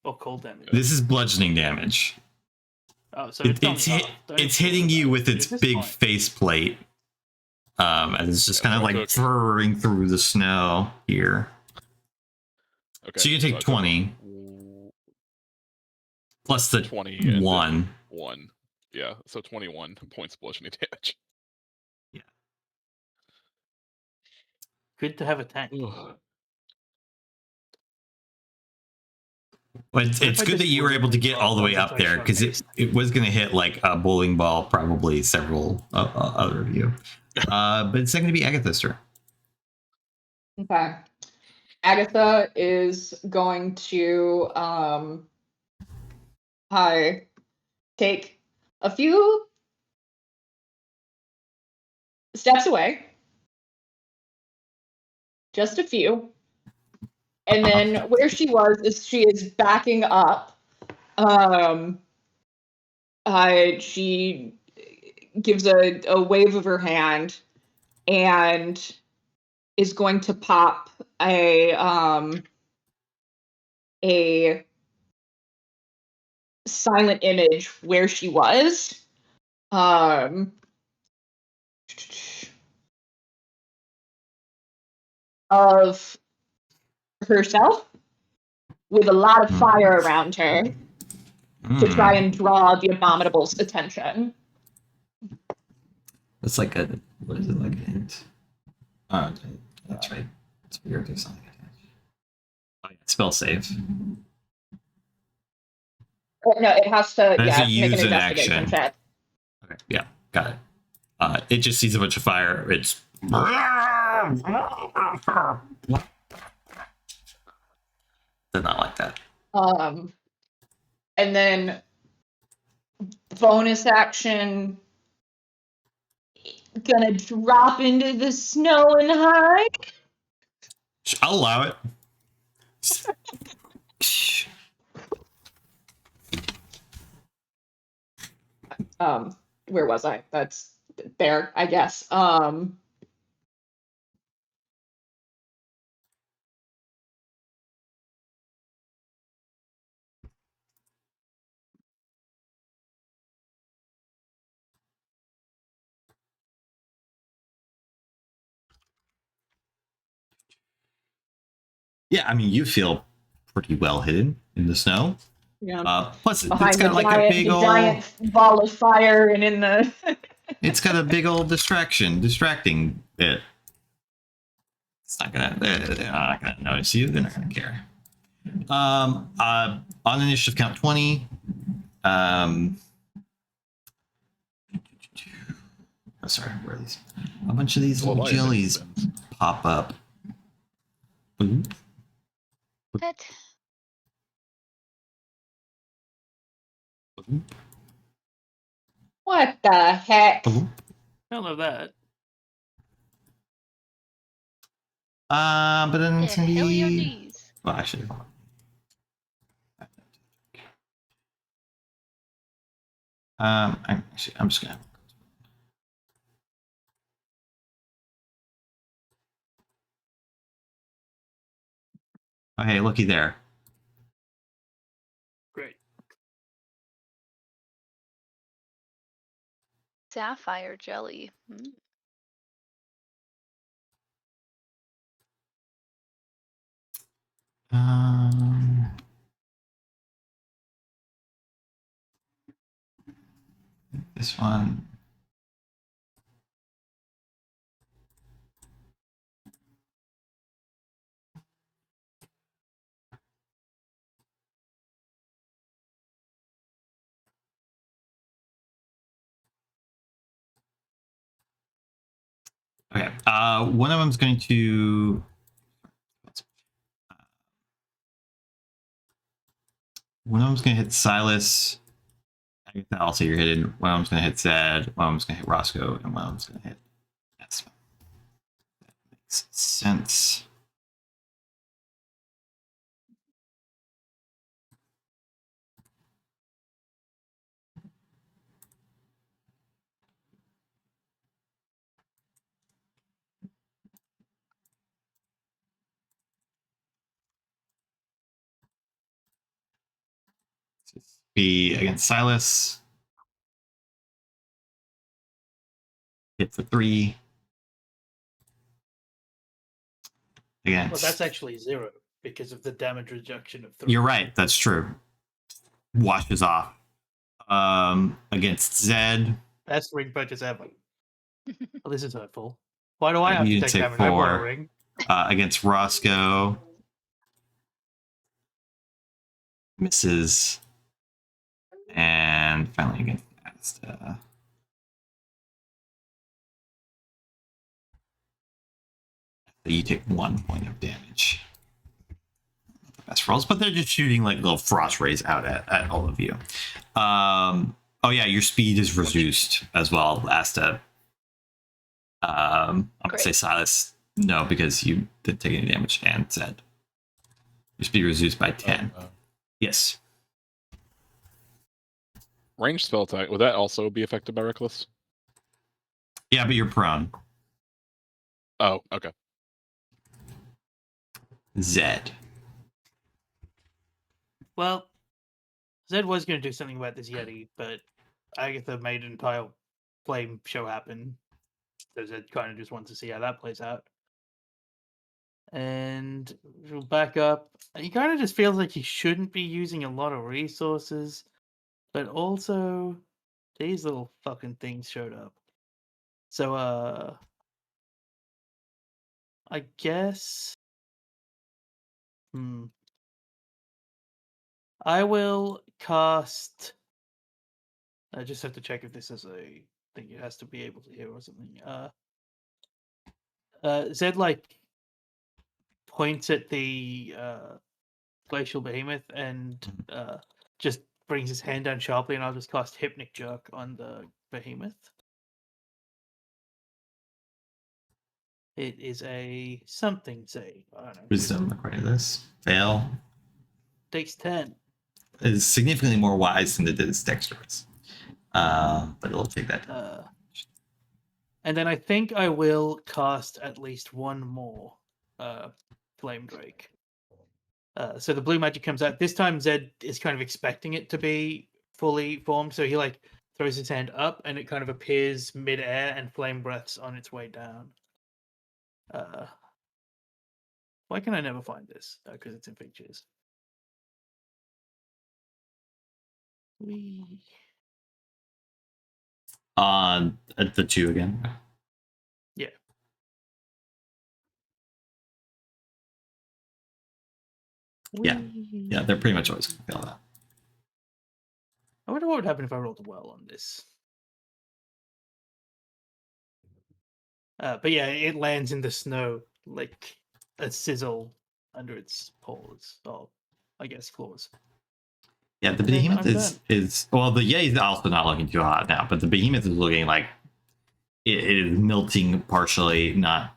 or cold damage? This is bludgeoning damage. Oh, so It's hitting you with its big faceplate. And it's just kind of like burrowing through the snow here. Okay, So you can take 20 plus the 20 and 1. 1. Yeah, so 21 points of bludgeoning damage. Good to have a tank. But it's good that you were able to get all the way up there because it was going to hit like a bowling ball, probably several other of you. But it's not going to be Agatha's turn. Okay. Agatha is going to take a few steps away. Just a few. And then where she is backing up. She gives a wave of her hand and is going to pop a silent image where she was. Of herself with a lot of Hmm. fire around her to try Hmm. and draw the Abominable's attention. It's like a, what is it, like a hint? Oh, that's right. It's weird. There's something attached. Oh, yeah, spell save. No, it has to, It has to make an use an investigation action. check. Okay, yeah, got it. It just sees a bunch of fire. It's did not like that. And then bonus action, gonna drop into the snow and hide. I'll allow it. Where was I? That's there, I guess. Yeah, I mean, you feel pretty well hidden in the snow. Yeah. Plus, Behind it's got the like giant, a big the old. giant ball of fire, and in the. It's got a big old distracting bit. It's not gonna. They're not gonna notice you. They're not gonna care. On initiative count 20. Oh, sorry, where are these? A bunch of these Well, little light emitting jellies spins. pop up. Ooh. What? What the heck? Ooh. I don't know that. But then The it's gonna hell are be. these? Well, actually, hold on. I'm just gonna. Oh, hey, looky there. Great. Sapphire jelly. Hmm. Um, this one. Okay. One of them's going to. One of them's going to hit Silas. Agatha, also you're hidden. One of them's going to hit Zed. One of them's going to hit Roscoe, and one of them's going to hit. Yes. That makes sense. Be against Silas. Hit for 3. Against. Well, that's actually 0 because of the damage reduction of 3. You're right. That's true. Washes off. Against Zed. Best ring purchase ever. Well, this is hurtful. Why do I have You to didn't take say damage? I bought a 4. ring. Against Roscoe. Misses. And finally against Asta. You take 1 point of damage. Not the best rolls, but they're just shooting like little frost rays out at all of you. Oh yeah, your speed is reduced as well, Asta. I'm gonna say Great. Silas. No, because you didn't take any damage, and Zed. Your speed reduced by 10. Yes. Ranged spell attack. Would that also be affected by Reckless? Yeah, but you're prone. Oh, okay. Zed. Well, Zed was going to do something about this Yeti, but Agatha made an entire flame show happen. So Zed kind of just wants to see how that plays out. And and we'll back up. He kind of just feels like he shouldn't be using a lot of resources, but also these little fucking things showed up. So, I guess. I will cast. I just have to check if this is a thing it has to be able to hear or something. Zed like points at the glacial behemoth and just brings his hand down sharply, and I'll just cast Hypnic Jerk on the behemoth. It is a something save. I don't know. Wisdom, according to this. Fail Takes 10. is significantly more wise than it is dexterous. But it'll take that. And then I think I will cast at least one more Flame Drake. So the blue magic comes out. This time Zed is kind of expecting it to be fully formed, so he like throws his hand up and it kind of appears mid-air and flame breaths on its way down. Why can I never find this? Because it's in features. The 2 again. Yeah. Yeah, they're pretty much always going to fail that. I wonder what would happen if I rolled well on this. But yeah, it lands in the snow like a sizzle under its paws, or I guess claws. Yeah, the Okay, behemoth I'm is well, the Yeti is also not looking too hot now, but the behemoth is looking like it is melting partially, not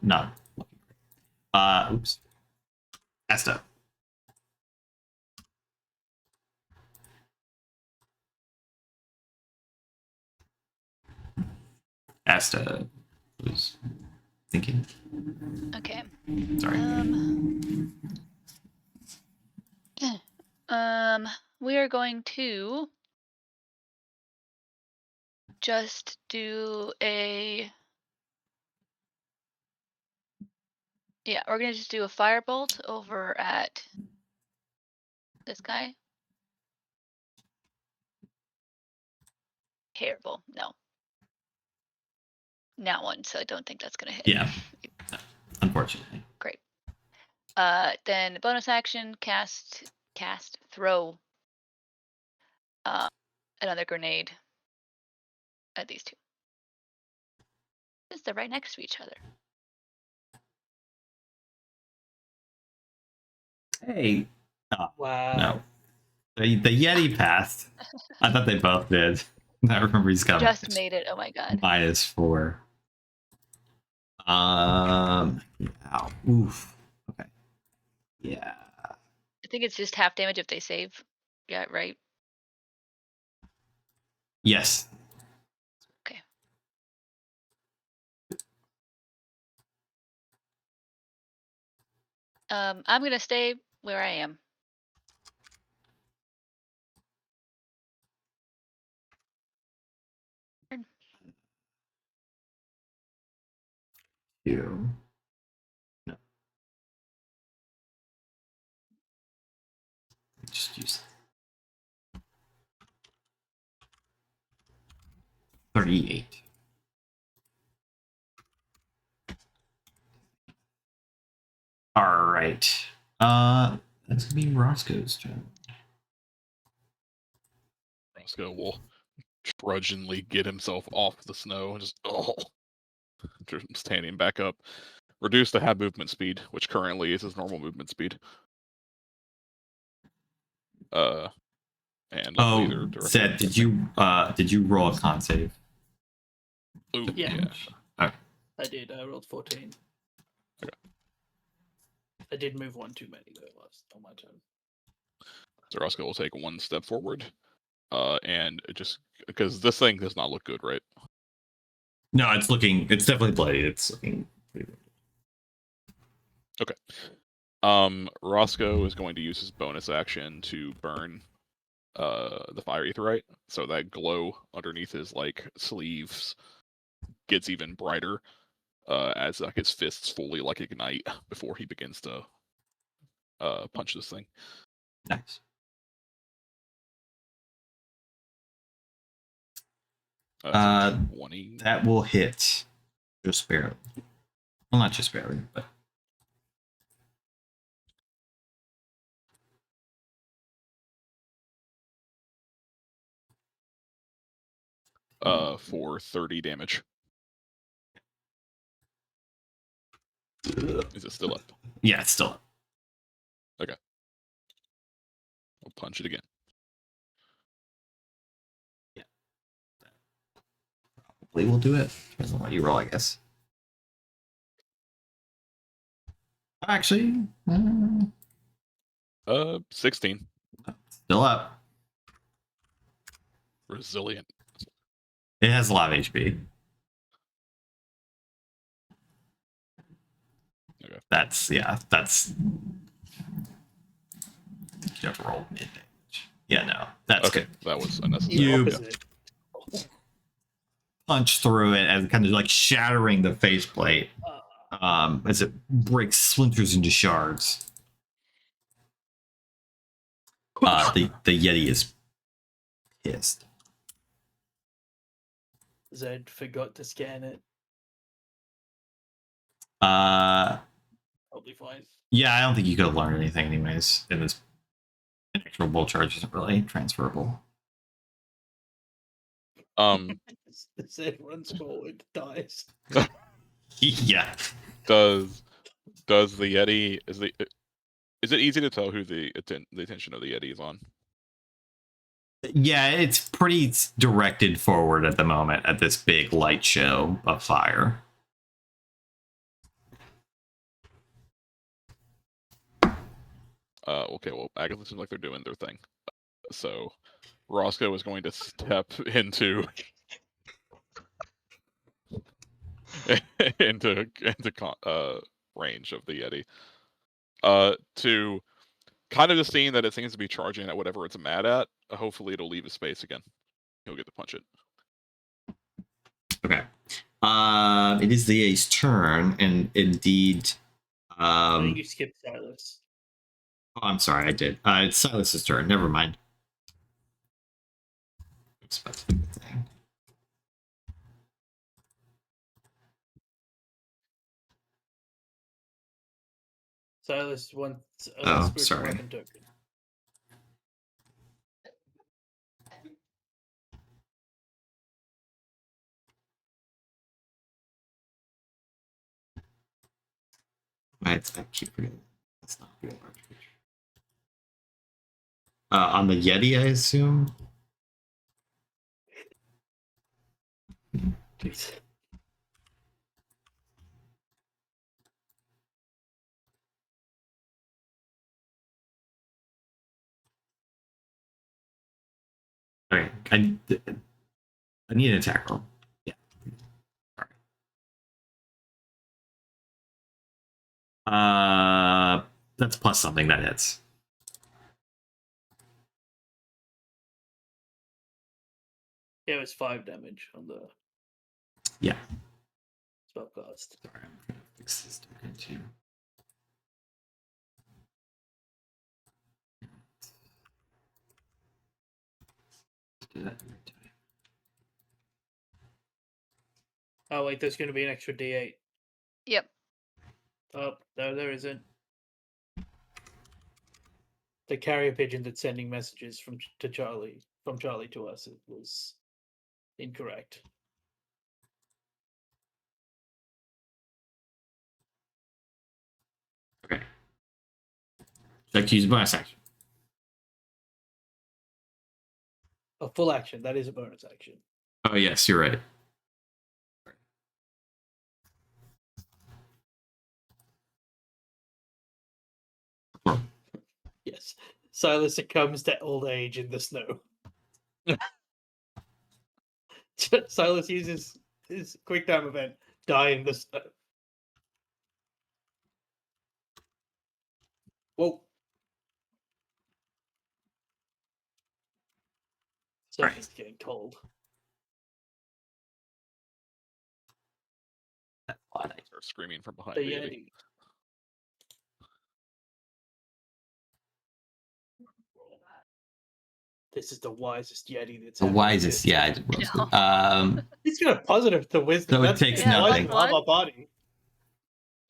oops. Asta. Asta was thinking. Okay. Sorry. We are going to just do a. Yeah, we're gonna just do a firebolt over at this guy. Terrible. No. Not one, so I don't think that's gonna hit. Yeah. Unfortunately. Great. Then bonus action, cast, throw another grenade at these two. Since they're right next to each other. Hey. Wow. No. The Yeti passed. I thought they both did. I remember he's got Just made it. Oh my god. -4. Yeah. Oof. Okay. Yeah. I think it's just half damage if they save. Yeah, right. Yes. Okay. I'm gonna stay where I am. You. No. Just use 38. All right. That's gonna be Roscoe's turn. Roscoe will grudgingly get himself off the snow and just standing back up. Reduce to half movement speed, which currently is his normal movement speed. And Oh, Zed, did you roll a con save? Ooh, Yeah. Okay. I did. I rolled 14. Okay. I did move one too many though last on my turn. So Roscoe will take one step forward, and just because this thing does not look good, right? No, it's definitely bloody. It's looking pretty good. Okay. Roscoe is going to use his bonus action to burn the fire aetheryte, so that glow underneath his like sleeves gets even brighter as like his fists fully like ignite before he begins to punch this thing. Nice. That's a 20. That will hit just barely. Well, not just barely, but For 30 damage. Is it still up? yeah, it's still up. I'll punch it again. Probably will do it. Depends on what you roll, I guess. Actually, 16. still up. Resilient. It has a lot of HP. Okay. That's you have to roll mid damage. Yeah, no, that's Okay, good. that was unnecessary. You- Opposite. Punch through it and kind of like shattering the faceplate as it breaks splinters into shards. The Yeti is pissed. Zed forgot to scan it. Probably fine. Yeah, I don't think you could have learned anything anyways. In this, an actual bolt charge isn't really transferable. Zed runs forward, dies. Yeah. Does the Yeti is it easy to tell who the attention of the Yeti is on? Yeah, it's pretty directed forward at the moment at this big light show of fire. Okay, well, Agatha seems like they're doing their thing. So Roscoe is going to step into range of the Yeti. To kind of just seeing that it seems to be charging at whatever it's mad at. Hopefully, it'll leave his space again. He'll get to punch it. Okay. It is the A's turn, and indeed. I think you skipped Silas. Oh, I'm sorry, I did. It's Silas's turn. Never mind. Expect a good thing. Silas wants a Oh, spiritual sorry. weapon token. I keep forgetting. That's not good. On the Yeti, I assume. Please. Okay, I need an attack roll. Yeah. That's plus something that hits. Yeah, it was 5 damage on the Yeah. spellcast. Sorry, I'm gonna fix this token too. Do that every time. Oh wait, there's going to be an extra D8. Yep. Oh, no, there isn't. The carrier pigeon that's sending messages from Charlie to us, it was incorrect. Okay. Like to use a bonus action. A full action, that is a bonus action. Oh yes, you're right. Yes. Silas succumbs to old age in the snow. Silas uses his quick time event, die in the snow. Whoa. Something's getting cold. Start screaming from behind The the Yeti. Yeti. This is the wisest Yeti that's The ever wisest, existed. yeah. He's got a positive to wisdom. So it That's takes it's wise nothing. than half our party.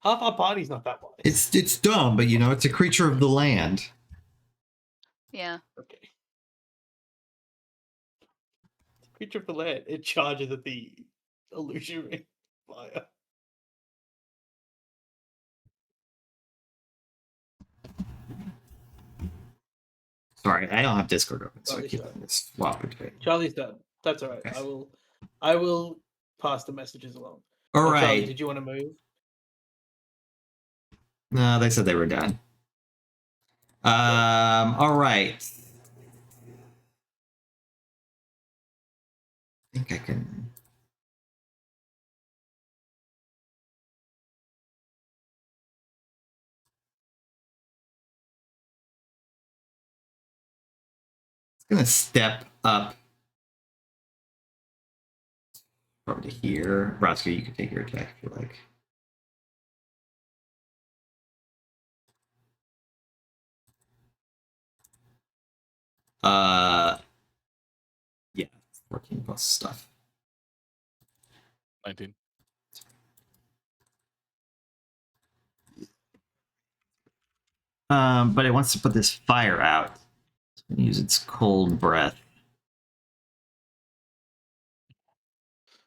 Half our party's not that wise. It's dumb, but it's a creature of the land. Yeah. Okay. Creature of the land. It charges at the illusionary fire. Sorry, I don't have Discord open, so I Sorry, keep sorry. this swap between. Charlie's done. That's all right. Okay. I will pass the messages along. All Charlie, right. did you want to move? No, they said they were done. All right. I think I can. It's gonna step up probably to here. Roscoe, you can take your attack if you like. Yeah, 14 plus stuff. 19. But it wants to put this fire out. It's gonna use its cold breath.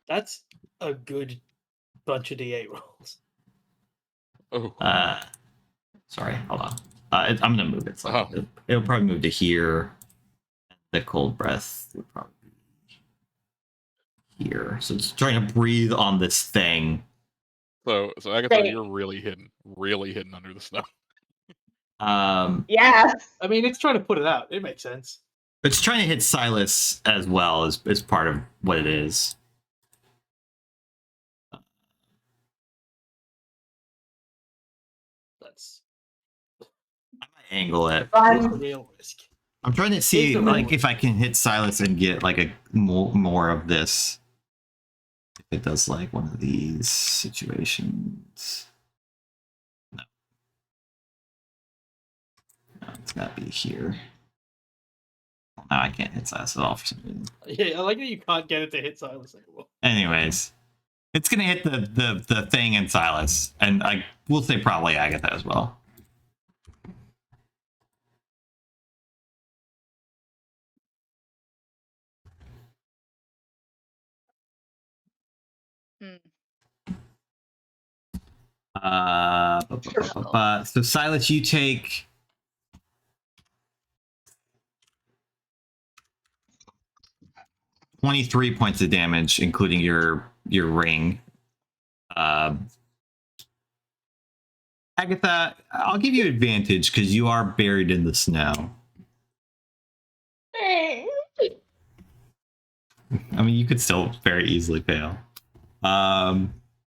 That's a good bunch of D8 rolls. Oh. Sorry, hold on. I'm gonna move it. So it'll probably move to here. The cold breath would probably be here. So it's trying to breathe on this thing. So Agatha, Great. you're really hidden under the snow. Yeah. I mean, it's trying to put it out. It makes sense. It's trying to hit Silas as well as part of what it is. That's I might angle it. a real risk. I'm trying to see It's a like real if I can hit Silas and get like a more of this. If it does like one of these situations. No, it's gotta be here. Now I can't hit Silas at all for some reason. Yeah, I like that you can't get it to hit Silas anymore. Anyways, it's gonna hit the thing in Silas, and I will say probably Agatha as well. Hmm. So Silas, you take 23 points of damage, including your ring. Agatha, I'll give you advantage because you are buried in the snow. I mean, you could still very easily fail.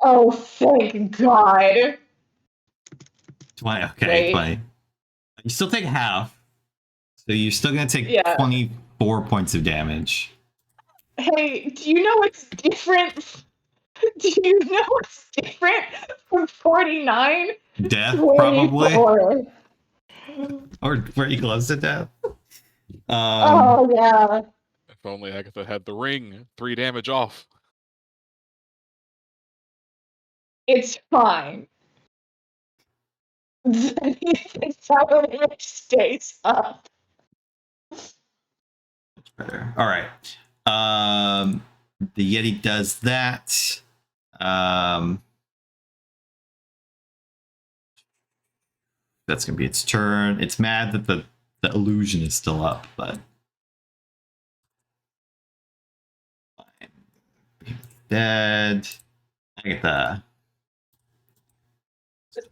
Oh, thank God. 20. Okay, Wait. 20. You still take half, so you're still gonna take Yeah. 24 points of damage. Hey, do you know what's different? Do you know what's different from 49? Death, probably, 24. or pretty close to death. Oh, yeah. If only Agatha had the ring, 3 damage off. It's fine. The sound image stays up. Better. All right. The Yeti does that. That's gonna be its turn. It's mad that the illusion is still up, but fine. Dead. Agatha.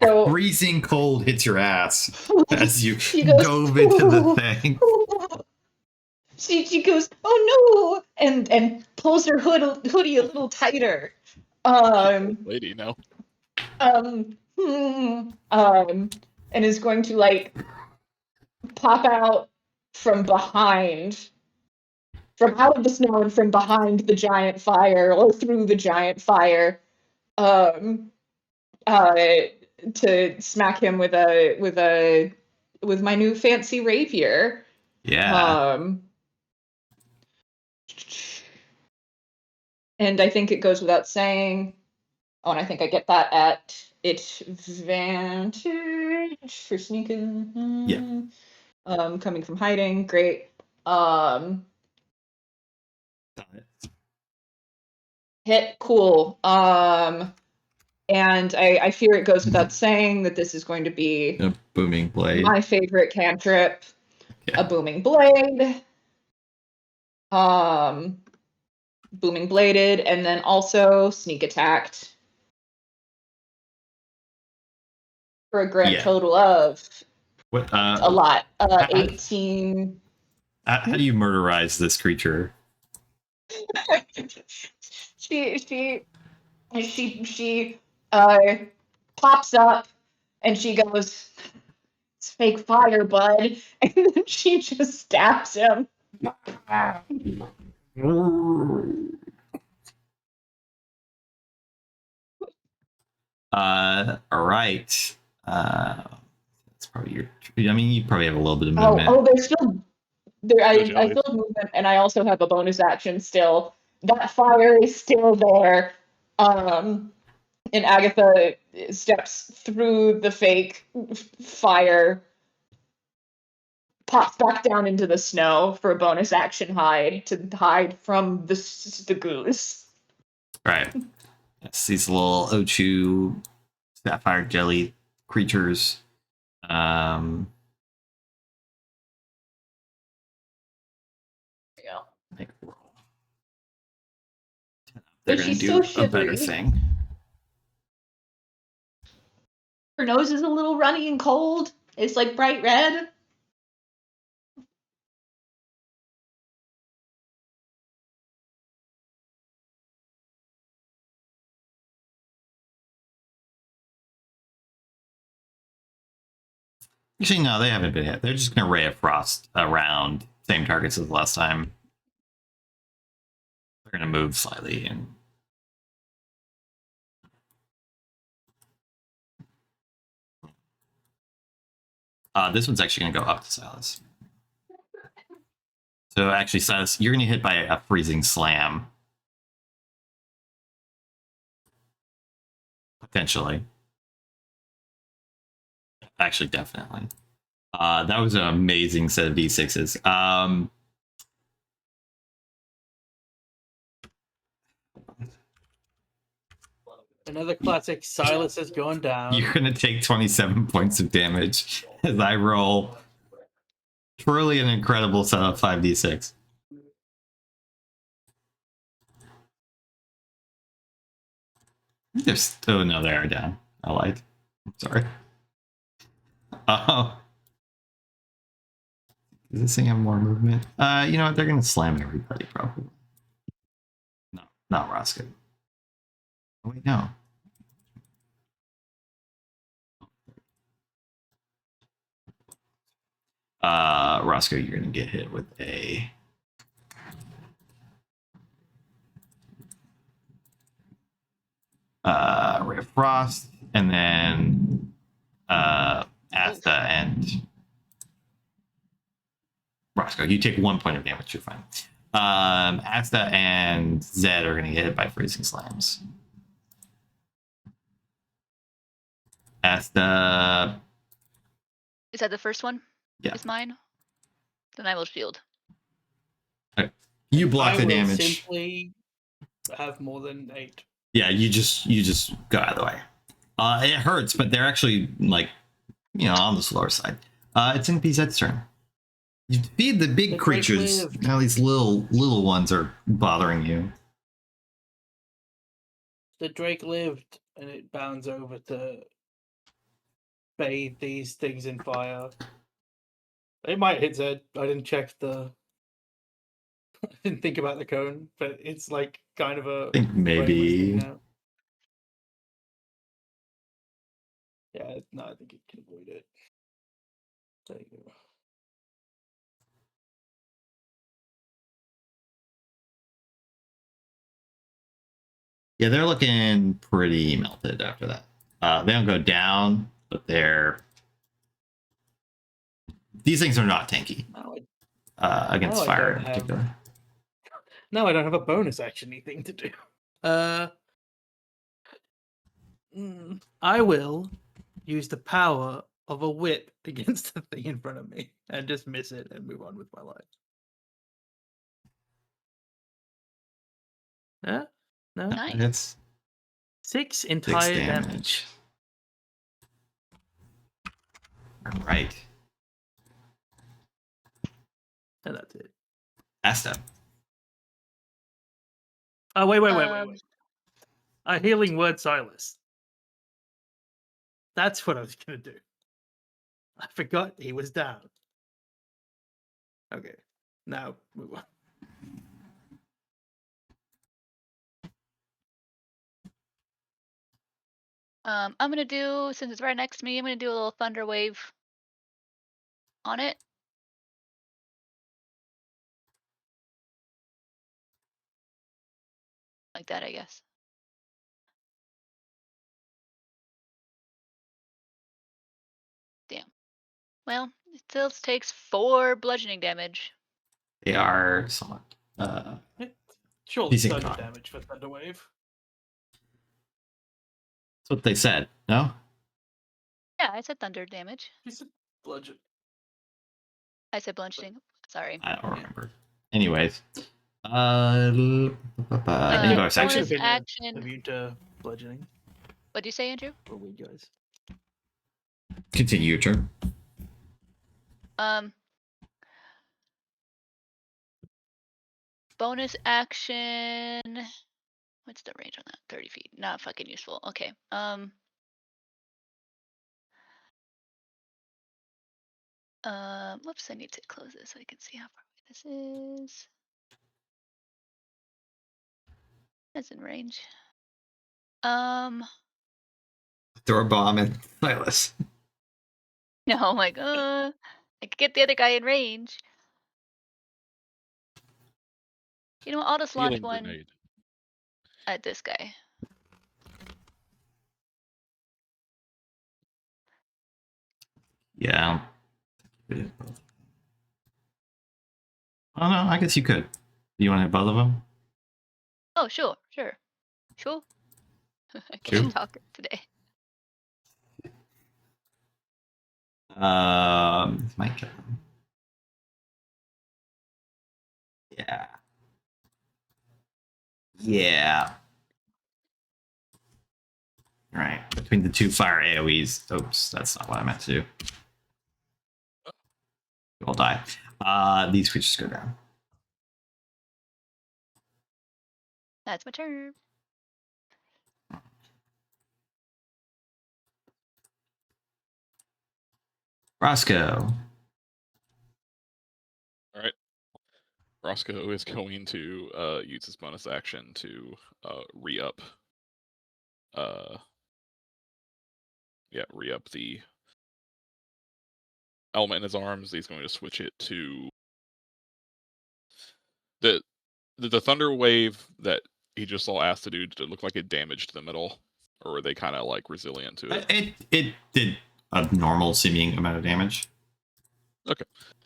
So Freezing cold hits your ass as you She goes, dove into the thing. she goes, oh no, and pulls her hoodie a little tighter. Lady, no. And is going to like pop out from behind, from out of the snow and from behind the giant fire or through the giant fire, to smack him with my new fancy rapier. Yeah. and I think it goes without saying. Oh, and I think I get that at advantage for sneaking. Yeah. Coming from hiding, great. Hit, cool. And I fear it goes without saying that this is going to be A booming blade. my favorite cantrip, Yeah. a booming blade. Booming bladed, and then also sneak attacked for a grand Yeah. total of What? a lot. How- 18. How do you murderize this creature? she pops up and she goes, "It's fake fire, bud," and then she just stabs him. All right. That's probably your. I mean, you probably have a little bit of Oh, movement. there's still there. I Joey. still have movement, and I also have a bonus action still. That fire is still there. And Agatha steps through the fake fire, pops back down into the snow for a bonus action hide to hide from the goose. Right. Yes, these little Ochu sapphire jelly creatures. Yeah. Make a roll. But They're gonna she's do so a better shivery. thing. Her nose is a little runny and cold. It's like bright red. Actually, no, they haven't been hit. They're just gonna ray of frost around same targets as last time. They're gonna move slightly and. This one's actually going to go up to Silas. So actually, Silas, you're going to hit by a freezing slam. Potentially. Actually, definitely. That was an amazing set of D6s. Another classic. Silas has gone down. You're going to take 27 points of damage as I roll truly an incredible set of 5d6. There's oh no, they are down. I lied. I'm sorry. Oh. Does this thing have more movement? You know what? They're gonna slam everybody probably. No, not Roscoe. Oh, wait, no. Roscoe, you're gonna get hit with a Ray of Frost, and then Asta and Roscoe, you take 1 point of damage. You're fine. Asta and Zed are gonna get hit by freezing slams. Asta, Is that the first one? Yeah. Is mine? Then I will shield. you block I the will damage. simply have more than 8. Yeah, you just go out of the way. It hurts, but they're actually like, on the slower side. It's in PZ's turn. You feed the big The creatures. Drake lived. Now these little ones are bothering you. The Drake lived, and it bounds over to bathe these things in fire. It might hit Zed. I didn't check the. I didn't think about the cone, but it's like kind of a. I think maybe. now. Yeah, no, I think it can avoid it. There you go. Yeah, they're looking pretty melted after that. They don't go down, but these things are not tanky Now against I fire don't in have- particular. No, I don't have a bonus action thing to do. I will use the power of a whip against the thing in front of me and just miss it and move on with my life. Yeah? No? Nice. It's 6 6 entire damage. damage. Right. And that's it. Asta. Oh, wait. Um, A healing word, Silas. That's what I was going to do. I forgot he was down. Okay. Now, move on. I'm gonna do, since it's right next to me, I'm gonna do a little thunder wave on it. Like that, I guess. Damn. Well, it still takes 4 bludgeoning damage. They are somewhat. Surely Decent thunder con. damage for Thunderwave. That's what they said. No? Yeah, I said thunder damage. He said bludgeon. I said bludgeoning. Sorry. I don't remember. Anyways. Any bonus bonus action? action. Immune to bludgeoning. What do you say, Andrew? For we guys. Continue your turn. Bonus action. What's the range on that? 30 feet. Not fucking useful. Okay. Whoops, I need to close this so I can see how far away this is. That's in range. Throw a bomb at Silas. No, I'm like, I could get the other guy in range. You know what? I'll just launch Healing one grenade. at this guy. Yeah. Oh no, I guess you could. You want to hit both of them? Oh, sure. I Sure. can't talk today. It's my turn. Yeah. Yeah. All right. Between the 2 fire AoEs. Oops, that's not what I meant to do. You all die. These creatures go down. That's my turn. Roscoe. All right. Roscoe is going to use his bonus action to re-up. Re-up the element in his arms. He's going to switch it to the thunder wave that he just saw Asta do. Did it look like it damaged them at all, or were they kind of like resilient to it? It did a normal seeming amount of damage. Okay,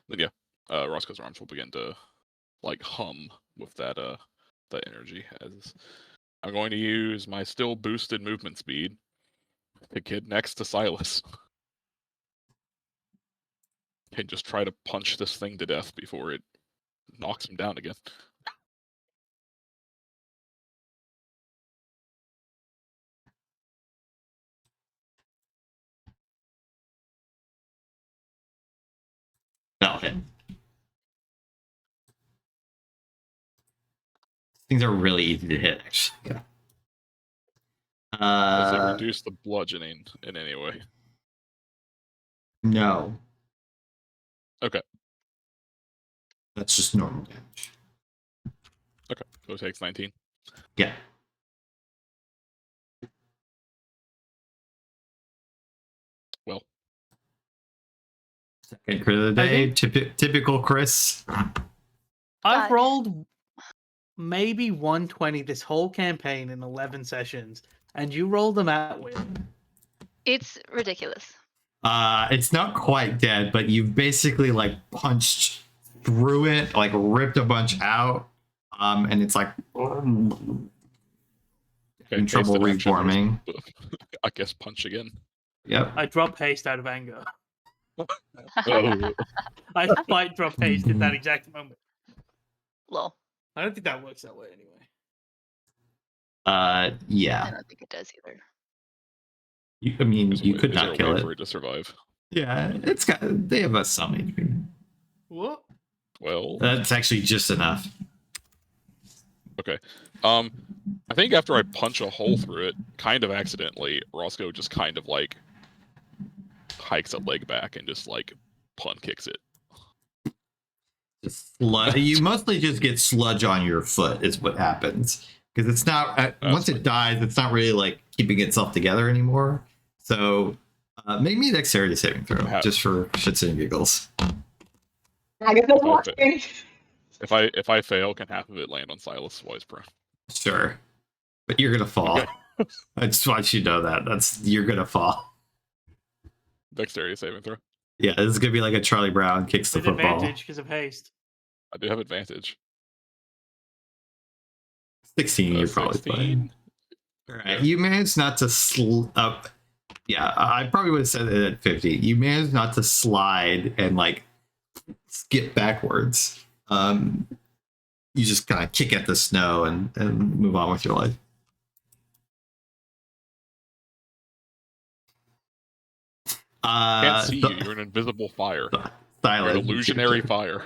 then yeah, Roscoe's arms will begin to like hum with that energy. As I'm going to use my still boosted movement speed to get next to Silas. And just try to punch this thing to death before it knocks him down again. That'll hit. Things are really easy to hit, actually. Yeah. Does it reduce the bludgeoning in any way? No. Okay. That's just normal damage. Okay, so it takes 19. Yeah. Well. Second crit of the day. Typical Chris. I've God. rolled maybe 120 this whole campaign in 11 sessions, and you rolled them at will. It's ridiculous. It's not quite dead, but you've basically like punched through it, like ripped a bunch out, and it's like Okay, in trouble haste in action, reforming. I guess punch again. Yep. I drop haste out of anger. Oh, I might drop haste in that exact moment. Lol. I don't think that works that way anyway. I Yeah. don't think it does either. I mean, is you there- could is there not a kill way it. for it to survive. Yeah, it's got. They have a some HP. What? Well, That's actually just enough. I think after I punch a hole through it, kind of accidentally, Roscoe just kind of like hikes a leg back and just like pun kicks it. Just you mostly just get sludge on your foot is what happens, because it's not once fine. it dies, it's not really like keeping itself together anymore. So make me a dexterity saving throw just for shits and giggles. Agatha's Okay. watching. If I fail, can half of it land on Silas while he's prone? Sure, but you're gonna fall. Okay. I just want you to know that you're gonna fall. Dexterity saving throw. Yeah, this is gonna be like a Charlie Brown kicks the With football. advantage because of haste. I do have advantage. 16, you're probably 16. fine. All right, you managed not to yeah, I probably would have said it at 50. You managed not to slide and like skip backwards. You just kind of kick at the snow and move on with your life. Can't see you. You're an invisible fire. You're Silent. an illusionary fire.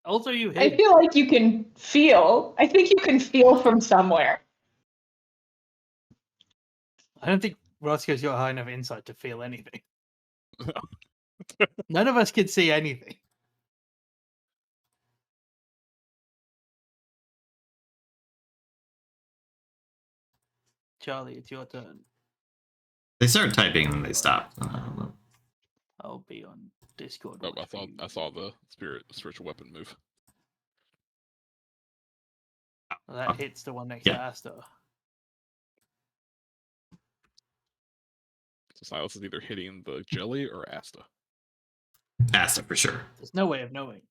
Also, you I hit. feel like you can feel. I think you can feel from somewhere. I don't think Roscoe's got high enough insight to feel anything. None of us can see anything. Charlie, it's your turn. They started typing and then they stopped. I don't know. I'll be on Discord. Oh, watching I you. saw the spiritual weapon move. Well, that hits the one next to Yeah. Asta. So Silas is either hitting the jelly or Asta. Asta for sure. There's no way of knowing.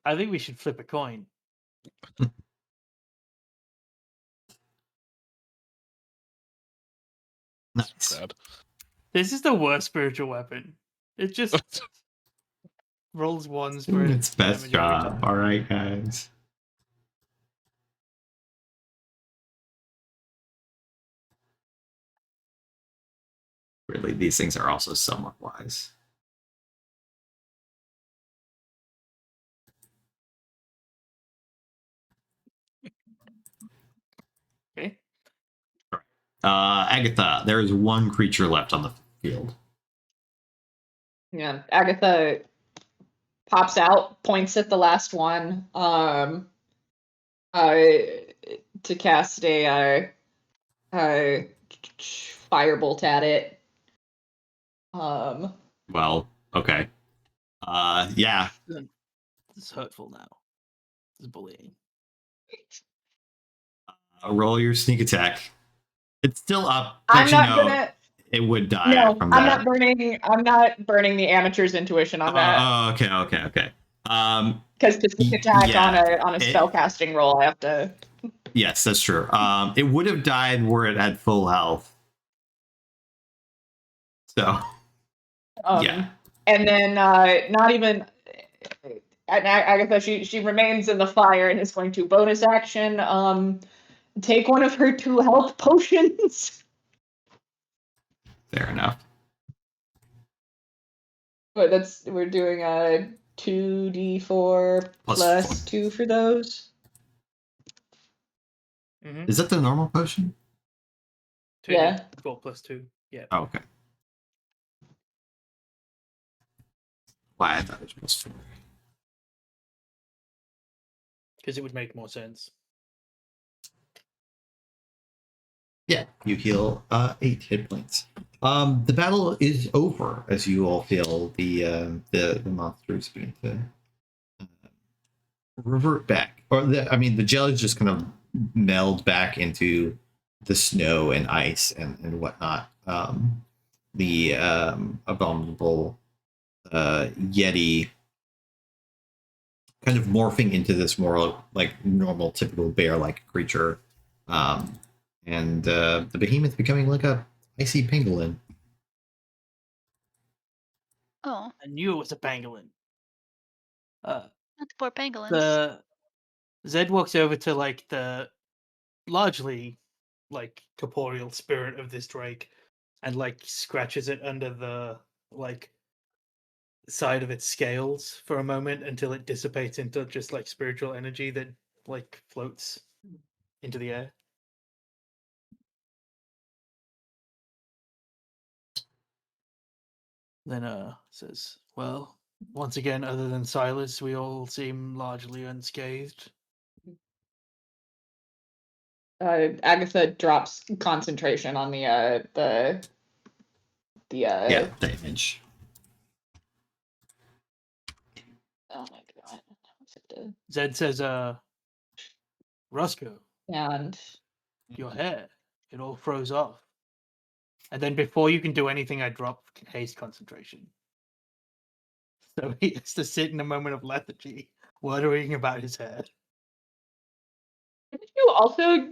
I think we should flip a coin. Nice. Sad. This is the worst spiritual weapon. It just rolls ones for It's best damage every job. time. All right, guys. Really, these things are also somewhat wise. Okay. Agatha, there is one creature left on the field. Yeah, Agatha pops out, points at the last one, to cast a firebolt at it. Well, okay. Yeah. It's hurtful now. It's bullying. Roll your sneak attack. It's still up. I'm But not you know, gonna. it would die No, from I'm that. not burning. I'm not burning the amateur's intuition on that Oh, okay. because to sneak attack yeah, on a spellcasting roll, I have to. Yes, that's true. It would have died were it had full health. So, yeah. And then not even. Agatha, she remains in the fire and is going to bonus action. Take one of her 2 health potions. Fair enough. But we're doing a 2d4 plus 4. 2 for those. Mm-hmm. Is that the normal potion? Yeah. 4 plus 2. Yeah. Oh, okay. Why I thought it was plus 4. Because it would make more sense. Yeah, you heal 8 hit points. The battle is over as you all feel the monsters begin to revert back, or the jellies just kind of meld back into the snow and ice and whatnot. The abominable Yeti kind of morphing into this more like normal, typical bear-like creature. And the behemoth becoming like a icy pangolin. Oh, I knew it was a pangolin. not the poor pangolins. The Zed walks over to like the largely like corporeal spirit of this drake and like scratches it under the like side of its scales for a moment until it dissipates into just like spiritual energy that like floats into the air. Then says, well, once again, other than Silas, we all seem largely unscathed. Agatha drops concentration on the Yeah, the image. Oh my god. What's it do? Zed says, Roscoe, And your hair, it all froze off. And then before you can do anything, I drop haste concentration. So he has to sit in a moment of lethargy, worrying about his hair. did you also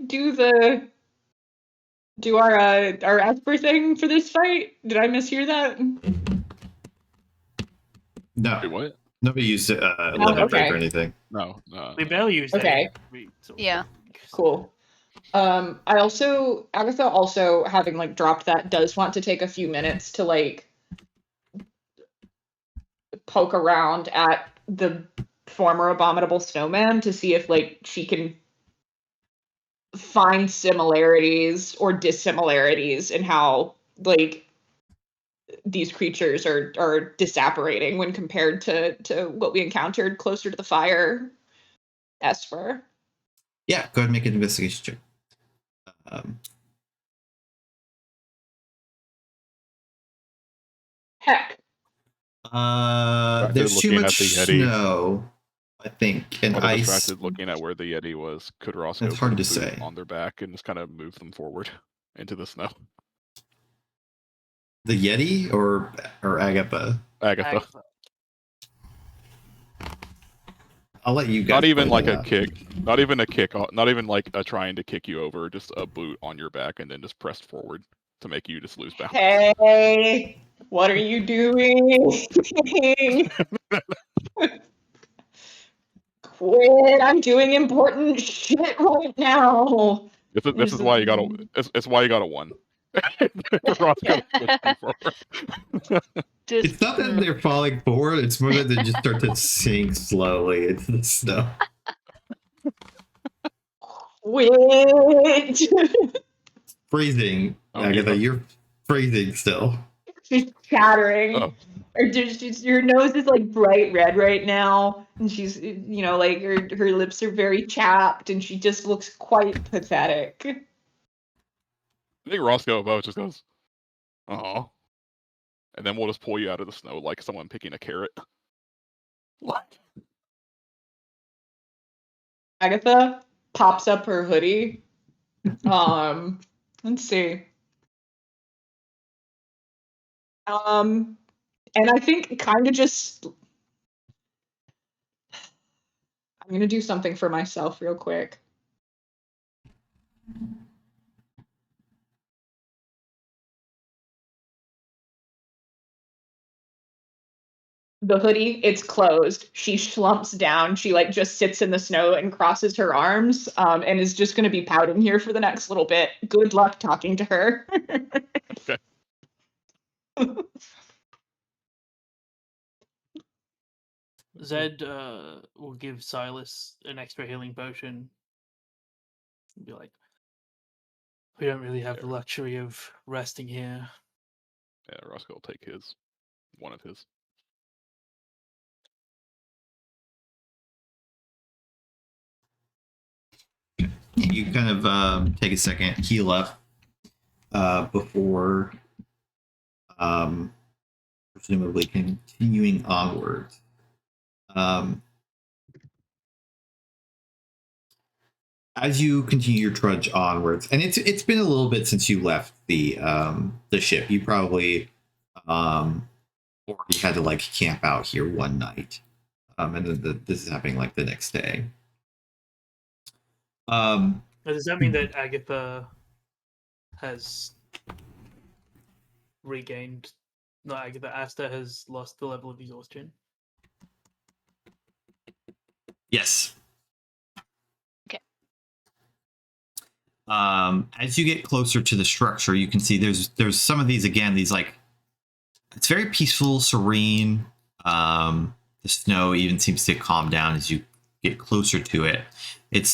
do our Esper thing for this fight? Did I mishear that? No, Wait, what? nobody used limit break okay. or anything. No. We barely use Okay. Yeah. Cool. Agatha also having like dropped that does want to take a few minutes to like poke around at the former abominable snowman to see if like she can find similarities or dissimilarities in how like these creatures are disapparating when compared to what we encountered closer to the fire Esper. Yeah, go ahead and make an investigation check. Heck. There's too looking much at the Yeti. snow, I think, and While they're ice. distracted looking at where the Yeti was, could Roscoe It's hard put a to boot say. on their back and just kind of move them forward into the snow? The Yeti or Agatha? Agatha. I'll let you guys. Not even play like that a out. kick. Not even a kick. Not even like a trying to kick you over. Just a boot on your back and then just pressed forward to make you just lose balance. Hey, what are you doing? Quit! I'm doing important shit right now. This is why you got a. It's why you got a 1. Roscoe pushed you forward. It's not that they're falling forward, it's more that they just start to sink slowly into the snow. Quit! Freezing, Oh, Agatha, yeah. you're freezing still. She's chattering. Oh. Or your nose is like bright red right now, and she's, you know, like her lips are very chapped, and she just looks quite pathetic. I think Roscoe above just goes, "Oh," and then we'll just pull you out of the snow like someone picking a carrot. What? Agatha pops up her hoodie. Let's see. And I think kind of just I'm gonna do something for myself real quick. The hoodie, it's closed. She slumps down. She like just sits in the snow and crosses her arms, and is just gonna be pouting here for the next little bit. Good luck talking to her. Okay. Zed will give Silas an extra healing potion. And be like, we don't really have the luxury of resting here. Yeah, Roscoe will take one of his. You kind of take a second, heal up before presumably continuing onwards. As you continue your trudge onwards, and it's been a little bit since you left the ship. You probably already had to like camp out here one night, and then this is happening like the next day. Does that mean that Agatha has regained? Not Agatha. Asta has lost the level of exhaustion. Yes. Okay. As you get closer to the structure, you can see there's some of these again. These like, it's very peaceful, serene. The snow even seems to calm down as you get closer to it. It's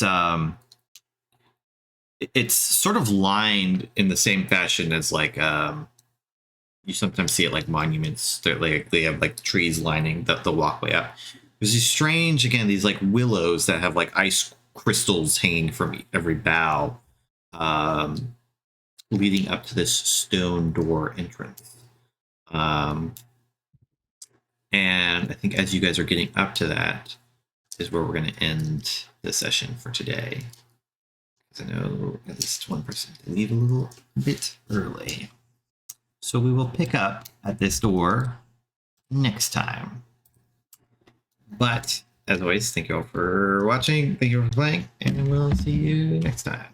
sort of lined in the same fashion as like you sometimes see it like monuments. They have like trees lining the walkway up. There's these strange, again, these like willows that have like ice crystals hanging from every bough, leading up to this stone door entrance. And I think as you guys are getting up to that is where we're going to end the session for today. Because I know at least one person to leave a little bit early. So we will pick up at this door next time. But as always, thank you all for watching. Thank you for playing, and we'll see you next time.